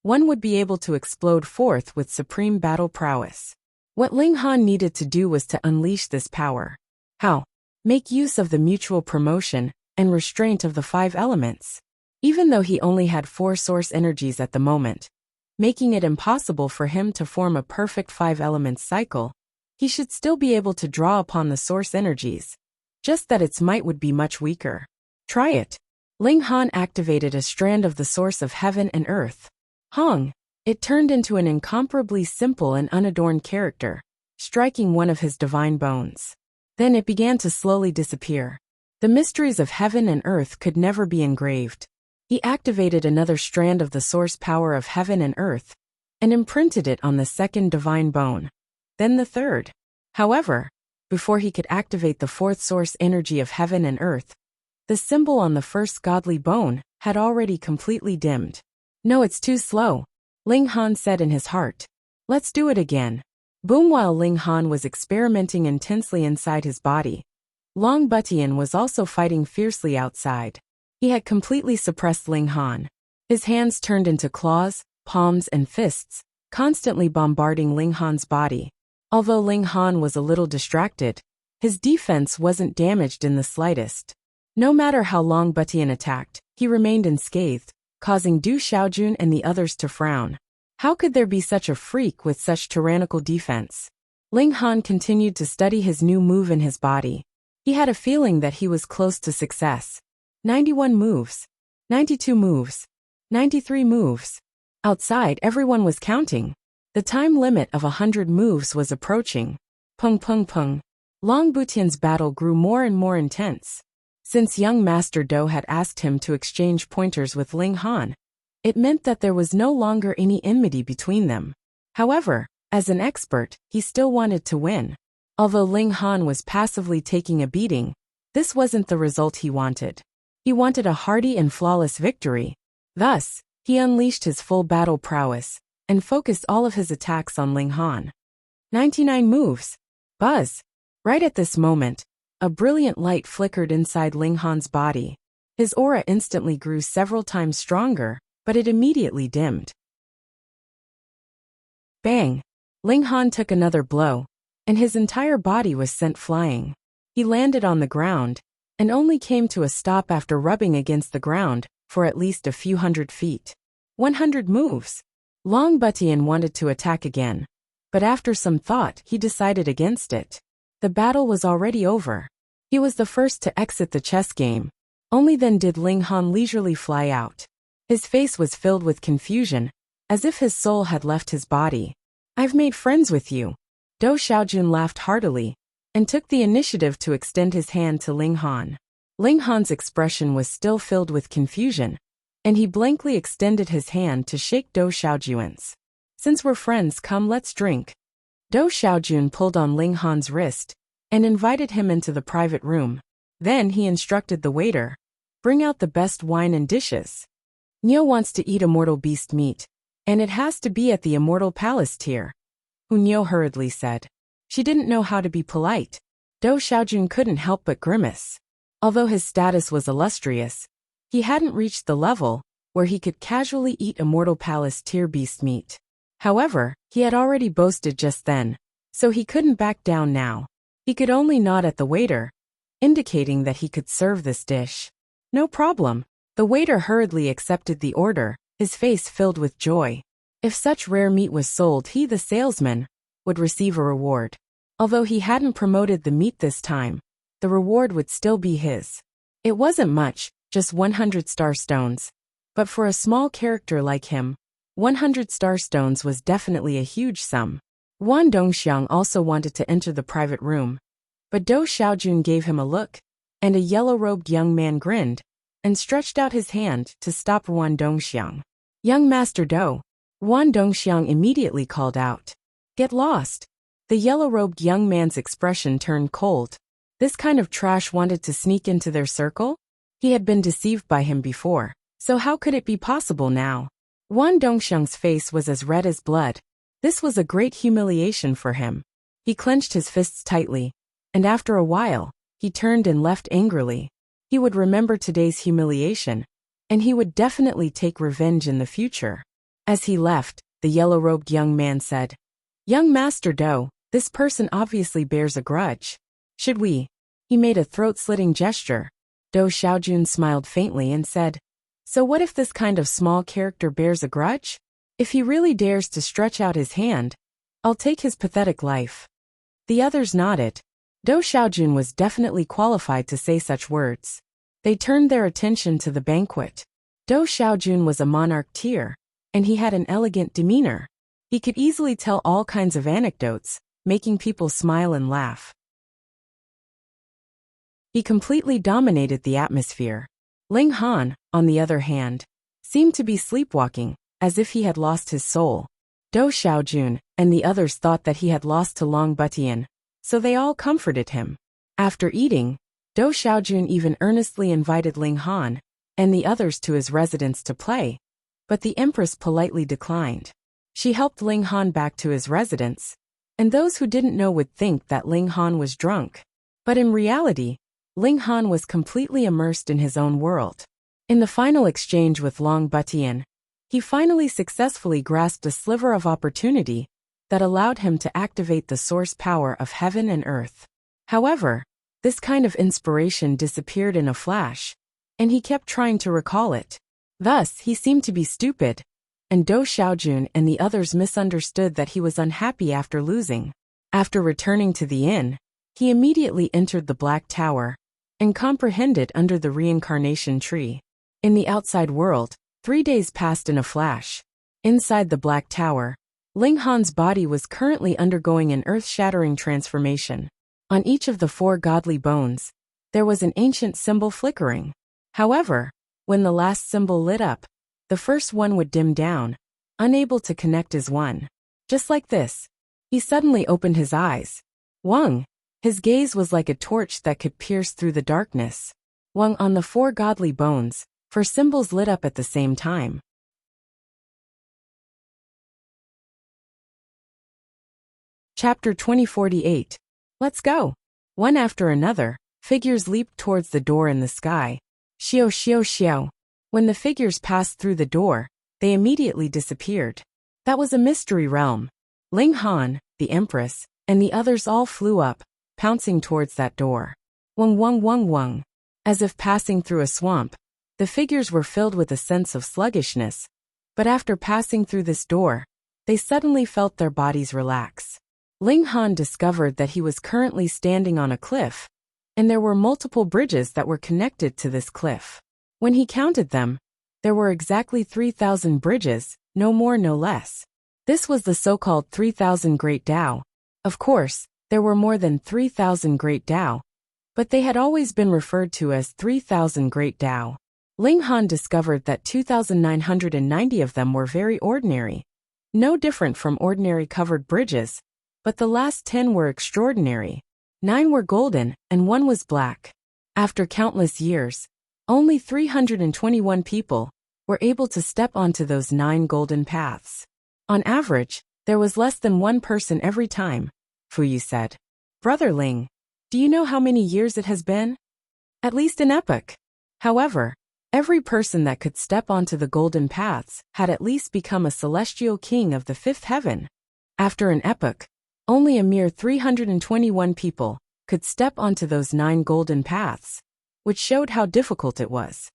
one would be able to explode forth with supreme battle prowess. What Ling Han needed to do was to unleash this power. How? Make use of the mutual promotion and restraint of the 5 elements. Even though he only had 4 source energies at the moment, making it impossible for him to form a perfect 5 elements cycle, he should still be able to draw upon the source energies, just that its might would be much weaker. Try it. Ling Han activated a strand of the source of heaven and earth. Hong! It turned into an incomparably simple and unadorned character, striking one of his divine bones. Then it began to slowly disappear. The mysteries of heaven and earth could never be engraved. He activated another strand of the source power of heaven and earth, and imprinted it on the 2nd divine bone. Then the 3rd. However, before he could activate the 4th source energy of heaven and earth, the symbol on the 1st godly bone had already completely dimmed. No, it's too slow, Ling Han said in his heart. Let's do it again. Boom! While Ling Han was experimenting intensely inside his body, Long Butian was also fighting fiercely outside. He had completely suppressed Ling Han. His hands turned into claws, palms and fists, constantly bombarding Ling Han's body. Although Ling Han was a little distracted, his defense wasn't damaged in the slightest. No matter how Long Butian attacked, he remained unscathed, causing Du Xiaojun and the others to frown. How could there be such a freak with such tyrannical defense? Ling Han continued to study his new move in his body. He had a feeling that he was close to success. 91 moves. 92 moves. 93 moves. Outside, everyone was counting. The time limit of 100 moves was approaching. Pung pung pung. Long Butian's battle grew more and more intense. Since young Master Do had asked him to exchange pointers with Ling Han, it meant that there was no longer any enmity between them. However, as an expert, he still wanted to win. Although Ling Han was passively taking a beating, this wasn't the result he wanted. He wanted a hearty and flawless victory. Thus, he unleashed his full battle prowess and focused all of his attacks on Ling Han. 99 moves. Buzz. Right at this moment, a brilliant light flickered inside Ling Han's body. His aura instantly grew several times stronger, but it immediately dimmed. Bang! Ling Han took another blow, and his entire body was sent flying. He landed on the ground, and only came to a stop after rubbing against the ground for at least a few hundred feet. 100 moves. Long Butian wanted to attack again, but after some thought he decided against it. The battle was already over. He was the first to exit the chess game. Only then did Ling Han leisurely fly out. His face was filled with confusion, as if his soul had left his body. "I've made friends with you." Dou Xiaojun laughed heartily, and took the initiative to extend his hand to Ling Han. Ling Han's expression was still filled with confusion, and he blankly extended his hand to shake Dou Xiaojun's. "Since we're friends, come, let's drink." Dou Xiaojun pulled on Ling Han's wrist and invited him into the private room. Then he instructed the waiter, "Bring out the best wine and dishes. Niu wants to eat immortal beast meat, and it has to be at the Immortal Palace tier." Niu hurriedly said. She didn't know how to be polite. Dou Xiaojun couldn't help but grimace. Although his status was illustrious, he hadn't reached the level where he could casually eat Immortal Palace tier beast meat. However, he had already boasted just then, so he couldn't back down now. He could only nod at the waiter, indicating that he could serve this dish. "No problem." The waiter hurriedly accepted the order, his face filled with joy. If such rare meat was sold, he, the salesman, would receive a reward. Although he hadn't promoted the meat this time, the reward would still be his. It wasn't much, just 100 star stones. But for a small character like him, 100 star stones was definitely a huge sum. Wan Dongxiang also wanted to enter the private room, but Dou Xiaojun gave him a look, and a yellow-robed young man grinned and stretched out his hand to stop Wan Dongxiang. "Young Master Dou," Wan Dongxiang immediately called out. "Get lost." The yellow-robed young man's expression turned cold. This kind of trash wanted to sneak into their circle? He had been deceived by him before, so how could it be possible now? Wan Dongxiang's face was as red as blood. This was a great humiliation for him. He clenched his fists tightly, and after a while, he turned and left angrily. He would remember today's humiliation, and he would definitely take revenge in the future. As he left, the yellow-robed young man said, "Young Master Dou, this person obviously bears a grudge. Should we?" He made a throat-slitting gesture. Dou Xiaojun smiled faintly and said, "So what if this kind of small character bears a grudge? If he really dares to stretch out his hand, I'll take his pathetic life." The others nodded. Dou Xiaojun was definitely qualified to say such words. They turned their attention to the banquet. Dou Xiaojun was a monarch tier, and he had an elegant demeanor. He could easily tell all kinds of anecdotes, making people smile and laugh. He completely dominated the atmosphere. Ling Han, on the other hand, seemed to be sleepwalking, as if he had lost his soul. Dou Xiaojun and the others thought that he had lost to Long Butian, so they all comforted him. After eating, Dou Xiaojun even earnestly invited Ling Han and the others to his residence to play, but the Empress politely declined. She helped Ling Han back to his residence, and those who didn't know would think that Ling Han was drunk. But in reality, Ling Han was completely immersed in his own world. In the final exchange with Long Butian, he finally successfully grasped a sliver of opportunity that allowed him to activate the source power of heaven and earth. However, this kind of inspiration disappeared in a flash, and he kept trying to recall it. Thus, he seemed to be stupid, and Dou Xiaojun and the others misunderstood that he was unhappy after losing. After returning to the inn, he immediately entered the Black Tower and comprehended under the reincarnation tree. In the outside world, 3 days passed in a flash. Inside the Black Tower, Ling Han's body was currently undergoing an earth-shattering transformation. On each of the 4 godly bones, there was an ancient symbol flickering. However, when the last symbol lit up, the first one would dim down, unable to connect as one. Just like this, he suddenly opened his eyes. Wang. His gaze was like a torch that could pierce through the darkness. Wang on the 4 godly bones, 4 symbols lit up at the same time. Chapter 2048. Let's go. One after another, figures leaped towards the door in the sky. Xiao xiao xiao. When the figures passed through the door, they immediately disappeared. That was a mystery realm. Ling Han, the Empress, and the others all flew up, pouncing towards that door. Wung wung wung wung. As if passing through a swamp, the figures were filled with a sense of sluggishness, but after passing through this door, they suddenly felt their bodies relax. Ling Han discovered that he was currently standing on a cliff, and there were multiple bridges that were connected to this cliff. When he counted them, there were exactly 3,000 bridges, no more no less. This was the so-called 3,000 Great Tao. Of course, there were more than 3,000 Great Tao, but they had always been referred to as 3,000 Great Tao. Ling Han discovered that 2,990 of them were very ordinary, no different from ordinary covered bridges, but the last 10 were extraordinary. 9 were golden, and 1 was black. After countless years, only 321 people were able to step onto those 9 golden paths. On average, there was less than 1 person every time, Fu Yu said. Brother Ling, do you know how many years it has been? At least an epoch. However, every person that could step onto the golden paths had at least become a celestial king of the 5th heaven. After an epoch, only a mere 321 people could step onto those 9 golden paths, which showed how difficult it was.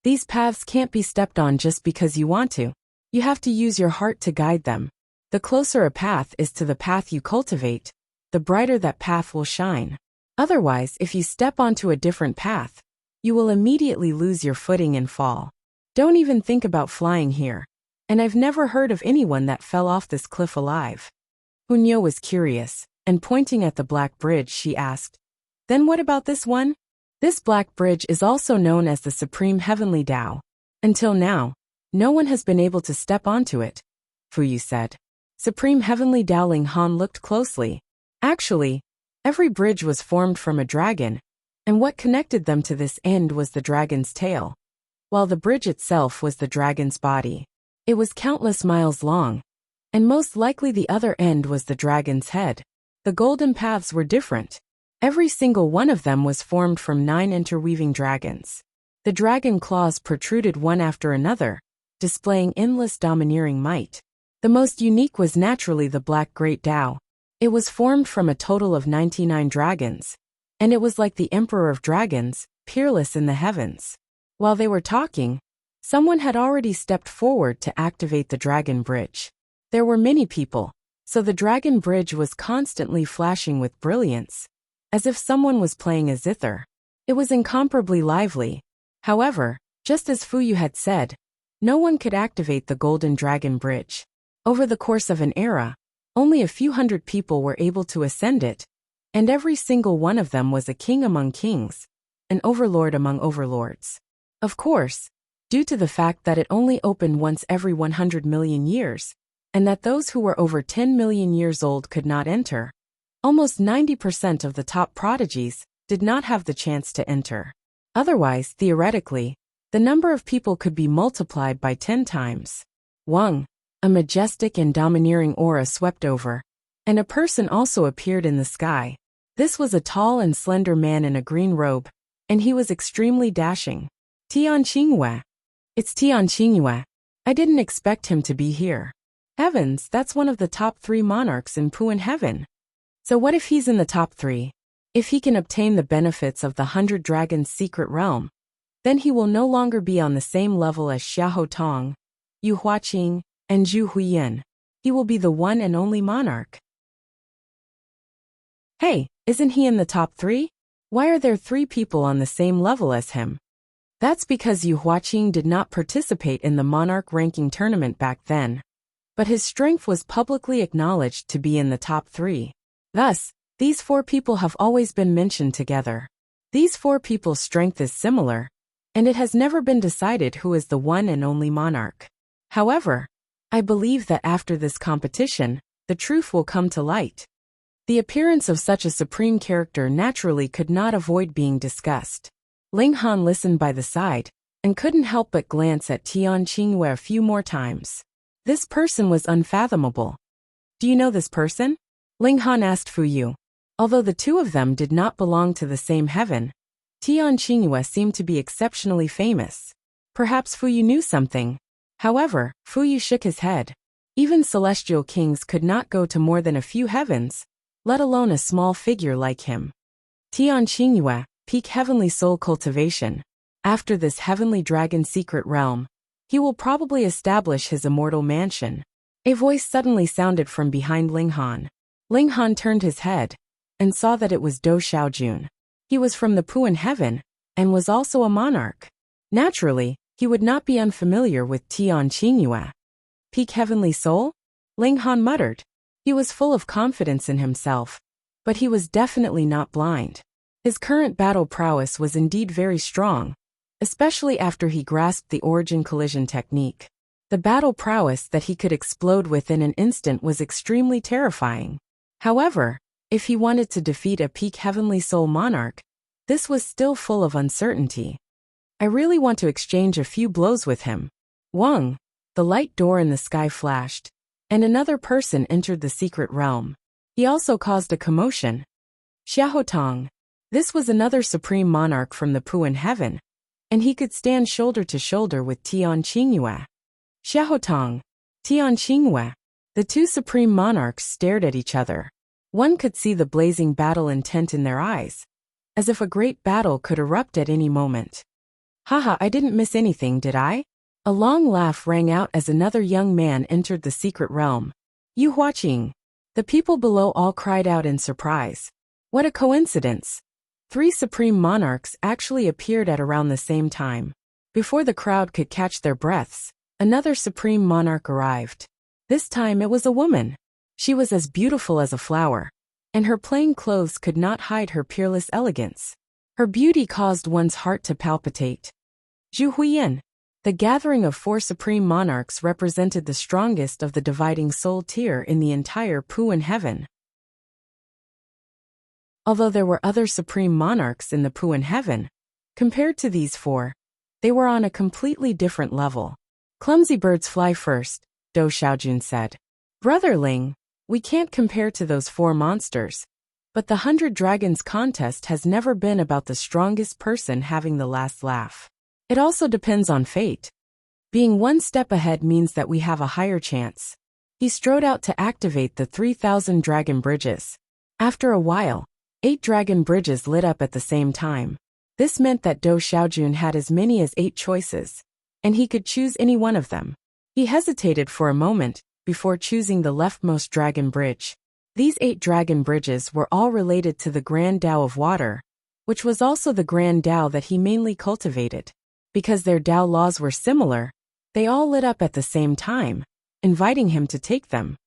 These paths can't be stepped on just because you want to. You have to use your heart to guide them. The closer a path is to the path you cultivate, the brighter that path will shine. Otherwise, if you step onto a different path, you will immediately lose your footing and fall. Don't even think about flying here. And I've never heard of anyone that fell off this cliff alive. Hunyo was curious, and pointing at the black bridge, she asked, "Then what about this one?" This black bridge is also known as the Supreme Heavenly Tao. Until now, no one has been able to step onto it, Fu Yu said. Supreme Heavenly Tao. Ling Han looked closely. Actually, every bridge was formed from a dragon, and what connected them to this end was the dragon's tail, while the bridge itself was the dragon's body. It was countless miles long, and most likely the other end was the dragon's head. The golden paths were different. Every single one of them was formed from 9 interweaving dragons. The dragon claws protruded one after another, displaying endless domineering might. The most unique was naturally the Black Great Tao. It was formed from a total of 99 dragons, and it was like the Emperor of Dragons, peerless in the heavens. While they were talking, someone had already stepped forward to activate the dragon bridge. There were many people, so the dragon bridge was constantly flashing with brilliance, as if someone was playing a zither. It was incomparably lively. However, just as Fu Yu had said, no one could activate the golden dragon bridge. Over the course of an era, only a few hundred people were able to ascend it, and every single one of them was a king among kings, an overlord among overlords. Of course, due to the fact that it only opened once every 100 million years, and that those who were over 10 million years old could not enter, almost 90% of the top prodigies did not have the chance to enter. Otherwise, theoretically, the number of people could be multiplied by 10 times. Wang, a majestic and domineering aura swept over, and a person also appeared in the sky. This was a tall and slender man in a green robe, and he was extremely dashing. Tian Qingyue. It's Tian Qingyue. I didn't expect him to be here. Heavens, that's one of the top 3 monarchs in Puan Heaven. So what if he's in the top 3? If he can obtain the benefits of the 100 Dragons' secret realm, then he will no longer be on the same level as Xiahou Tong, Yu Huaqing, and Zhu Huiyan. He will be the one and only monarch. Hey, isn't he in the top 3? Why are there 3 people on the same level as him? That's because Yu Huaqing did not participate in the monarch ranking tournament back then, but his strength was publicly acknowledged to be in the top 3. Thus, these 4 people have always been mentioned together. These 4 people's strength is similar, and it has never been decided who is the one and only monarch. However, I believe that after this competition, the truth will come to light. The appearance of such a supreme character naturally could not avoid being discussed. Ling Han listened by the side, and couldn't help but glance at Tian Qingyue a few more times. This person was unfathomable. Do you know this person? Ling Han asked Fu Yu. Although the 2 of them did not belong to the same heaven, Tian Qingyue seemed to be exceptionally famous. Perhaps Fu Yu knew something. However, Fu Yu shook his head. Even celestial kings could not go to more than a few heavens, let alone a small figure like him. Tian Qingyue, Peak Heavenly Soul Cultivation. After this Heavenly Dragon secret realm, he will probably establish his immortal mansion. A voice suddenly sounded from behind Ling Han. Ling Han turned his head and saw that it was Dou Xiaojun. He was from the Puan Heaven and was also a monarch. Naturally, he would not be unfamiliar with Tian Qingyue. Peak Heavenly Soul? Ling Han muttered. He was full of confidence in himself, but he was definitely not blind. His current battle prowess was indeed very strong, especially after he grasped the origin collision technique. The battle prowess that he could explode within an instant was extremely terrifying. However, if he wanted to defeat a peak Heavenly Soul monarch, this was still full of uncertainty. I really want to exchange a few blows with him. Wang, the light door in the sky flashed, and another person entered the secret realm. He also caused a commotion. Xiahotong. This was another supreme monarch from the Puan Heaven, and he could stand shoulder to shoulder with Tian Qingyue. Xiahotong, Tian Qingyue. The two supreme monarchs stared at each other. One could see the blazing battle intent in their eyes, as if a great battle could erupt at any moment. Haha, I didn't miss anything, did I? A long laugh rang out as another young man entered the secret realm. Yu Huaqing. The people below all cried out in surprise. What a coincidence! 3 supreme monarchs actually appeared at around the same time. Before the crowd could catch their breaths, another supreme monarch arrived. This time it was a woman. She was as beautiful as a flower, and her plain clothes could not hide her peerless elegance. Her beauty caused one's heart to palpitate. Zhu Huiyan. The gathering of 4 supreme monarchs represented the strongest of the dividing soul tier in the entire Puan Heaven. Although there were other supreme monarchs in the Puan Heaven, compared to these 4, they were on a completely different level. Clumsy birds fly first, Dou Xiaojun said. Brother Ling, we can't compare to those 4 monsters, but the 100 Dragons contest has never been about the strongest person having the last laugh. It also depends on fate. Being one step ahead means that we have a higher chance. He strode out to activate the 3,000 dragon bridges. After a while, 8 dragon bridges lit up at the same time. This meant that Dou Xiaojun had as many as 8 choices, and he could choose any one of them. He hesitated for a moment before choosing the leftmost dragon bridge. These 8 dragon bridges were all related to the Grand Tao of Water, which was also the Grand Tao that he mainly cultivated. Because their Tao laws were similar, they all lit up at the same time, inviting him to take them.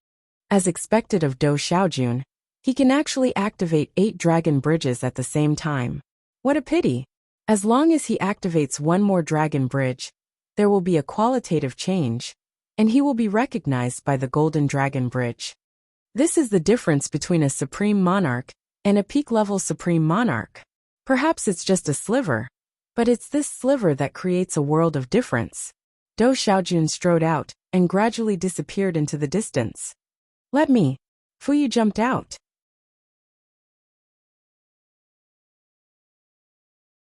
As expected of Dou Xiaojun, he can actually activate 8 dragon bridges at the same time. What a pity! As long as he activates one more dragon bridge, there will be a qualitative change, and he will be recognized by the Golden Dragon Bridge. This is the difference between a Supreme Monarch and a peak-level Supreme Monarch. Perhaps it's just a sliver, but it's this sliver that creates a world of difference. Dou Xiaojun strode out and gradually disappeared into the distance. Let me. Fuyu jumped out.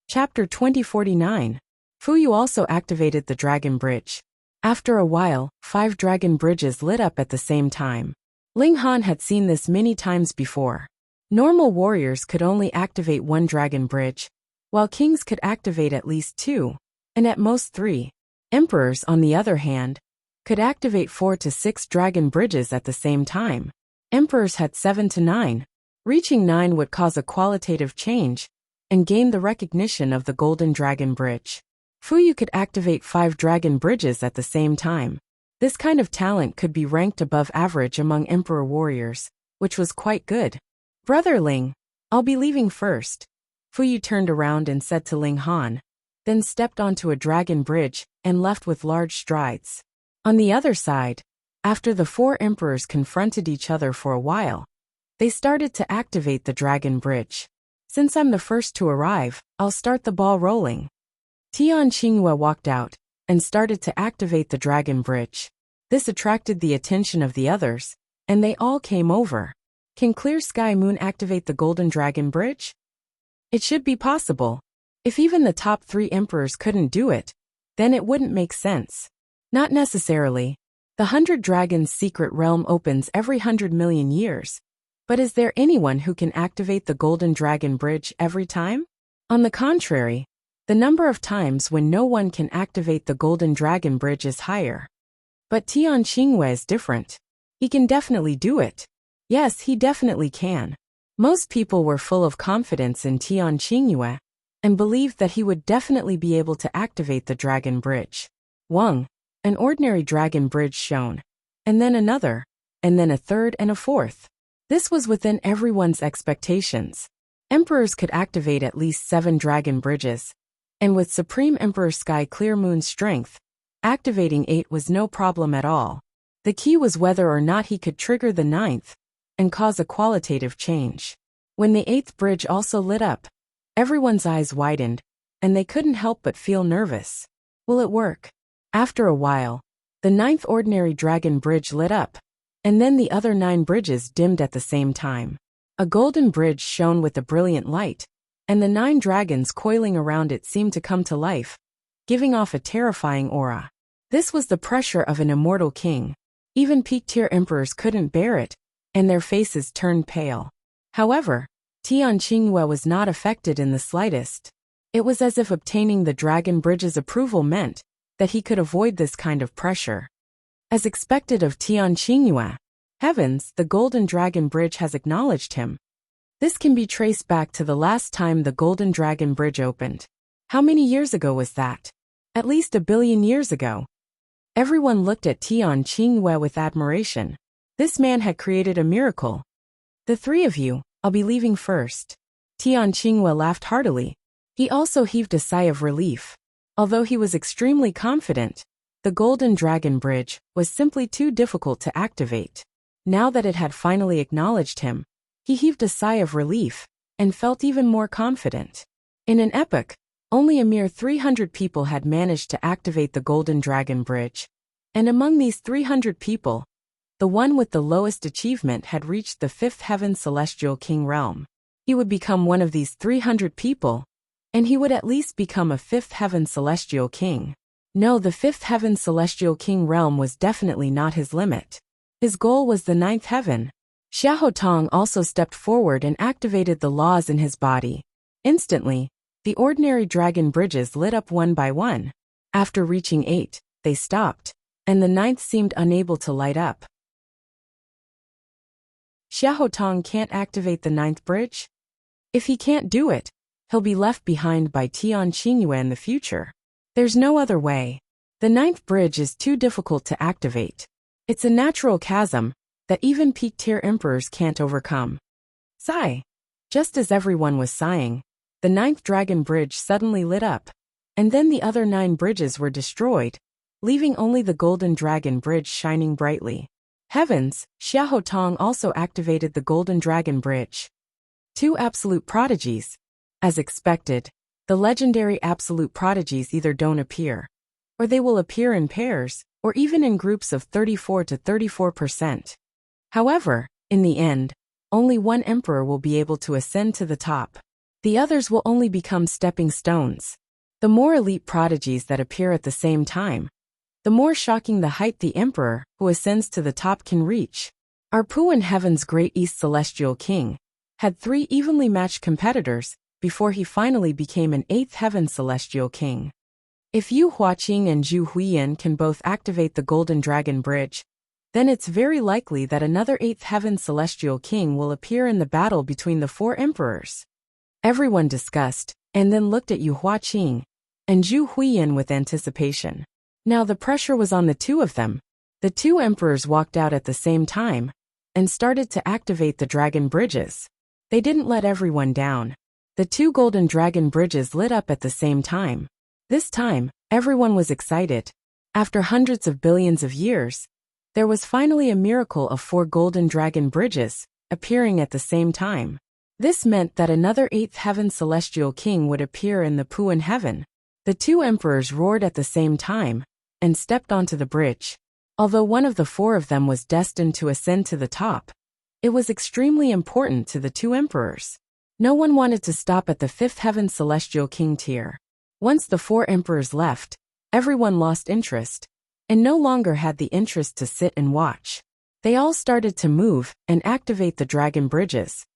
Chapter 2049. Fuyu also activated the Dragon Bridge. After a while, 5 dragon bridges lit up at the same time. Ling Han had seen this many times before. Normal warriors could only activate 1 dragon bridge, while kings could activate at least 2, and at most 3. Emperors, on the other hand, could activate 4 to 6 dragon bridges at the same time. Emperors had 7 to 9. Reaching 9 would cause a qualitative change and gain the recognition of the Golden Dragon Bridge. Fuyu could activate 5 dragon bridges at the same time. This kind of talent could be ranked above average among Emperor warriors, which was quite good. Brother Ling, I'll be leaving first. Fuyu turned around and said to Ling Han, then stepped onto a dragon bridge and left with large strides. On the other side, after the 4 emperors confronted each other for a while, they started to activate the dragon bridge. Since I'm the first to arrive, I'll start the ball rolling. Tian Qingyue walked out and started to activate the dragon bridge. This attracted the attention of the others, and they all came over. Can Clear Sky Moon activate the Golden Dragon Bridge? It should be possible. If even the top 3 emperors couldn't do it, then it wouldn't make sense. Not necessarily. The 100 Dragons secret realm opens every 100 million years. But is there anyone who can activate the Golden Dragon Bridge every time? On the contrary, the number of times when no one can activate the Golden Dragon Bridge is higher. But Tian Qingyue is different. He can definitely do it. Yes, he definitely can. Most people were full of confidence in Tian Qingyue and believed that he would definitely be able to activate the Dragon Bridge. Wang, an ordinary Dragon Bridge shone, and then another, and then a third and a fourth. This was within everyone's expectations. Emperors could activate at least 7 Dragon Bridges, and with Supreme Emperor Sky Clear Moon's strength, activating 8 was no problem at all. The key was whether or not he could trigger the 9th and cause a qualitative change. When the 8th bridge also lit up, everyone's eyes widened, and they couldn't help but feel nervous. Will it work? After a while, the 9th ordinary Dragon Bridge lit up, and then the other 9 bridges dimmed at the same time. A golden bridge shone with a brilliant light, and the 9 dragons coiling around it seemed to come to life, giving off a terrifying aura. This was the pressure of an immortal king. Even peak-tier emperors couldn't bear it, and their faces turned pale. However, Tian Qingyue was not affected in the slightest. It was as if obtaining the Dragon Bridge's approval meant that he could avoid this kind of pressure. As expected of Tian Qingyue, heavens, the Golden Dragon Bridge has acknowledged him. This can be traced back to the last time the Golden Dragon Bridge opened. How many years ago was that? At least 1 billion years ago. Everyone looked at Tian Qingyue with admiration. This man had created a miracle. The 3 of you, I'll be leaving first. Tian Qingyue laughed heartily. He also heaved a sigh of relief. Although he was extremely confident, the Golden Dragon Bridge was simply too difficult to activate. Now that it had finally acknowledged him, he heaved a sigh of relief and felt even more confident. In an epoch, only a mere 300 people had managed to activate the Golden Dragon Bridge, and among these 300 people, the one with the lowest achievement had reached the 5th Heaven Celestial King realm. He would become one of these 300 people, and he would at least become a 5th Heaven Celestial King. No, the 5th Heaven Celestial King realm was definitely not his limit. His goal was the 9th heaven. Xiahou Tong also stepped forward and activated the laws in his body. Instantly, the ordinary dragon bridges lit up one by one. After reaching 8, they stopped, and the 9th seemed unable to light up. Xiahou Tong can't activate the 9th bridge? If he can't do it, he'll be left behind by Tian Qingyue in the future. There's no other way. The 9th bridge is too difficult to activate. It's a natural chasm that even peak-tier emperors can't overcome. Sigh. Just as everyone was sighing, the 9th dragon bridge suddenly lit up, and then the other 9 bridges were destroyed, leaving only the Golden Dragon Bridge shining brightly. Heavens, Xiahou Tong also activated the Golden Dragon Bridge. 2 absolute prodigies. As expected, the legendary absolute prodigies either don't appear, or they will appear in pairs, or even in groups of 34 to 34%. However, in the end, only one emperor will be able to ascend to the top. The others will only become stepping stones. The more elite prodigies that appear at the same time, the more shocking the height the emperor who ascends to the top can reach. Our Puan Heaven's Great East Celestial King had 3 evenly matched competitors before he finally became an 8th Heaven Celestial King. If Yu Huaqing and Zhu Huiyan can both activate the Golden Dragon Bridge, then it's very likely that another 8th Heaven Celestial King will appear in the battle between the 4 emperors. Everyone discussed, and then looked at Yu Huaqing and Zhu Huiyan with anticipation. Now the pressure was on the 2 of them. The 2 emperors walked out at the same time and started to activate the dragon bridges. They didn't let everyone down. The 2 golden dragon bridges lit up at the same time. This time, everyone was excited. After hundreds of billions of years, there was finally a miracle of 4 golden dragon bridges appearing at the same time. This meant that another 8th Heaven Celestial King would appear in the Puan Heaven. The 2 emperors roared at the same time and stepped onto the bridge. Although one of the 4 of them was destined to ascend to the top, it was extremely important to the 2 emperors. No one wanted to stop at the 5th Heaven Celestial King tier. Once the 4 emperors left, everyone lost interest, and no longer had the interest to sit and watch. They all started to move and activate the dragon bridges.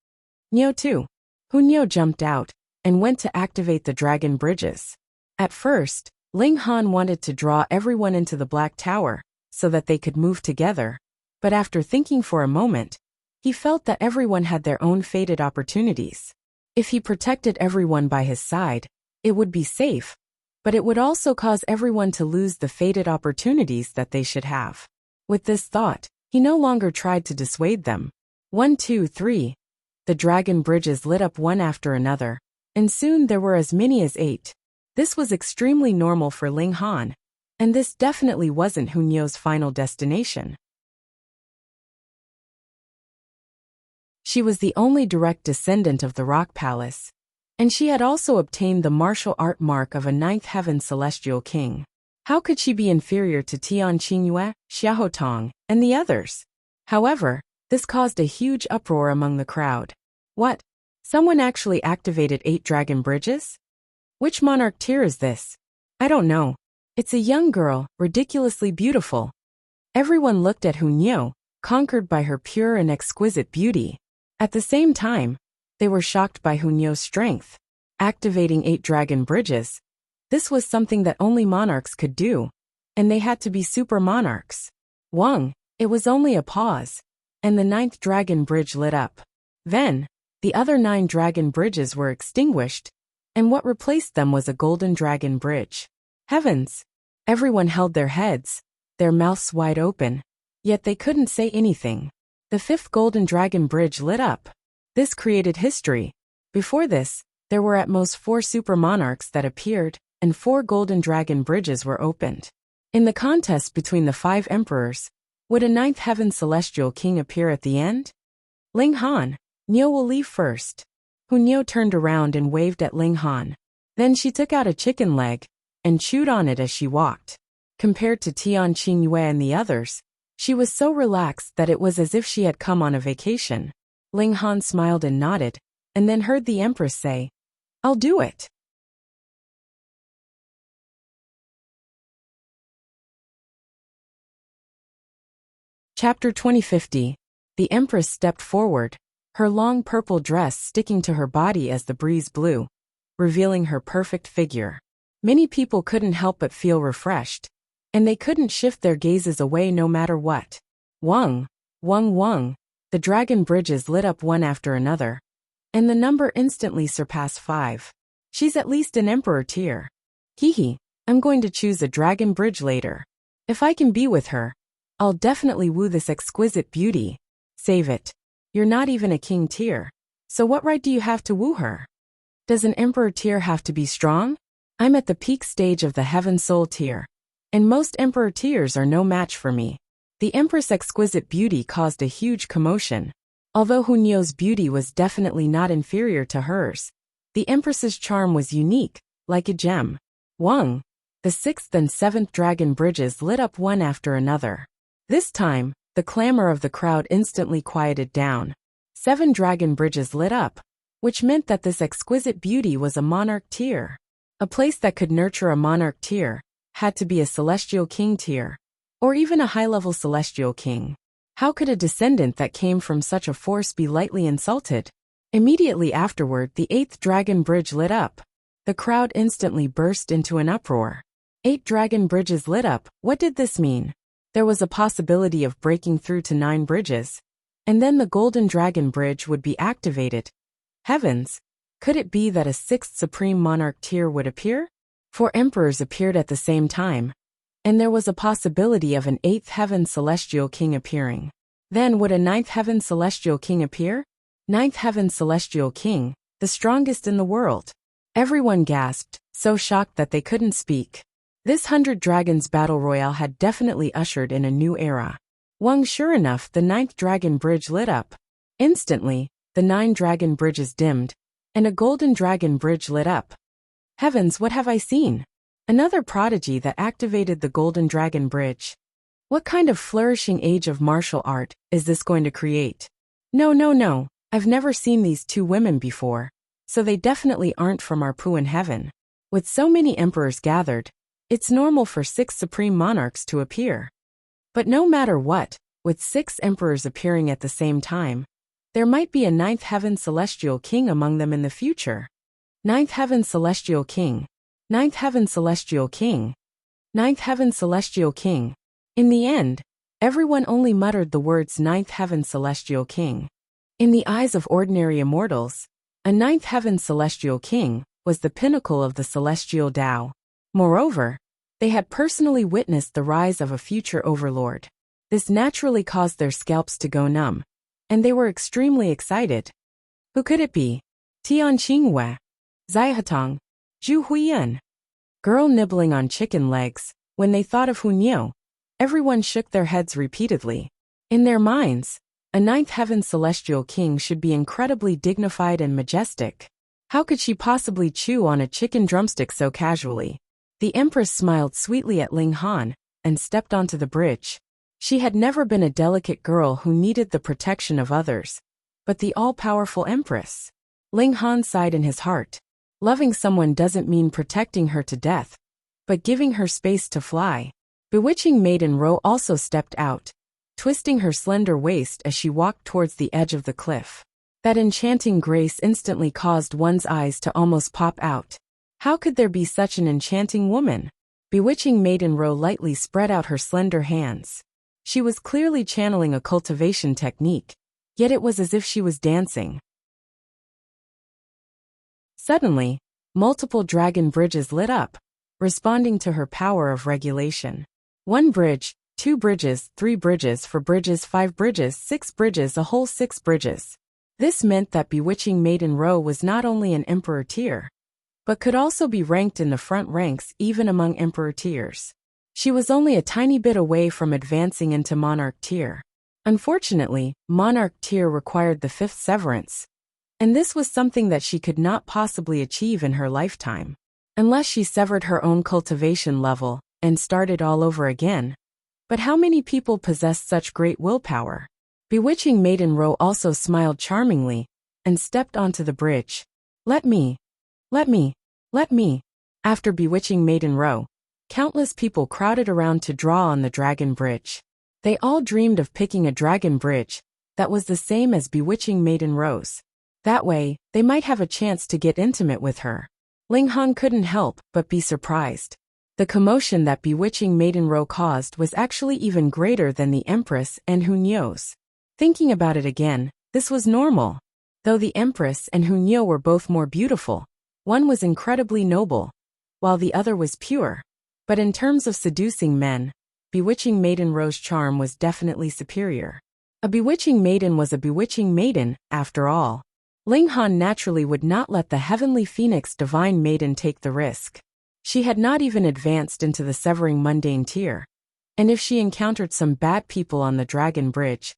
Niu too. Hu Niu jumped out, and went to activate the dragon bridges. At first, Ling Han wanted to draw everyone into the Black Tower so that they could move together, but after thinking for a moment, he felt that everyone had their own fated opportunities. If he protected everyone by his side, it would be safe, but it would also cause everyone to lose the fated opportunities that they should have. With this thought, he no longer tried to dissuade them. 1, 2, 3. The dragon bridges lit up one after another, and soon there were as many as 8. This was extremely normal for Ling Han, and this definitely wasn't Hunyo's final destination. She was the only direct descendant of the Rock Palace, and she had also obtained the martial art mark of a 9th Heaven Celestial King. How could she be inferior to Tian Qingyue, Xiaotong, and the others? However, this caused a huge uproar among the crowd. What? Someone actually activated 8 dragon bridges? Which monarch tier is this? I don't know. It's a young girl, ridiculously beautiful. Everyone looked at Hunyo, conquered by her pure and exquisite beauty. At the same time, they were shocked by Hunyo's strength. Activating 8 dragon bridges. This was something that only monarchs could do, and they had to be super monarchs. Wang, it was only a pause, and the 9th dragon bridge lit up. Then, the other 9 dragon bridges were extinguished, and what replaced them was a golden dragon bridge. Heavens! Everyone held their heads, their mouths wide open, yet they couldn't say anything. The 5th golden dragon bridge lit up. This created history. Before this, there were at most 4 super monarchs that appeared, and 4 golden dragon bridges were opened. In the contest between the 5 emperors, would a 9th Heaven Celestial King appear at the end? Ling Han, Nyo will leave first. Hunyo turned around and waved at Ling Han. Then she took out a chicken leg and chewed on it as she walked. Compared to Tian Qingyue and the others, she was so relaxed that it was as if she had come on a vacation. Ling Han smiled and nodded, and then heard the Empress say, "I'll do it." Chapter 2050. The Empress stepped forward, her long purple dress sticking to her body as the breeze blew, revealing her perfect figure. Many people couldn't help but feel refreshed, and they couldn't shift their gazes away no matter what. Wang, Wang, Wang. The dragon bridges lit up one after another, and the number instantly surpassed 5. She's at least an emperor tier. Hehe, I'm going to choose a dragon bridge later. If I can be with her, I'll definitely woo this exquisite beauty. Save it. You're not even a king tier, so what right do you have to woo her? Does an emperor tier have to be strong? I'm at the peak stage of the heaven soul tier, and most emperor tiers are no match for me. The Empress' exquisite beauty caused a huge commotion. Although Hunyo's beauty was definitely not inferior to hers, the Empress's charm was unique, like a gem. Wang. The 6th and 7th dragon bridges lit up one after another. This time, the clamor of the crowd instantly quieted down. 7 dragon bridges lit up, which meant that this exquisite beauty was a monarch tier. A place that could nurture a monarch tier had to be a celestial king tier, or even a high-level celestial king. How could a descendant that came from such a force be lightly insulted? Immediately afterward, the 8th dragon bridge lit up. The crowd instantly burst into an uproar. 8 dragon bridges lit up. What did this mean? There was a possibility of breaking through to 9 bridges, and then the golden dragon bridge would be activated. Heavens! Could it be that a 6th supreme monarch tier would appear? 4 emperors appeared at the same time, and there was a possibility of an 8th Heaven Celestial King appearing. Then would a 9th Heaven Celestial King appear? 9th Heaven Celestial King, the strongest in the world. Everyone gasped, so shocked that they couldn't speak. This 100 Dragons Battle Royale had definitely ushered in a new era. Wang, sure enough, the 9th dragon bridge lit up. Instantly, the 9 dragon bridges dimmed, and a golden dragon bridge lit up. Heavens, what have I seen? Another prodigy that activated the golden dragon bridge. What kind of flourishing age of martial art is this going to create? No. I've never seen these 2 women before, so they definitely aren't from our Puan heaven. With so many emperors gathered, it's normal for 6 supreme monarchs to appear. But no matter what, with 6 emperors appearing at the same time, there might be a 9th Heaven Celestial King among them in the future. Ninth heaven celestial king. Ninth heaven celestial king. Ninth heaven celestial king. In the end, everyone only muttered the words ninth heaven celestial king. In the eyes of ordinary immortals, a ninth heaven celestial king was the pinnacle of the celestial Tao. Moreover, they had personally witnessed the rise of a future overlord. This naturally caused their scalps to go numb, and they were extremely excited. Who could it be? Tian Qinghua, Zaihatong, Zhu Huiyun. Girl nibbling on chicken legs. When they thought of Hunyou, everyone shook their heads repeatedly. In their minds, a ninth heaven celestial king should be incredibly dignified and majestic. How could she possibly chew on a chicken drumstick so casually? The empress smiled sweetly at Ling Han and stepped onto the bridge. She had never been a delicate girl who needed the protection of others, but the all-powerful empress. Ling Han sighed in his heart. Loving someone doesn't mean protecting her to death, but giving her space to fly. Bewitching Maiden Ro also stepped out, twisting her slender waist as she walked towards the edge of the cliff. That enchanting grace instantly caused one's eyes to almost pop out. How could there be such an enchanting woman? Bewitching Maiden Ro lightly spread out her slender hands. She was clearly channeling a cultivation technique, yet it was as if she was dancing. Suddenly, multiple dragon bridges lit up, responding to her power of regulation. 1 bridge, 2 bridges, 3 bridges, 4 bridges, 5 bridges, 6 bridges, a whole 6 bridges. This meant that Bewitching Maiden Ro was not only an emperor tier, but could also be ranked in the front ranks even among emperor tiers. She was only a tiny bit away from advancing into monarch tier. Unfortunately, monarch tier required the 5th severance, and this was something that she could not possibly achieve in her lifetime, unless she severed her own cultivation level and started all over again. But how many people possess such great willpower? Bewitching Maiden Ro also smiled charmingly and stepped onto the bridge. Let me. After Bewitching Maiden Ro, countless people crowded around to draw on the dragon bridge. They all dreamed of picking a dragon bridge that was the same as Bewitching Maiden Ro's. That way, they might have a chance to get intimate with her. Ling Han couldn't help but be surprised. The commotion that Bewitching Maiden Ro caused was actually even greater than the Empress and Hunyou's. Thinking about it again, this was normal. Though the Empress and Hunyou were both more beautiful, one was incredibly noble, while the other was pure. But in terms of seducing men, Bewitching Maiden Ro's charm was definitely superior. A bewitching maiden was a bewitching maiden, after all. Ling Han naturally would not let the heavenly phoenix divine maiden take the risk. She had not even advanced into the severing mundane tier, and if she encountered some bad people on the dragon bridge,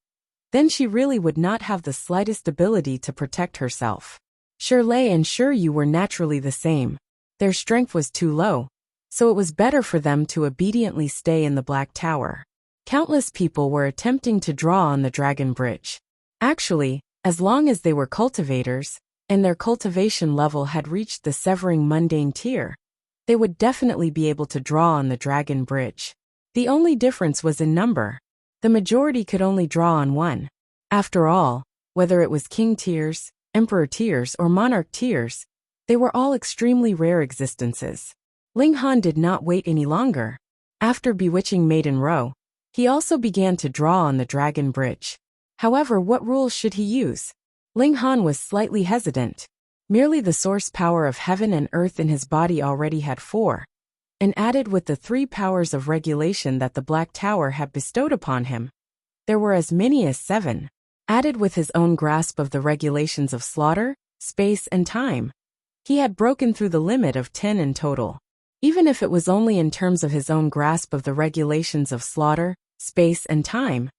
then she really would not have the slightest ability to protect herself. Shirley and Shiryu were naturally the same. Their strength was too low, so it was better for them to obediently stay in the Black Tower. Countless people were attempting to draw on the dragon bridge. Actually, as long as they were cultivators, and their cultivation level had reached the severing mundane tier, they would definitely be able to draw on the dragon bridge. The only difference was in number. The majority could only draw on one. After all, whether it was king tiers, emperor tiers, or monarch tiers, they were all extremely rare existences. Ling Han did not wait any longer. After bewitching Maiden Ro, he also began to draw on the dragon bridge. However, what rules should he use? Ling Han was slightly hesitant. Merely the source power of heaven and earth in his body already had 4, and added with the 3 powers of regulation that the Black Tower had bestowed upon him, there were as many as 7. Added with his own grasp of the regulations of slaughter, space, and time, he had broken through the limit of 10 in total. Even if it was only in terms of his own grasp of the regulations of slaughter, space, and time,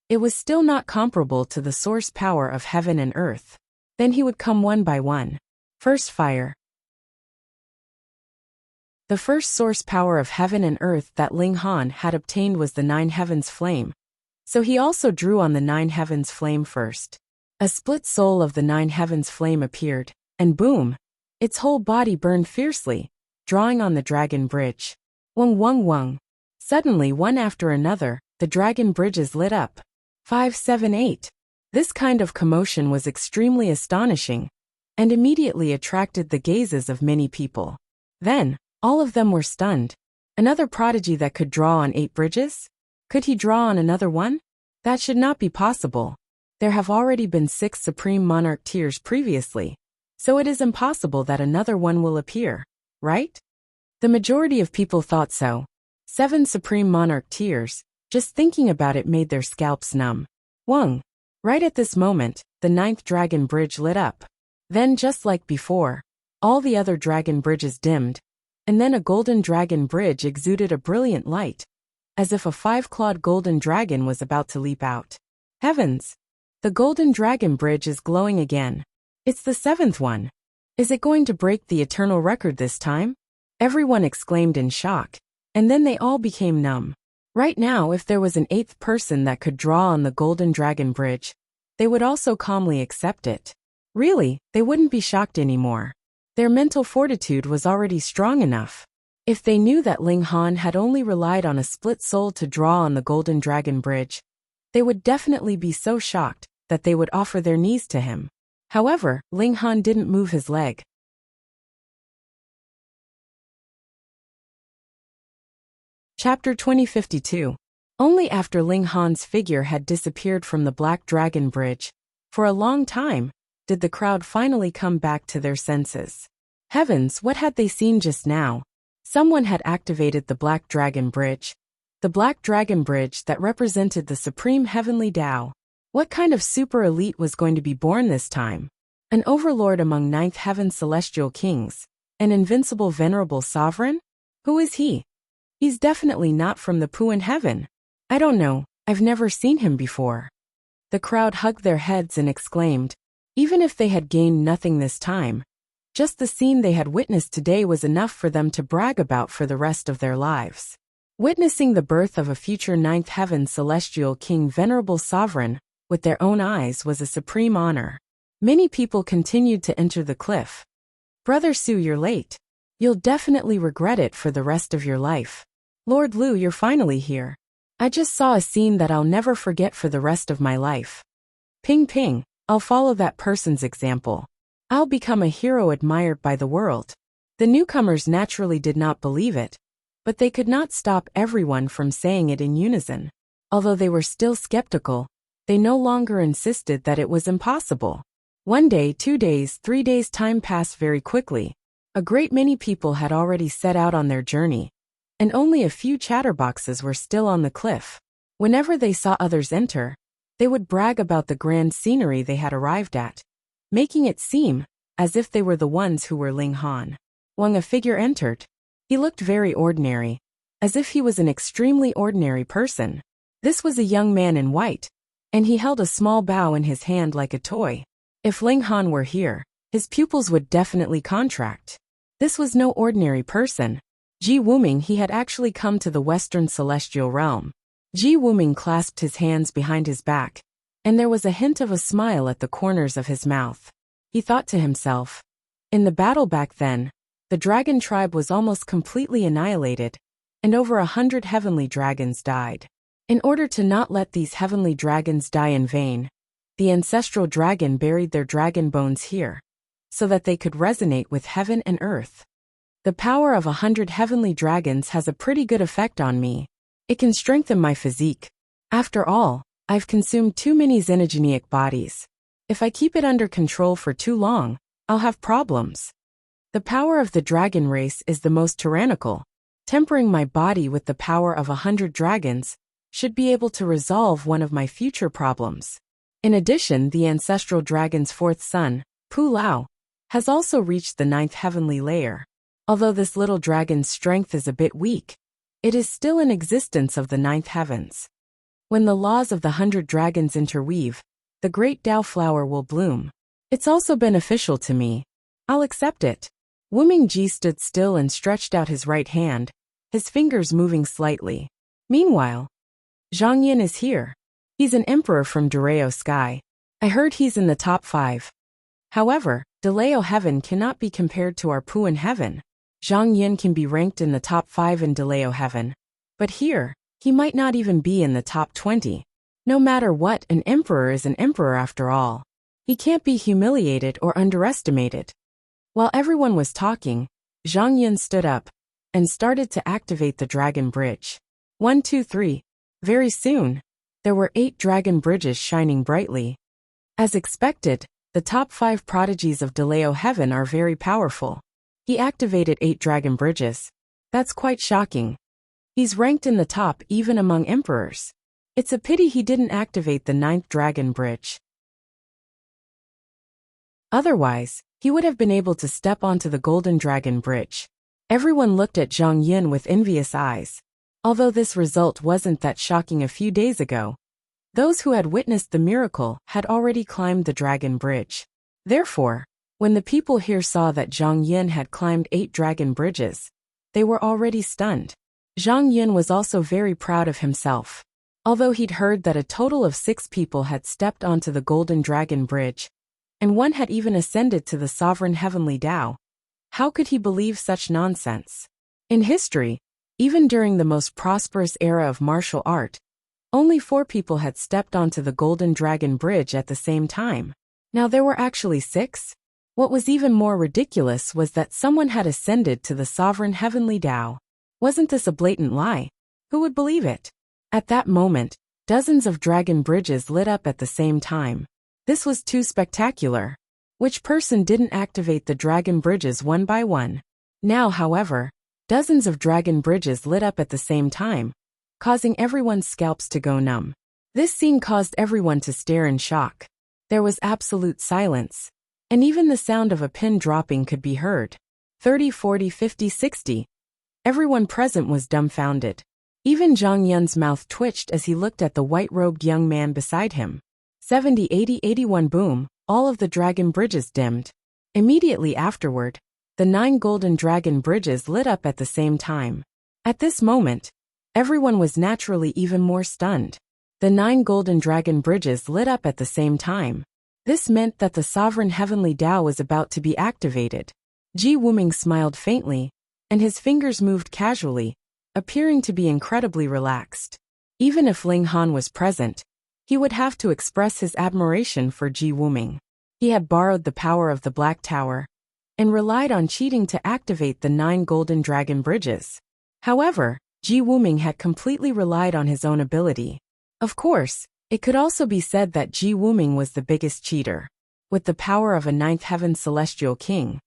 it was still not comparable to the source power of heaven and earth. Then he would come one by one. First, fire. The first source power of heaven and earth that Ling Han had obtained was the 9 heavens flame. So he also drew on the 9 heavens flame first. A split soul of the 9 heavens flame appeared, and boom! Its whole body burned fiercely, drawing on the dragon bridge. Wung wung wung. Suddenly, one after another, the dragon bridges lit up. 5, 7, 8. This kind of commotion was extremely astonishing, and immediately attracted the gazes of many people. Then, all of them were stunned. Another prodigy that could draw on 8 bridges? Could he draw on another one? That should not be possible. There have already been 6 Supreme Monarch tiers previously, so it is impossible that another one will appear, right? The majority of people thought so. 7 Supreme Monarch tiers, just thinking about it made their scalps numb. Wung. Right at this moment, the 9th dragon bridge lit up. Then just like before, all the other dragon bridges dimmed, and then a golden dragon bridge exuded a brilliant light, as if a 5-clawed golden dragon was about to leap out. Heavens! The golden dragon bridge is glowing again. It's the 7th one. Is it going to break the eternal record this time? Everyone exclaimed in shock, and then they all became numb. Right now, if there was an 8th person that could draw on the golden dragon bridge, they would also calmly accept it. Really, they wouldn't be shocked anymore. Their mental fortitude was already strong enough. If they knew that Ling Han had only relied on a split soul to draw on the golden dragon bridge, they would definitely be so shocked that they would offer their knees to him. However, Ling Han didn't move his leg. Chapter 2052. Only after Ling Han's figure had disappeared from the Black Dragon Bridge, for a long time, did the crowd finally come back to their senses. Heavens, what had they seen just now? Someone had activated the Black Dragon Bridge. The Black Dragon Bridge that represented the Supreme Heavenly Tao. What kind of super elite was going to be born this time? An overlord among 9th Heaven celestial kings? An invincible venerable sovereign? Who is he? He's definitely not from the Puan Heaven. I don't know, I've never seen him before. The crowd hugged their heads and exclaimed. Even if they had gained nothing this time, just the scene they had witnessed today was enough for them to brag about for the rest of their lives. Witnessing the birth of a future 9th Heaven celestial king venerable sovereign with their own eyes was a supreme honor. Many people continued to enter the cliff. Brother Su, you're late. You'll definitely regret it for the rest of your life. Lord Lu, you're finally here. I just saw a scene that I'll never forget for the rest of my life. Ping ping, I'll follow that person's example. I'll become a hero admired by the world. The newcomers naturally did not believe it, but they could not stop everyone from saying it in unison. Although they were still skeptical, they no longer insisted that it was impossible. 1 day, 2 days, 3 days, time passed very quickly. A great many people had already set out on their journey, and only a few chatterboxes were still on the cliff. Whenever they saw others enter, they would brag about the grand scenery they had arrived at, making it seem as if they were the ones who were Ling Han. When a figure entered, he looked very ordinary, as if he was an extremely ordinary person. This was a young man in white, and he held a small bow in his hand like a toy. If Ling Han were here, his pupils would definitely contract. This was no ordinary person. Ji Wuming, he had actually come to the Western Celestial Realm. Ji Wuming clasped his hands behind his back, and there was a hint of a smile at the corners of his mouth. He thought to himself, in the battle back then, the dragon tribe was almost completely annihilated, and over 100 heavenly dragons died. In order to not let these heavenly dragons die in vain, the ancestral dragon buried their dragon bones here, so that they could resonate with heaven and earth. The power of 100 heavenly dragons has a pretty good effect on me. It can strengthen my physique. After all, I've consumed too many xenogenic bodies. If I keep it under control for too long, I'll have problems. The power of the dragon race is the most tyrannical. Tempering my body with the power of 100 dragons should be able to resolve one of my future problems. In addition, the ancestral dragon's 4th son, Pu Lao, has also reached the 9th heavenly layer. Although this little dragon's strength is a bit weak, it is still in existence of the 9th heavens. When the laws of the 100 dragons interweave, the great Tao flower will bloom. It's also beneficial to me. I'll accept it. Wu Mingji stood still and stretched out his right hand, his fingers moving slightly. Meanwhile, Zhang Yin is here. He's an emperor from Dureo Sky. I heard he's in the top 5. However, Deleo Heaven cannot be compared to our Puan Heaven. Zhang Yin can be ranked in the top 5 in Deleo Heaven. But here, he might not even be in the top 20. No matter what, an emperor is an emperor after all. He can't be humiliated or underestimated. While everyone was talking, Zhang Yun stood up and started to activate the dragon bridge. 1, 2, 3. Very soon, there were 8 dragon bridges shining brightly. As expected, the top 5 prodigies of Deleo Heaven are very powerful. He activated 8 dragon bridges. That's quite shocking. He's ranked in the top even among emperors. It's a pity he didn't activate the 9th dragon bridge. Otherwise, he would have been able to step onto the golden dragon bridge. Everyone looked at Zhang Yun with envious eyes. Although this result wasn't that shocking a few days ago, those who had witnessed the miracle had already climbed the dragon bridge. Therefore, when the people here saw that Zhang Yun had climbed 8 dragon bridges, they were already stunned. Zhang Yun was also very proud of himself. Although he'd heard that a total of 6 people had stepped onto the golden dragon bridge, and one had even ascended to the sovereign heavenly Tao, how could he believe such nonsense? In history, even during the most prosperous era of martial art, only 4 people had stepped onto the golden dragon bridge at the same time. Now there were actually 6? What was even more ridiculous was that someone had ascended to the sovereign heavenly Tao. Wasn't this a blatant lie? Who would believe it? At that moment, dozens of dragon bridges lit up at the same time. This was too spectacular. Which person didn't activate the dragon bridges one by one? Now, however, dozens of dragon bridges lit up at the same time, causing everyone's scalps to go numb. This scene caused everyone to stare in shock. There was absolute silence, and even the sound of a pin dropping could be heard. 30, 40, 50, 60. Everyone present was dumbfounded. Even Zhang Yun's mouth twitched as he looked at the white-robed young man beside him. 70, 80, 81. Boom, all of the dragon bridges dimmed. Immediately afterward, the 9 golden dragon bridges lit up at the same time. At this moment, everyone was naturally even more stunned. The 9 golden dragon bridges lit up at the same time. This meant that the sovereign heavenly Tao was about to be activated. Ji Wuming smiled faintly, and his fingers moved casually, appearing to be incredibly relaxed. Even if Ling Han was present, he would have to express his admiration for Ji Wuming. He had borrowed the power of the Black Tower and relied on cheating to activate the 9 golden dragon bridges. However, Ji Wuming had completely relied on his own ability. Of course, it could also be said that Ji Wuming was the biggest cheater. With the power of a 9th heaven celestial king,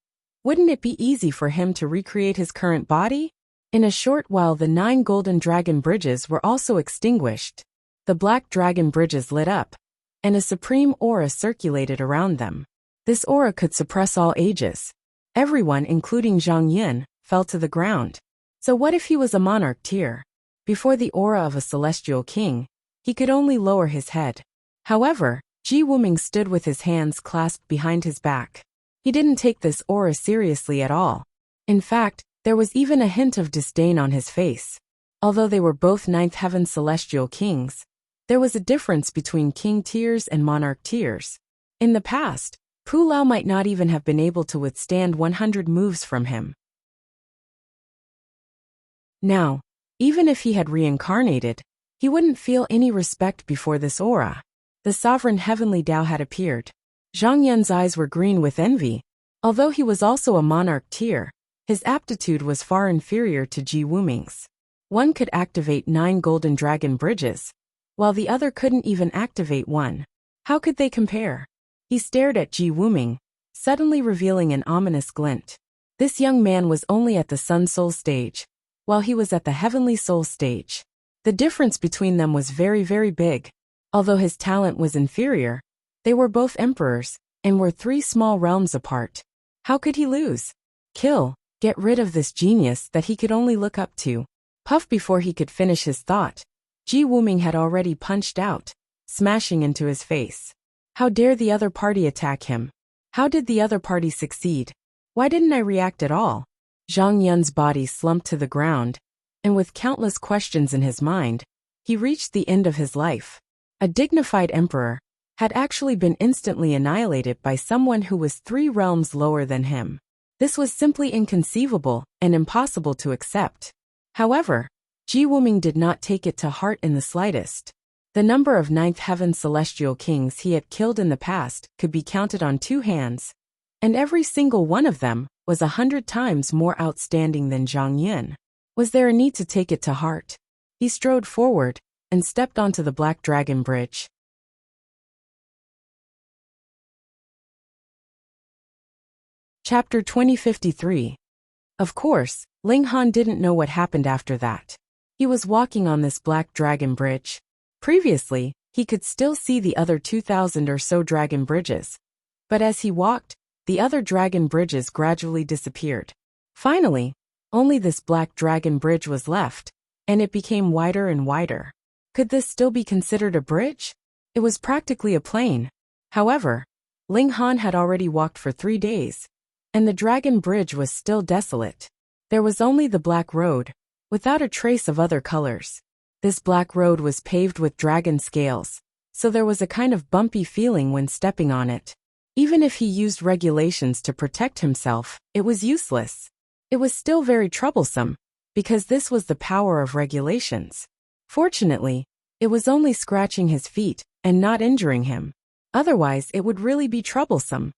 wouldn't it be easy for him to recreate his current body? In a short while, the 9 golden dragon bridges were also extinguished. The black dragon bridges lit up, and a supreme aura circulated around them. This aura could suppress all ages. Everyone, including Zhang Yun, fell to the ground. So what if he was a monarch tier? Before the aura of a celestial king, he could only lower his head. However, Ji Wuming stood with his hands clasped behind his back. He didn't take this aura seriously at all. In fact, there was even a hint of disdain on his face. Although they were both 9th heaven celestial kings, there was a difference between king tiers and monarch tiers. In the past, Pu Lao might not even have been able to withstand 100 moves from him. Now, even if he had reincarnated, he wouldn't feel any respect before this aura. The sovereign heavenly Tao had appeared. Zhang Yun's eyes were green with envy. Although he was also a monarch tier, his aptitude was far inferior to Ji Wuming's. One could activate 9 golden dragon bridges, while the other couldn't even activate one. How could they compare? He stared at Ji Wuming, suddenly revealing an ominous glint. This young man was only at the Sun Soul stage, while he was at the Heavenly Soul stage. The difference between them was very, very big. Although his talent was inferior, they were both emperors, and were 3 small realms apart. How could he lose? Kill, get rid of this genius that he could only look up to. Puff before he could finish his thought, Ji Wuming had already punched out, smashing into his face. How dare the other party attack him? How did the other party succeed? Why didn't I react at all? Zhang Yun's body slumped to the ground, and with countless questions in his mind, he reached the end of his life. A dignified emperor had actually been instantly annihilated by someone who was 3 realms lower than him. This was simply inconceivable and impossible to accept. However, Ji Wuming did not take it to heart in the slightest. The number of ninth heaven celestial kings he had killed in the past could be counted on 2 hands, and every single one of them was 100 times more outstanding than Zhang Yun. Was there a need to take it to heart? He strode forward and stepped onto the Black Dragon Bridge. Chapter 2053. Of course, Ling Han didn't know what happened after that. He was walking on this Black Dragon Bridge. Previously, he could still see the other 2,000 or so dragon bridges. But as he walked, the other dragon bridges gradually disappeared. Finally, only this Black Dragon Bridge was left, and it became wider and wider. Could this still be considered a bridge? It was practically a plain. However, Ling Han had already walked for 3 days, and the Dragon Bridge was still desolate. There was only the black road, without a trace of other colors. This black road was paved with dragon scales, so there was a kind of bumpy feeling when stepping on it. Even if he used regulations to protect himself, it was useless. It was still very troublesome, because this was the power of regulations. Fortunately, it was only scratching his feet and not injuring him. Otherwise, it would really be troublesome.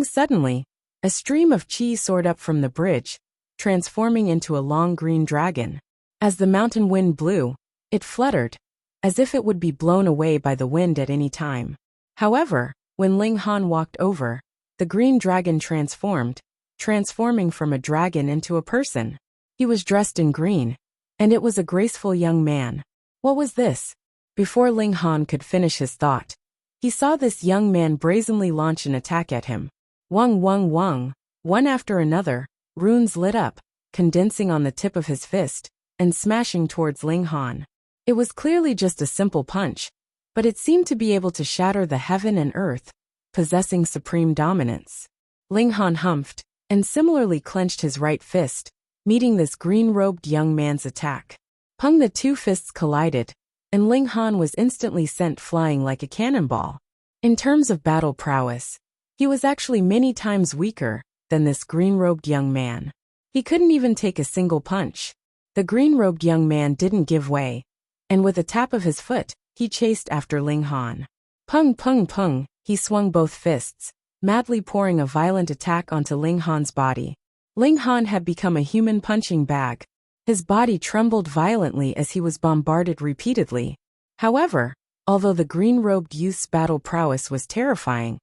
Suddenly, a stream of chi soared up from the bridge, transforming into a long green dragon. As the mountain wind blew, it fluttered, as if it would be blown away by the wind at any time. However, when Ling Han walked over, the green dragon transformed, transforming from a dragon into a person. He was dressed in green, and it was a graceful young man. What was this? Before Ling Han could finish his thought, he saw this young man brazenly launch an attack at him. Wung wung wung, one after another, runes lit up, condensing on the tip of his fist, and smashing towards Ling Han. It was clearly just a simple punch, but it seemed to be able to shatter the heaven and earth, possessing supreme dominance. Ling Han humphed, and similarly clenched his right fist, meeting this green-robed young man's attack. Pung, the 2 fists collided, and Ling Han was instantly sent flying like a cannonball. In terms of battle prowess, he was actually many times weaker than this green-robed young man. He couldn't even take a single punch. The green-robed young man didn't give way, and with a tap of his foot, he chased after Ling Han. Pung pung pung, he swung both fists, madly pouring a violent attack onto Ling Han's body. Ling Han had become a human punching bag. His body trembled violently as he was bombarded repeatedly. However, although the green-robed youth's battle prowess was terrifying,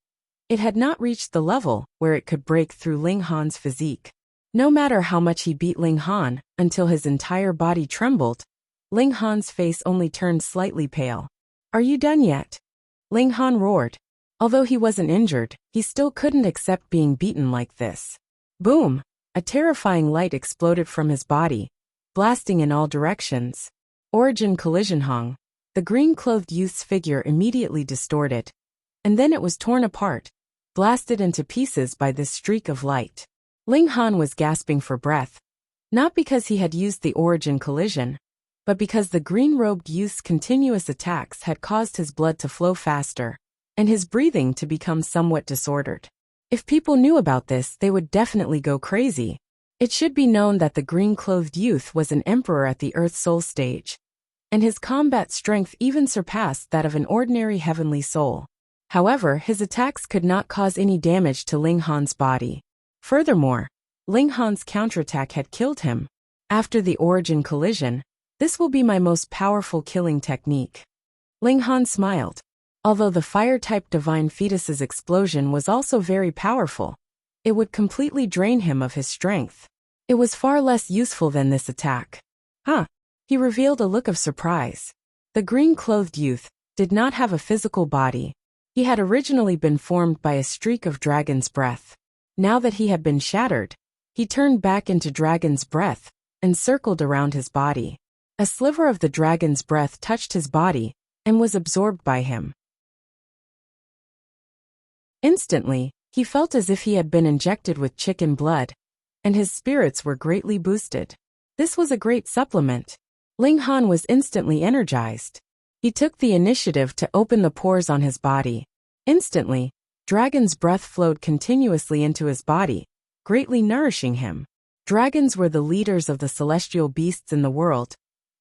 it had not reached the level where it could break through Ling Han's physique. No matter how much he beat Ling Han until his entire body trembled, Ling Han's face only turned slightly pale. "Are you done yet?" Ling Han roared. Although he wasn't injured, he still couldn't accept being beaten like this. Boom! A terrifying light exploded from his body, blasting in all directions. Origin collision hung. The green-clothed youth's figure immediately distorted, and then it was torn apart, blasted into pieces by this streak of light. Ling Han was gasping for breath, not because he had used the origin collision, but because the green-robed youth's continuous attacks had caused his blood to flow faster, and his breathing to become somewhat disordered. If people knew about this, they would definitely go crazy. It should be known that the green-clothed youth was an emperor at the Earth Soul stage, and his combat strength even surpassed that of an ordinary heavenly soul. However, his attacks could not cause any damage to Ling Han's body. Furthermore, Ling Han's counterattack had killed him. After the origin collision, this will be my most powerful killing technique. Ling Han smiled. Although the fire-type divine fetus's explosion was also very powerful, it would completely drain him of his strength. It was far less useful than this attack. He revealed a look of surprise. The green-clothed youth did not have a physical body. He had originally been formed by a streak of dragon's breath. Now that he had been shattered, he turned back into dragon's breath and circled around his body. A sliver of the dragon's breath touched his body and was absorbed by him. Instantly, he felt as if he had been injected with chicken blood, and his spirits were greatly boosted. This was a great supplement. Ling Han was instantly energized. He took the initiative to open the pores on his body. Instantly, dragon's breath flowed continuously into his body, greatly nourishing him. Dragons were the leaders of the celestial beasts in the world,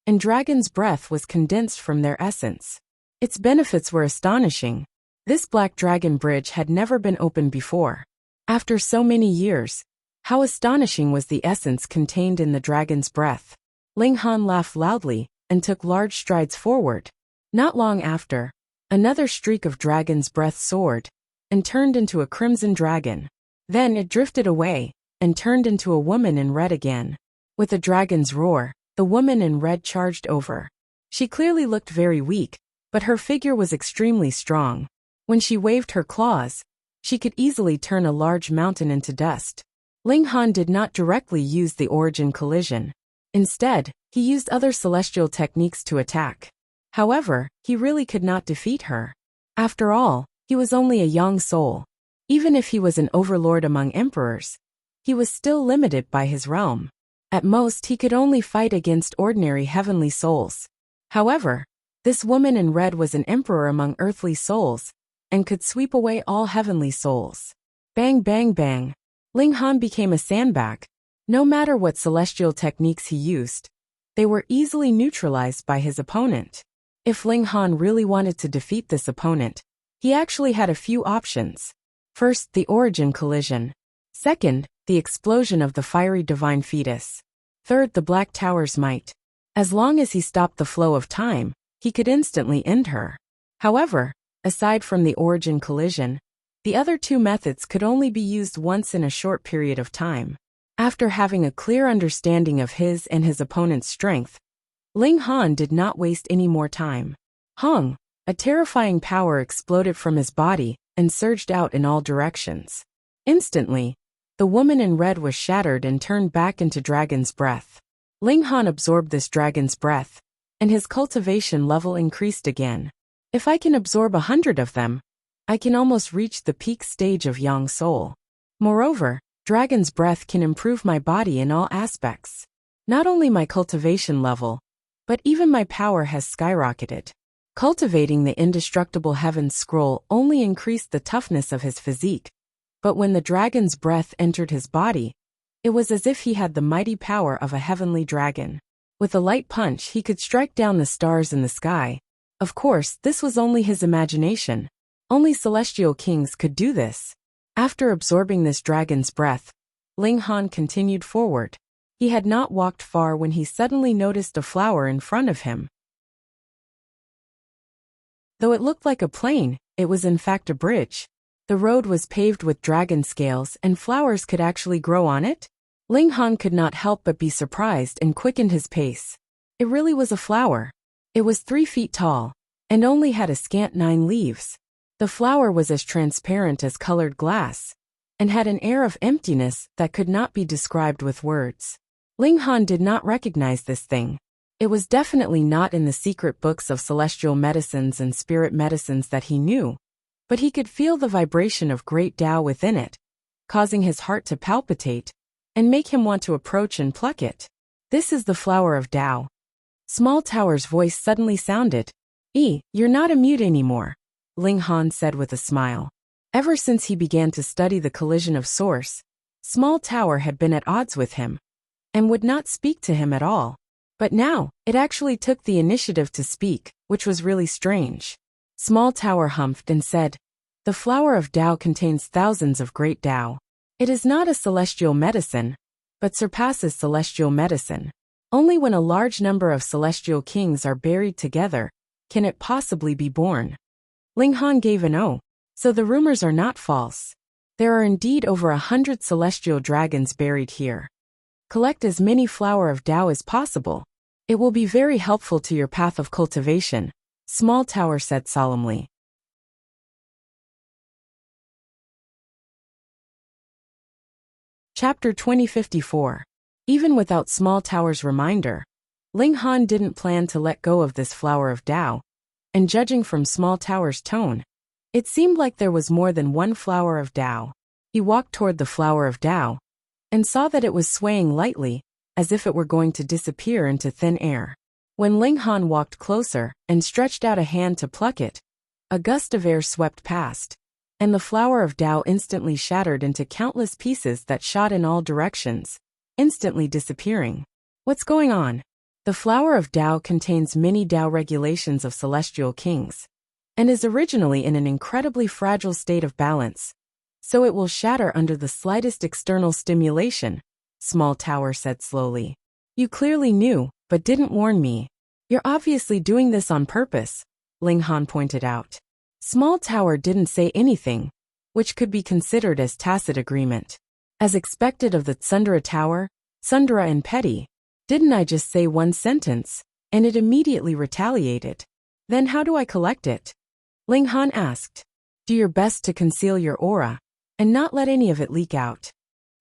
and dragon's breath was condensed from their essence. Its benefits were astonishing. This black dragon bridge had never been opened before. After so many years, how astonishing was the essence contained in the dragon's breath. Ling Han laughed loudly and took large strides forward. Not long after, another streak of dragon's breath soared and turned into a crimson dragon. Then it drifted away and turned into a woman in red again. With a dragon's roar, the woman in red charged over. She clearly looked very weak, but her figure was extremely strong. When she waved her claws, she could easily turn a large mountain into dust. Ling Han did not directly use the origin collision. Instead, he used other celestial techniques to attack. However, he really could not defeat her. After all, he was only a young soul. Even if he was an overlord among emperors, he was still limited by his realm. At most, he could only fight against ordinary heavenly souls. However, this woman in red was an emperor among earthly souls, and could sweep away all heavenly souls. Bang bang bang. Ling Han became a sandbag. No matter what celestial techniques he used, they were easily neutralized by his opponent. If Ling Han really wanted to defeat this opponent, he actually had a few options. First, the origin collision. Second, the explosion of the fiery divine fetus. Third, the Black Tower's might. As long as he stopped the flow of time, he could instantly end her. However, aside from the origin collision, the other two methods could only be used once in a short period of time. After having a clear understanding of his and his opponent's strength, Ling Han did not waste any more time. Hong, a terrifying power exploded from his body and surged out in all directions. Instantly, the woman in red was shattered and turned back into dragon's breath. Ling Han absorbed this dragon's breath, and his cultivation level increased again. If I can absorb 100 of them, I can almost reach the peak stage of Yang Soul. Moreover, dragon's breath can improve my body in all aspects. Not only my cultivation level, but even my power has skyrocketed. Cultivating the indestructible heaven scroll only increased the toughness of his physique, but when the dragon's breath entered his body, it was as if he had the mighty power of a heavenly dragon. With a light punch, he could strike down the stars in the sky. Of course, this was only his imagination. Only celestial kings could do this. After absorbing this dragon's breath, Ling Han continued forward. He had not walked far when he suddenly noticed a flower in front of him. Though it looked like a plain, it was in fact a bridge. The road was paved with dragon scales and flowers could actually grow on it. Ling Han could not help but be surprised and quickened his pace. It really was a flower. It was 3 feet tall, and only had a scant 9 leaves. The flower was as transparent as colored glass, and had an air of emptiness that could not be described with words. Ling Han did not recognize this thing. It was definitely not in the secret books of celestial medicines and spirit medicines that he knew, but he could feel the vibration of great Tao within it, causing his heart to palpitate, and make him want to approach and pluck it. This is the flower of Tao. Small Tower's voice suddenly sounded. You're not a mute anymore, Ling Han said with a smile. Ever since he began to study the collision of Source, Small Tower had been at odds with him, and would not speak to him at all. But now, it actually took the initiative to speak, which was really strange. Small Tower humphed and said, "The flower of Tao contains thousands of great Tao. It is not a celestial medicine, but surpasses celestial medicine. Only when a large number of celestial kings are buried together can it possibly be born." Ling Han gave an "oh." So the rumors are not false. There are indeed over 100 celestial dragons buried here. Collect as many flower of Tao as possible. It will be very helpful to your path of cultivation, Small Tower said solemnly. Chapter 2054. Even without Small Tower's reminder, Ling Han didn't plan to let go of this flower of Tao, and judging from Small Tower's tone, it seemed like there was more than one flower of Tao. He walked toward the flower of Tao, and saw that it was swaying lightly, as if it were going to disappear into thin air. When Ling Han walked closer and stretched out a hand to pluck it, a gust of air swept past, and the flower of Tao instantly shattered into countless pieces that shot in all directions, instantly disappearing. "What's going on?" The flower of Tao contains many Tao regulations of celestial kings, and is originally in an incredibly fragile state of balance, so it will shatter under the slightest external stimulation, Small Tower said slowly. You clearly knew, but didn't warn me. You're obviously doing this on purpose, Ling Han pointed out. Small Tower didn't say anything, which could be considered as tacit agreement. As expected of the Tsundere Tower, Tsundere and Petty, didn't I just say one sentence, and it immediately retaliated? Then how do I collect it? Ling Han asked. Do your best to conceal your aura, and not let any of it leak out.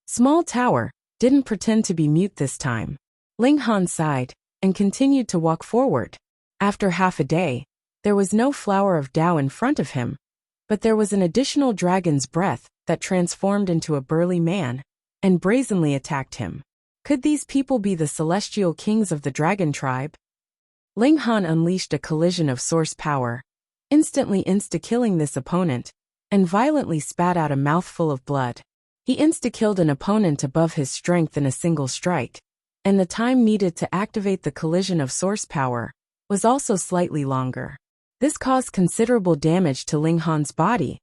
Small Tower didn't pretend to be mute this time. Ling Han sighed, and continued to walk forward. After half a day, there was no flower of Tao in front of him, but there was an additional dragon's breath that transformed into a burly man, and brazenly attacked him. Could these people be the celestial kings of the dragon tribe? Ling Han unleashed a collision of source power, instantly insta-killing this opponent, and violently spat out a mouthful of blood. He insta-killed an opponent above his strength in a single strike, and the time needed to activate the collision of source power was also slightly longer. This caused considerable damage to Ling Han's body,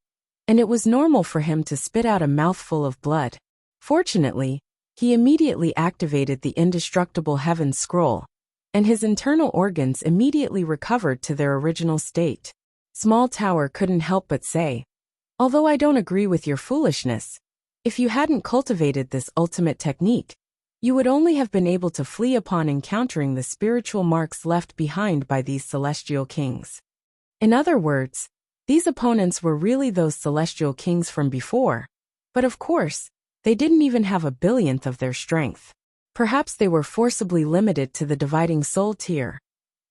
and it was normal for him to spit out a mouthful of blood. Fortunately, he immediately activated the indestructible Heaven Scroll, and his internal organs immediately recovered to their original state. Small Tower couldn't help but say, although I don't agree with your foolishness, if you hadn't cultivated this ultimate technique, you would only have been able to flee upon encountering the spiritual marks left behind by these celestial kings. In other words, these opponents were really those celestial kings from before, but of course, they didn't even have a billionth of their strength. Perhaps they were forcibly limited to the dividing soul tier.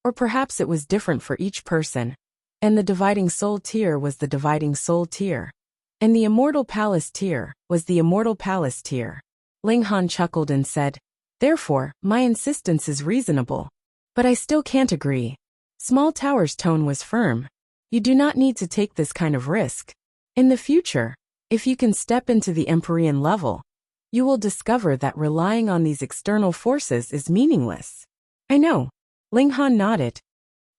Or perhaps it was different for each person, and the dividing soul tier was the dividing soul tier, and the immortal palace tier was the immortal palace tier. Ling Han chuckled and said, therefore, my insistence is reasonable. But I still can't agree. Small Tower's tone was firm. You do not need to take this kind of risk. In the future, if you can step into the Empyrean level, you will discover that relying on these external forces is meaningless. I know. Ling Han nodded.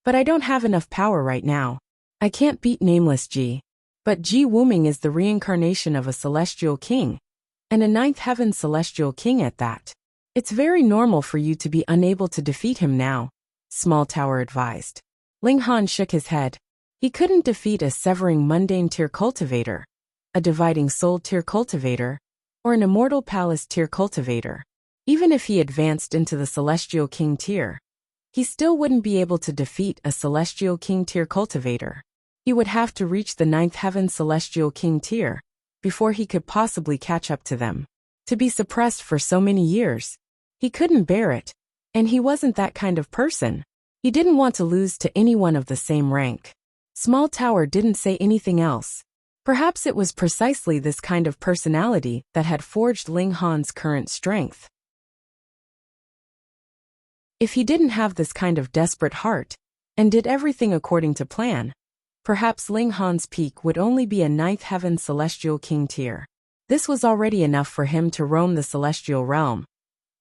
But I don't have enough power right now. I can't beat Nameless Ji. But Ji Wuming is the reincarnation of a celestial king, and a ninth heaven celestial king at that. It's very normal for you to be unable to defeat him now, Small Tower advised. Ling Han shook his head. He couldn't defeat a severing mundane tier cultivator, a dividing soul tier cultivator, or an immortal palace tier cultivator. Even if he advanced into the celestial king tier, he still wouldn't be able to defeat a celestial king tier cultivator. He would have to reach the ninth heaven celestial king tier before he could possibly catch up to them. To be suppressed for so many years, he couldn't bear it, and he wasn't that kind of person. He didn't want to lose to anyone of the same rank. Small Tower didn't say anything else. Perhaps it was precisely this kind of personality that had forged Ling Han's current strength. If he didn't have this kind of desperate heart, and did everything according to plan, perhaps Ling Han's peak would only be a ninth heaven celestial king tier. This was already enough for him to roam the celestial realm.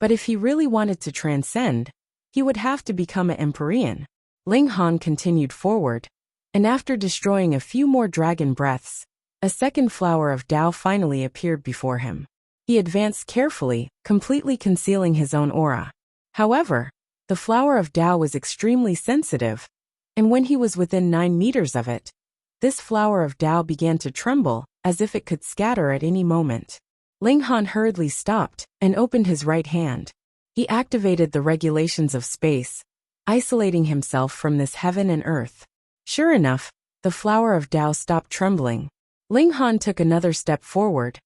But if he really wanted to transcend, he would have to become an Empyrean. Ling Han continued forward, and after destroying a few more dragon breaths, a second flower of Tao finally appeared before him. He advanced carefully, completely concealing his own aura. However, the flower of Tao was extremely sensitive, and when he was within 9 meters of it, this flower of Tao began to tremble, as if it could scatter at any moment. Ling Han hurriedly stopped and opened his right hand. He activated the regulations of space, isolating himself from this heaven and earth. Sure enough, the flower of Tao stopped trembling. Ling Han took another step forward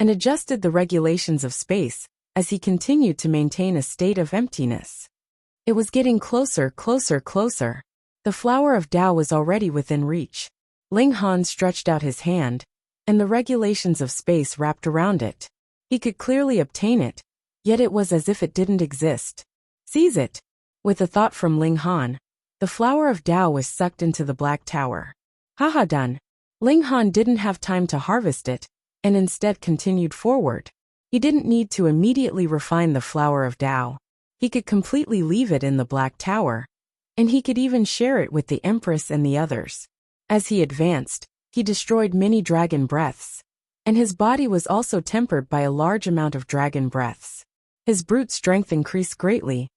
and adjusted the regulations of space as he continued to maintain a state of emptiness. It was getting closer, closer, closer. The flower of Tao was already within reach. Ling Han stretched out his hand, and the regulations of space wrapped around it. He could clearly obtain it, yet it was as if it didn't exist. Seize it! With a thought from Ling Han, the flower of Tao was sucked into the black tower. Haha, done. Ling Han didn't have time to harvest it, and instead continued forward. He didn't need to immediately refine the flower of Tao. He could completely leave it in the Black Tower, and he could even share it with the Empress and the others. As he advanced, he destroyed many dragon breaths, and his body was also tempered by a large amount of dragon breaths. His brute strength increased greatly,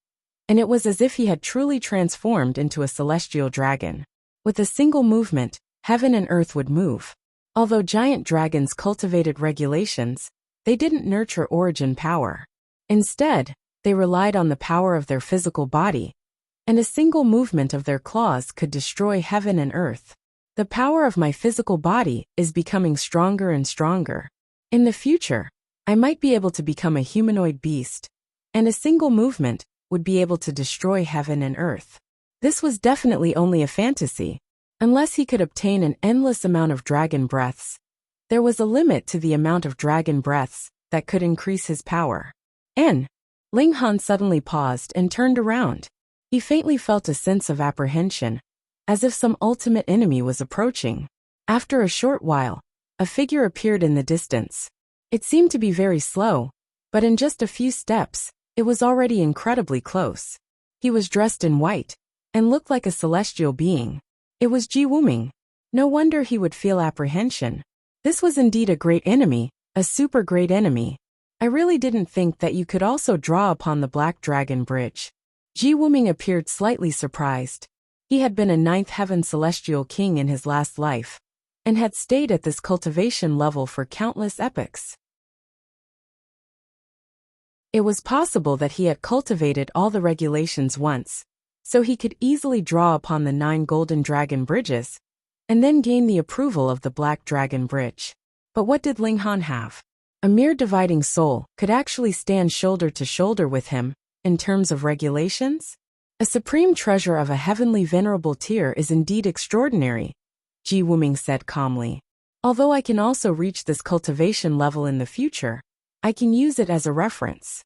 and it was as if he had truly transformed into a celestial dragon. With a single movement, heaven and earth would move. Although giant dragons cultivated regulations, they didn't nurture origin power. Instead, they relied on the power of their physical body, and a single movement of their claws could destroy heaven and earth. The power of my physical body is becoming stronger and stronger. In the future, I might be able to become a humanoid beast, and a single movement would be able to destroy heaven and earth. This was definitely only a fantasy. Unless he could obtain an endless amount of dragon breaths, there was a limit to the amount of dragon breaths that could increase his power. Ling Han suddenly paused and turned around. He faintly felt a sense of apprehension, as if some ultimate enemy was approaching. After a short while, a figure appeared in the distance. It seemed to be very slow, but in just a few steps, it was already incredibly close. He was dressed in white, and looked like a celestial being. It was Ji Wuming. No wonder he would feel apprehension. This was indeed a great enemy, a super great enemy. I really didn't think that you could also draw upon the Black Dragon Bridge. Ji Wuming appeared slightly surprised. He had been a ninth heaven celestial king in his last life, and had stayed at this cultivation level for countless epochs. It was possible that he had cultivated all the regulations once, so he could easily draw upon the 9 golden dragon bridges, and then gain the approval of the Black Dragon Bridge. But what did Ling Han have? A mere dividing soul could actually stand shoulder to shoulder with him, in terms of regulations? A supreme treasure of a heavenly venerable tier is indeed extraordinary, Ji Wuming said calmly. Although I can also reach this cultivation level in the future, I can use it as a reference.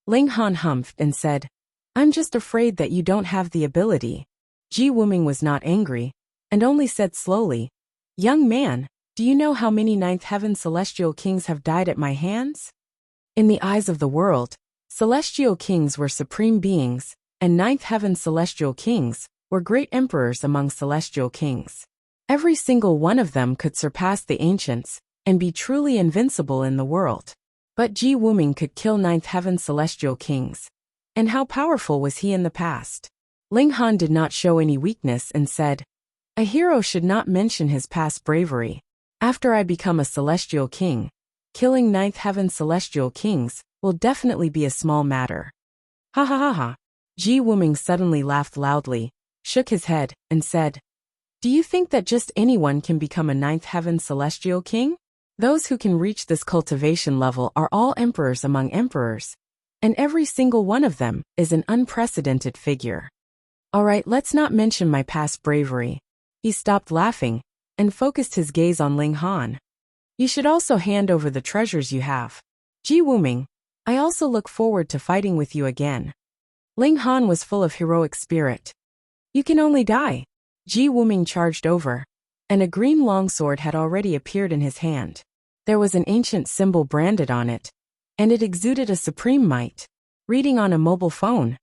Ling Han humphed and said, I'm just afraid that you don't have the ability. Ji Wuming was not angry, and only said slowly, Young man, do you know how many ninth heaven celestial kings have died at my hands? In the eyes of the world, celestial kings were supreme beings, and ninth heaven celestial kings were great emperors among celestial kings. Every single one of them could surpass the ancients and be truly invincible in the world. But Ji Wuming could kill ninth heaven celestial kings. And how powerful was he in the past? Ling Han did not show any weakness and said, A hero should not mention his past bravery. After I become a celestial king, killing ninth heaven celestial kings will definitely be a small matter. Ha ha ha ha. Ji Wuming suddenly laughed loudly, shook his head, and said, Do you think that just anyone can become a ninth heaven celestial king? Those who can reach this cultivation level are all emperors among emperors, and every single one of them is an unprecedented figure. Alright, let's not mention my past bravery. He stopped laughing, and focused his gaze on Ling Han. You should also hand over the treasures you have. Ji Wuming, I also look forward to fighting with you again. Ling Han was full of heroic spirit. You can only die. Ji Wuming charged over, and a green longsword had already appeared in his hand. There was an ancient symbol branded on it, and it exuded a supreme might. Reading on a mobile phone.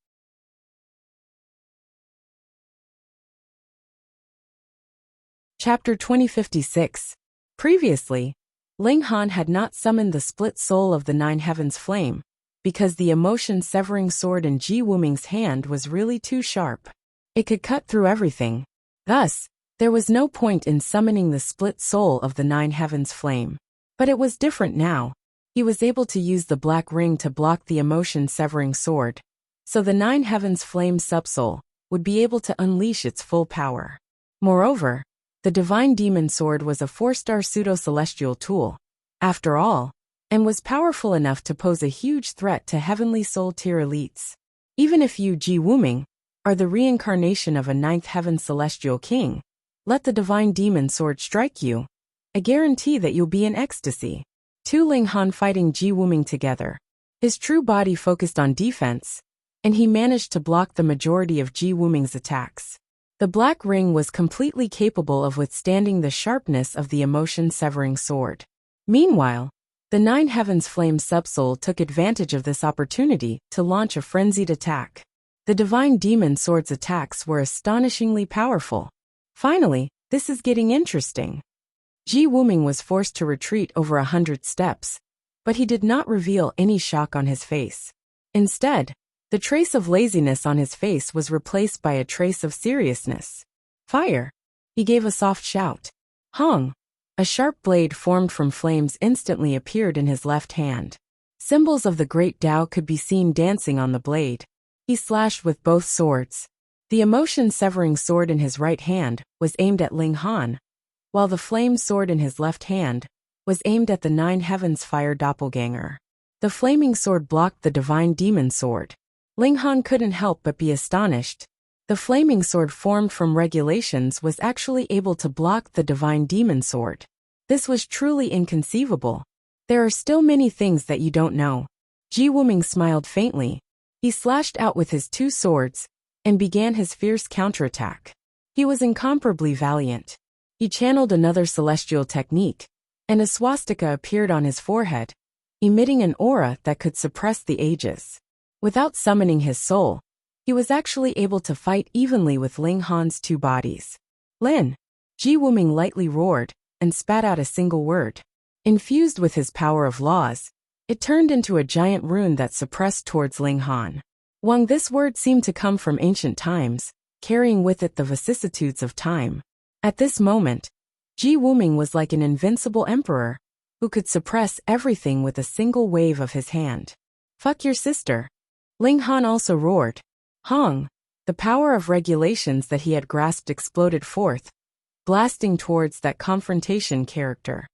Chapter 2056. Previously, Ling Han had not summoned the split soul of the 9 heavens flame, because the emotion-severing sword in Ji Wuming's hand was really too sharp. It could cut through everything. Thus, there was no point in summoning the split soul of the 9 heavens flame. But it was different now. He was able to use the black ring to block the emotion-severing sword, so the 9 heavens flame subsoul would be able to unleash its full power. Moreover, the divine demon sword was a 4-star pseudo-celestial tool, after all, and was powerful enough to pose a huge threat to heavenly soul tier elites. Even if you, Ji Wuming, are the reincarnation of a 9th heaven celestial king, let the divine demon sword strike you. I guarantee that you'll be in ecstasy. 2 Ling Han fighting Ji Wuming together. His true body focused on defense, and he managed to block the majority of Ji Wuming's attacks. The black ring was completely capable of withstanding the sharpness of the emotion-severing sword. Meanwhile, The Nine Heavens Flame subsoul took advantage of this opportunity to launch a frenzied attack. The Divine Demon Sword's attacks were astonishingly powerful. Finally, this is getting interesting. Ji Wuming was forced to retreat over 100 steps, but he did not reveal any shock on his face. Instead, the trace of laziness on his face was replaced by a trace of seriousness. Fire! He gave a soft shout. Hong! A sharp blade formed from flames instantly appeared in his left hand. Symbols of the Great Tao could be seen dancing on the blade. He slashed with both swords. The emotion-severing sword in his right hand was aimed at Ling Han, while the flame sword in his left hand was aimed at the Nine Heavens Fire doppelganger. The flaming sword blocked the Divine Demon Sword. Ling Han couldn't help but be astonished. The flaming sword formed from regulations was actually able to block the Divine Demon Sword. This was truly inconceivable. There are still many things that you don't know. Ji Wuming smiled faintly. He slashed out with his two swords and began his fierce counterattack. He was incomparably valiant. He channeled another celestial technique, and a swastika appeared on his forehead, emitting an aura that could suppress the ages. Without summoning his soul, he was actually able to fight evenly with Ling Han's two bodies. Lin! Ji Wuming lightly roared and spat out a single word. Infused with his power of laws, it turned into a giant rune that suppressed towards Ling Han. Wang, this word seemed to come from ancient times, carrying with it the vicissitudes of time. At this moment, Ji Wuming was like an invincible emperor, who could suppress everything with a single wave of his hand. Fuck your sister! Ling Han also roared. Hong! The power of regulations that he had grasped exploded forth, blasting towards that confrontation character.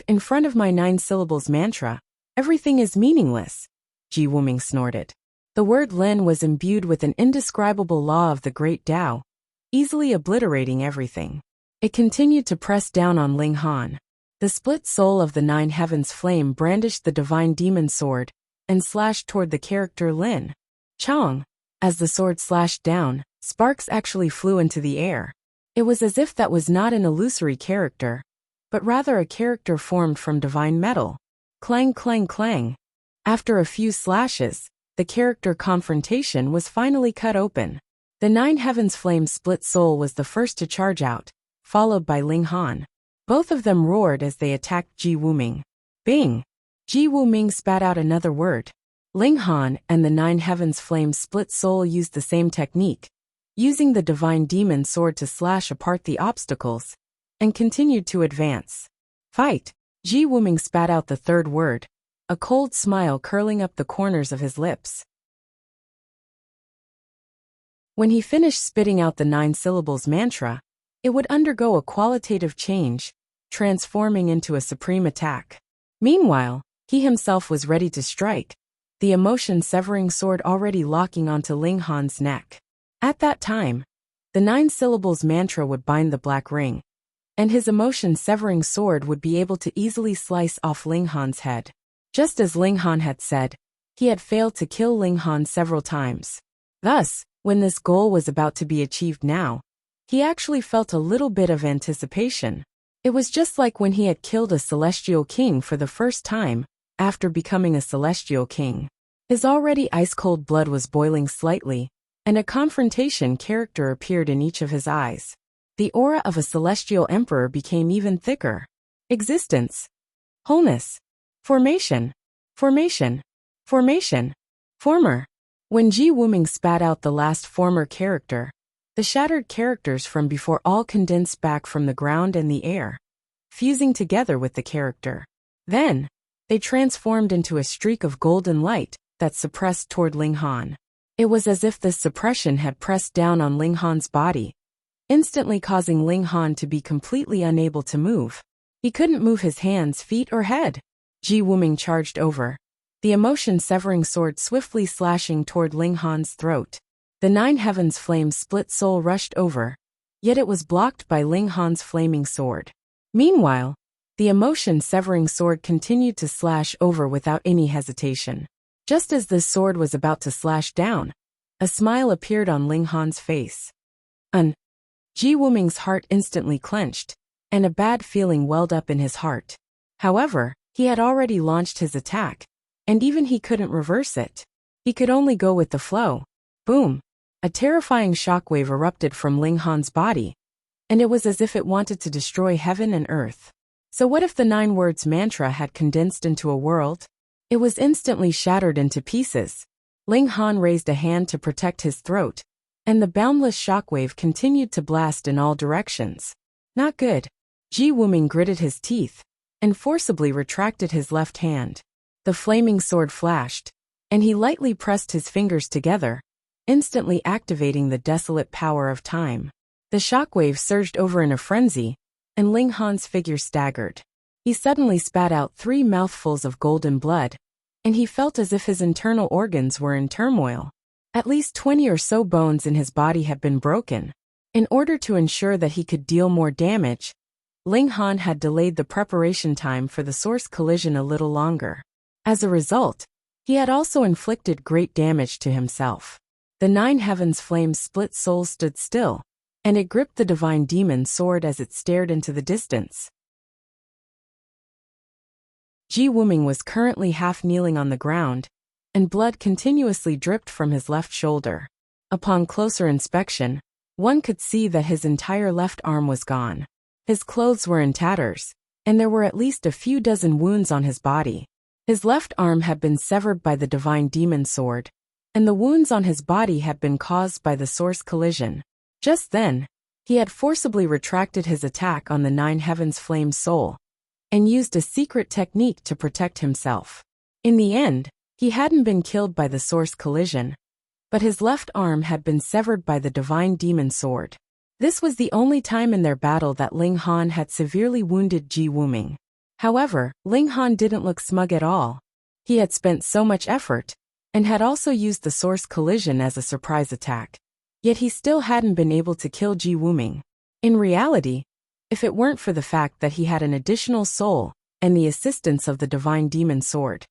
In front of my 9 syllables mantra, everything is meaningless, Ji Wuming snorted. The word Lin was imbued with an indescribable law of the Great Tao, easily obliterating everything. It continued to press down on Ling Han. The split soul of the Nine Heavens Flame brandished the Divine Demon Sword and slashed toward the character Lin. Chong! As the sword slashed down, sparks actually flew into the air. It was as if that was not an illusory character, but rather a character formed from divine metal. Clang, clang, clang. After a few slashes, the character confrontation was finally cut open. The Nine Heavens Flame split soul was the first to charge out, followed by Ling Han. Both of them roared as they attacked Ji Wuming. Bing! Ji Wuming spat out another word. Ling Han and the Nine Heavens Flame split soul used the same technique, using the Divine Demon Sword to slash apart the obstacles, and continued to advance. Fight! Ji Wuming spat out the third word, a cold smile curling up the corners of his lips. When he finished spitting out the 9 syllables mantra, it would undergo a qualitative change, transforming into a supreme attack. Meanwhile, he himself was ready to strike, the emotion-severing sword already locking onto Ling Han's neck. At that time, the 9 syllables mantra would bind the black ring, and his emotion-severing sword would be able to easily slice off Ling Han's head. Just as Ling Han had said, he had failed to kill Ling Han several times. Thus, when this goal was about to be achieved now, he actually felt a little bit of anticipation. It was just like when he had killed a celestial king for the first time, after becoming a celestial king. His already ice-cold blood was boiling slightly, and a confrontation character appeared in each of his eyes. The aura of a celestial emperor became even thicker. Existence. Wholeness. Formation. Formation. Formation. Former. When Ji Wuming spat out the last former character, the shattered characters from before all condensed back from the ground and the air, fusing together with the character. Then, they transformed into a streak of golden light that suppressed toward Ling Han. It was as if this suppression had pressed down on Ling Han's body, instantly causing Ling Han to be completely unable to move. He couldn't move his hands, feet, or head. Ji Wuming charged over, the emotion-severing sword swiftly slashing toward Ling Han's throat. The 9 Heavens Flame split soul rushed over, yet it was blocked by Ling Han's flaming sword. Meanwhile, the emotion-severing sword continued to slash over without any hesitation. Just as this sword was about to slash down, a smile appeared on Ling Han's face. Ji Wuming's heart instantly clenched, and a bad feeling welled up in his heart. However, He had already launched his attack, and even he couldn't reverse it. He could only go with the flow. Boom! A terrifying shockwave erupted from Ling Han's body, and it was as if it wanted to destroy heaven and earth. So what if the 9 words mantra had condensed into a world? It was instantly shattered into pieces. Ling Han raised a hand to protect his throat, and the boundless shockwave continued to blast in all directions. Not good. Ji Wuming gritted his teeth and forcibly retracted his left hand. The flaming sword flashed, and he lightly pressed his fingers together, instantly activating the desolate power of time. The shockwave surged over in a frenzy, and Ling Han's figure staggered. He suddenly spat out 3 mouthfuls of golden blood, and he felt as if his internal organs were in turmoil. At least 20 or so bones in his body had been broken. In order to ensure that he could deal more damage, Ling Han had delayed the preparation time for the source collision a little longer. As a result, he had also inflicted great damage to himself. The 9 heavens' flames split souls stood still, and it gripped the divine demon sword as it stared into the distance. Ji Wuming was currently half kneeling on the ground, and blood continuously dripped from his left shoulder. Upon closer inspection, one could see that his entire left arm was gone. His clothes were in tatters, and there were at least a few dozen wounds on his body. His left arm had been severed by the divine demon sword, and the wounds on his body had been caused by the source collision. Just then, he had forcibly retracted his attack on the 9 heavens flame soul, and used a secret technique to protect himself. In the end, he hadn't been killed by the source collision, but his left arm had been severed by the divine demon sword. This was the only time in their battle that Ling Han had severely wounded Ji Wuming. However, Ling Han didn't look smug at all. He had spent so much effort, and had also used the source collision as a surprise attack. Yet he still hadn't been able to kill Ji Wuming. In reality, if it weren't for the fact that he had an additional soul and the assistance of the divine demon sword,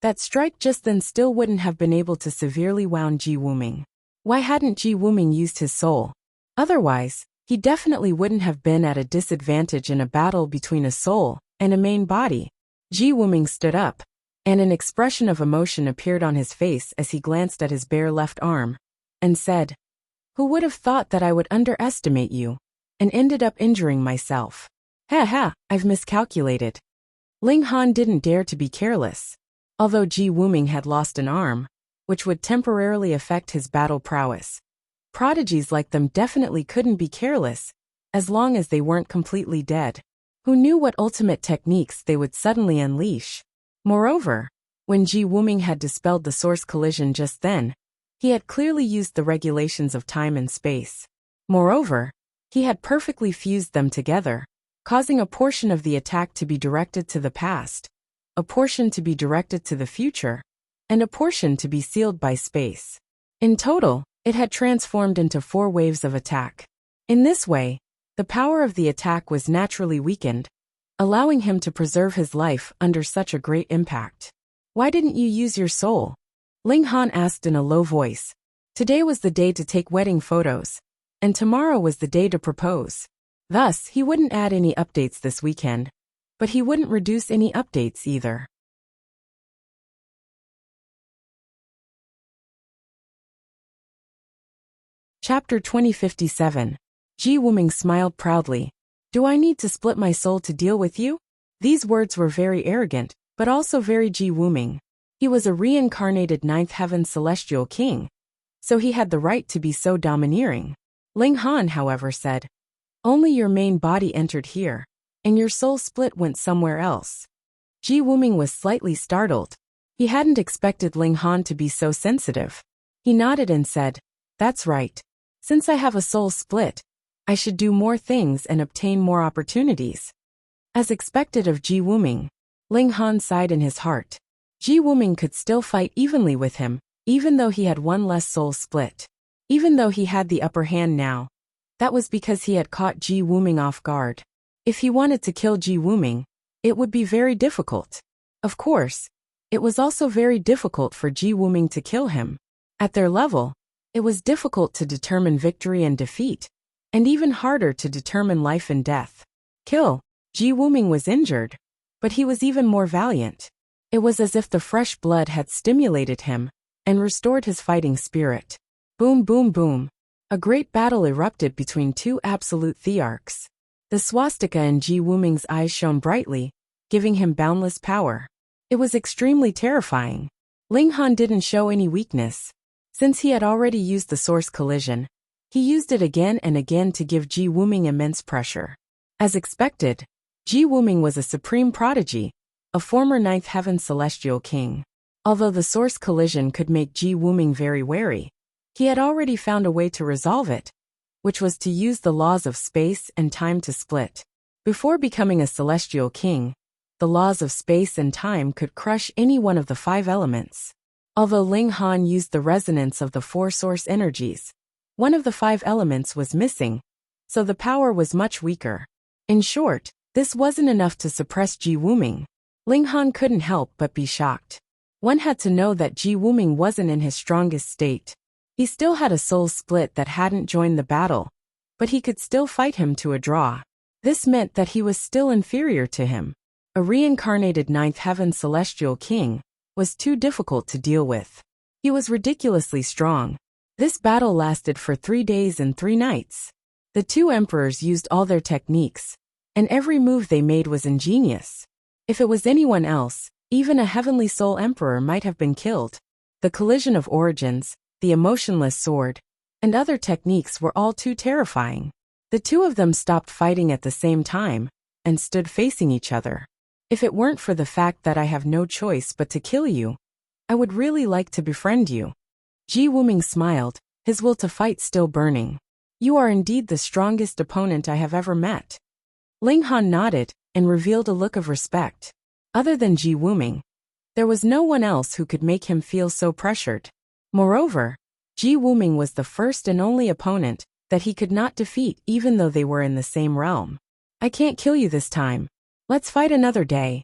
that strike just then still wouldn't have been able to severely wound Ji Wuming. Why hadn't Ji Wuming used his soul? Otherwise, he definitely wouldn't have been at a disadvantage in a battle between a soul and a main body. Ji Wuming stood up, and an expression of emotion appeared on his face as he glanced at his bare left arm, and said, "Who would have thought that I would underestimate you, and ended up injuring myself? Ha ha, I've miscalculated." Ling Han didn't dare to be careless. Although Ji Wuming had lost an arm, which would temporarily affect his battle prowess, prodigies like them definitely couldn't be careless, as long as they weren't completely dead. Who knew what ultimate techniques they would suddenly unleash? Moreover, when Ji Wuming had dispelled the source collision just then, he had clearly used the regulations of time and space. Moreover, he had perfectly fused them together, causing a portion of the attack to be directed to the past, a portion to be directed to the future, and a portion to be sealed by space. In total, it had transformed into 4 waves of attack. In this way, the power of the attack was naturally weakened, allowing him to preserve his life under such a great impact. "Why didn't you use your soul?" Ling Han asked in a low voice. Today was the day to take wedding photos, and tomorrow was the day to propose. Thus, he wouldn't add any updates this weekend, but he wouldn't reduce any updates either. Chapter 2057. Ji Wuming smiled proudly. "Do I need to split my soul to deal with you?" These words were very arrogant, but also very Ji Wuming. He was a reincarnated 9th heaven celestial king, so he had the right to be so domineering. Ling Han, however, said, "Only your main body entered here, and your soul split went somewhere else." Ji Wuming was slightly startled. He hadn't expected Ling Han to be so sensitive. He nodded and said, "That's right. Since I have a soul split, I should do more things and obtain more opportunities." As expected of Ji Wuming, Ling Han sighed in his heart. Ji Wuming could still fight evenly with him, even though he had one less soul split. Even though he had the upper hand now, that was because he had caught Ji Wuming off guard. If he wanted to kill Ji Wuming, it would be very difficult. Of course, it was also very difficult for Ji Wuming to kill him. At their level, it was difficult to determine victory and defeat, and even harder to determine life and death. Kill. Ji Wuming was injured, but he was even more valiant. It was as if the fresh blood had stimulated him and restored his fighting spirit. Boom, boom, boom. A great battle erupted between two absolute thearchs. The swastika in Ji Wuming's eyes shone brightly, giving him boundless power. It was extremely terrifying. Ling Han didn't show any weakness. Since he had already used the source collision, he used it again and again to give Ji Wuming immense pressure. As expected, Ji Wuming was a supreme prodigy, a former ninth heaven celestial king. Although the source collision could make Ji Wuming very wary, he had already found a way to resolve it, which was to use the laws of space and time to split. Before becoming a celestial king, the laws of space and time could crush any one of the 5 elements. Although Ling Han used the resonance of the 4 source energies, one of the 5 elements was missing, so the power was much weaker. In short, this wasn't enough to suppress Ji Wuming. Ling Han couldn't help but be shocked. One had to know that Ji Wuming wasn't in his strongest state. He still had a soul split that hadn't joined the battle, but he could still fight him to a draw. This meant that he was still inferior to him. A reincarnated ninth heaven celestial king was too difficult to deal with. He was ridiculously strong. This battle lasted for 3 days and 3 nights. The 2 emperors used all their techniques, and every move they made was ingenious. If it was anyone else, even a heavenly soul emperor might have been killed. The collision of origins, the emotionless sword, and other techniques were all too terrifying. The 2 of them stopped fighting at the same time and stood facing each other. If it weren't for the fact that I have no choice but to kill you, I would really like to befriend you. Ji Wuming smiled, his will to fight still burning. You are indeed the strongest opponent I have ever met. Ling Han nodded and revealed a look of respect. Other than Ji Wuming, there was no one else who could make him feel so pressured. Moreover, Ji Wuming was the first and only opponent that he could not defeat even though they were in the same realm. I can't kill you this time. Let's fight another day.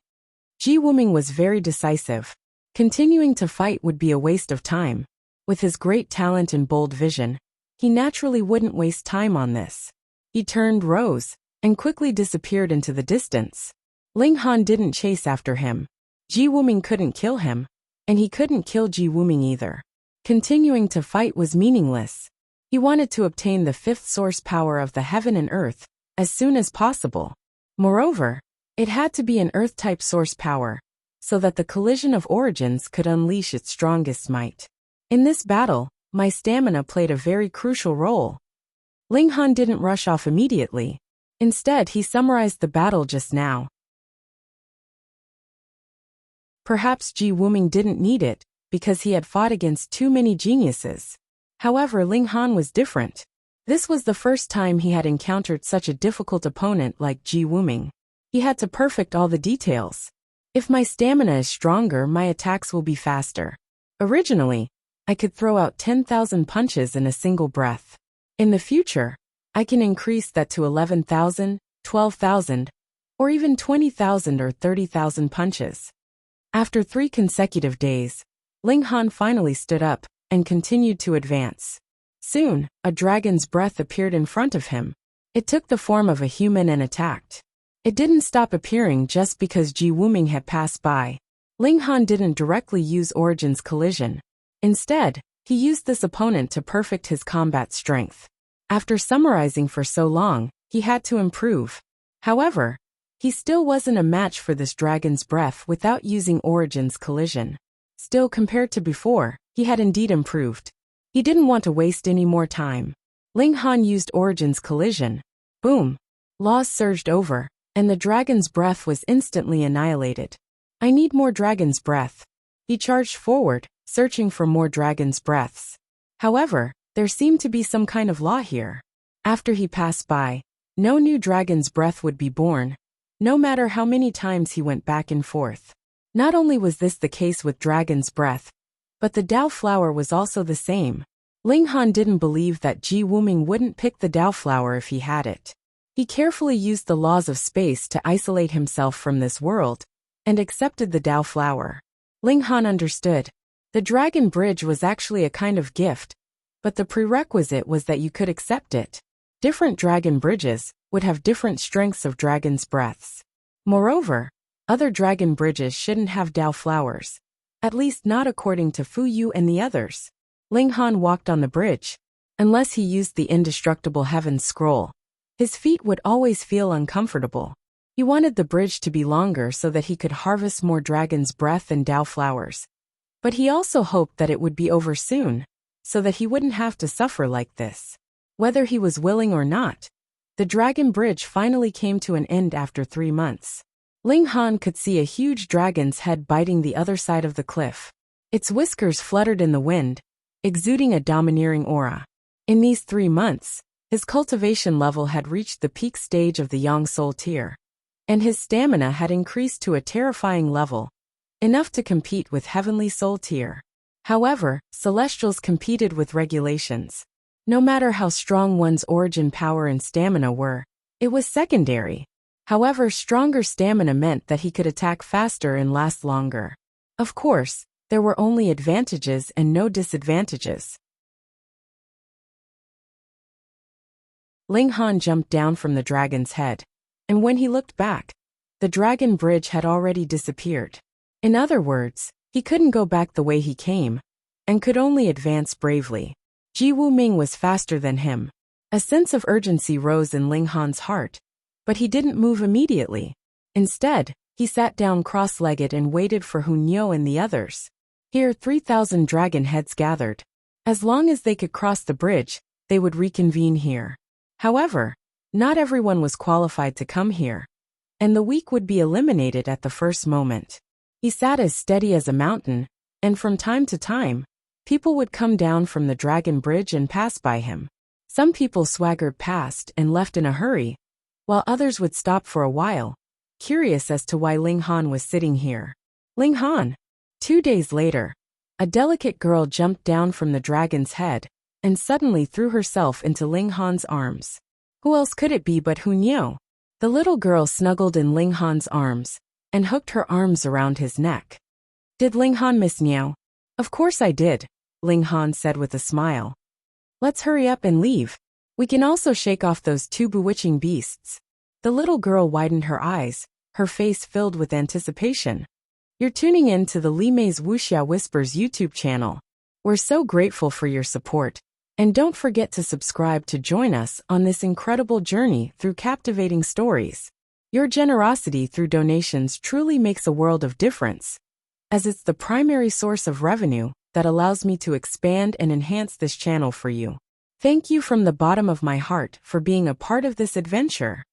Ji Wuming was very decisive. Continuing to fight would be a waste of time. With his great talent and bold vision, he naturally wouldn't waste time on this. He rose, and quickly disappeared into the distance. Ling Han didn't chase after him. Ji Wuming couldn't kill him, and he couldn't kill Ji Wuming either. Continuing to fight was meaningless. He wanted to obtain the 5th source power of the heaven and earth as soon as possible. Moreover, it had to be an earth-type source power, so that the collision of origins could unleash its strongest might. In this battle, my stamina played a very crucial role. Ling Han didn't rush off immediately. Instead, he summarized the battle just now. Perhaps Ji Wuming didn't need it, because he had fought against too many geniuses. However, Ling Han was different. This was the first time he had encountered such a difficult opponent like Ji Wuming. He had to perfect all the details. If my stamina is stronger, my attacks will be faster. Originally, I could throw out 10,000 punches in a single breath. In the future, I can increase that to 11,000, 12,000, or even 20,000 or 30,000 punches. After 3 consecutive days, Ling Han finally stood up and continued to advance. Soon, a dragon's breath appeared in front of him. It took the form of a human and attacked. It didn't stop appearing just because Ji Wuming had passed by. Ling Han didn't directly use Origin's collision. Instead, he used this opponent to perfect his combat strength. After summarizing for so long, he had to improve. However, he still wasn't a match for this dragon's breath without using Origin's collision. Still, compared to before, he had indeed improved. He didn't want to waste any more time. Ling Han used Origin's collision. Boom! Laws surged over, and the dragon's breath was instantly annihilated. I need more dragon's breath. He charged forward, searching for more dragon's breaths. However, there seemed to be some kind of law here. After he passed by, no new dragon's breath would be born, no matter how many times he went back and forth. Not only was this the case with dragon's breath, but the Dao flower was also the same. Ling Han didn't believe that Ji Wuming wouldn't pick the Dao flower if he had it. He carefully used the laws of space to isolate himself from this world, and accepted the Dao flower. Ling Han understood. The dragon bridge was actually a kind of gift, but the prerequisite was that you could accept it. Different dragon bridges would have different strengths of dragon's breaths. Moreover, Other dragon bridges shouldn't have Dao flowers. At least not according to Fu Yu and the others. Ling Han walked on the bridge. Unless he used the indestructible Heaven's Scroll, his feet would always feel uncomfortable. He wanted the bridge to be longer so that he could harvest more dragon's breath and Dao flowers. But he also hoped that it would be over soon, so that he wouldn't have to suffer like this. Whether he was willing or not, the dragon bridge finally came to an end after 3 months. Ling Han could see a huge dragon's head biting the other side of the cliff. Its whiskers fluttered in the wind, exuding a domineering aura. In these 3 months, his cultivation level had reached the peak stage of the Yang Soul tier, and his stamina had increased to a terrifying level, enough to compete with Heavenly Soul tier. However, Celestials competed with regulations. No matter how strong one's origin power and stamina were, it was secondary. However, stronger stamina meant that he could attack faster and last longer. Of course, there were only advantages and no disadvantages. Ling Han jumped down from the dragon's head, and when he looked back, the dragon bridge had already disappeared. In other words, he couldn't go back the way he came, and could only advance bravely. Ji Wuming was faster than him. A sense of urgency rose in Ling Han's heart, but he didn't move immediately. Instead, he sat down cross-legged and waited for Hunyou and the others. Here 3,000 dragon heads gathered. As long as they could cross the bridge, they would reconvene here. However, not everyone was qualified to come here, and the weak would be eliminated at the first moment. He sat as steady as a mountain, and from time to time, people would come down from the dragon bridge and pass by him. Some people swaggered past and left in a hurry, while others would stop for a while, curious as to why Ling Han was sitting here. Ling Han! 2 days later, a delicate girl jumped down from the dragon's head and suddenly threw herself into Ling Han's arms. Who else could it be but Hunyou? The little girl snuggled in Ling Han's arms and hooked her arms around his neck. Did Ling Han miss Niao? Of course I did, Ling Han said with a smile. Let's hurry up and leave. We can also shake off those 2 bewitching beasts. The little girl widened her eyes, her face filled with anticipation. You're tuning in to the Li Mei's Wuxia Whispers YouTube channel. We're so grateful for your support. And don't forget to subscribe to join us on this incredible journey through captivating stories. Your generosity through donations truly makes a world of difference, as it's the primary source of revenue that allows me to expand and enhance this channel for you. Thank you from the bottom of my heart for being a part of this adventure.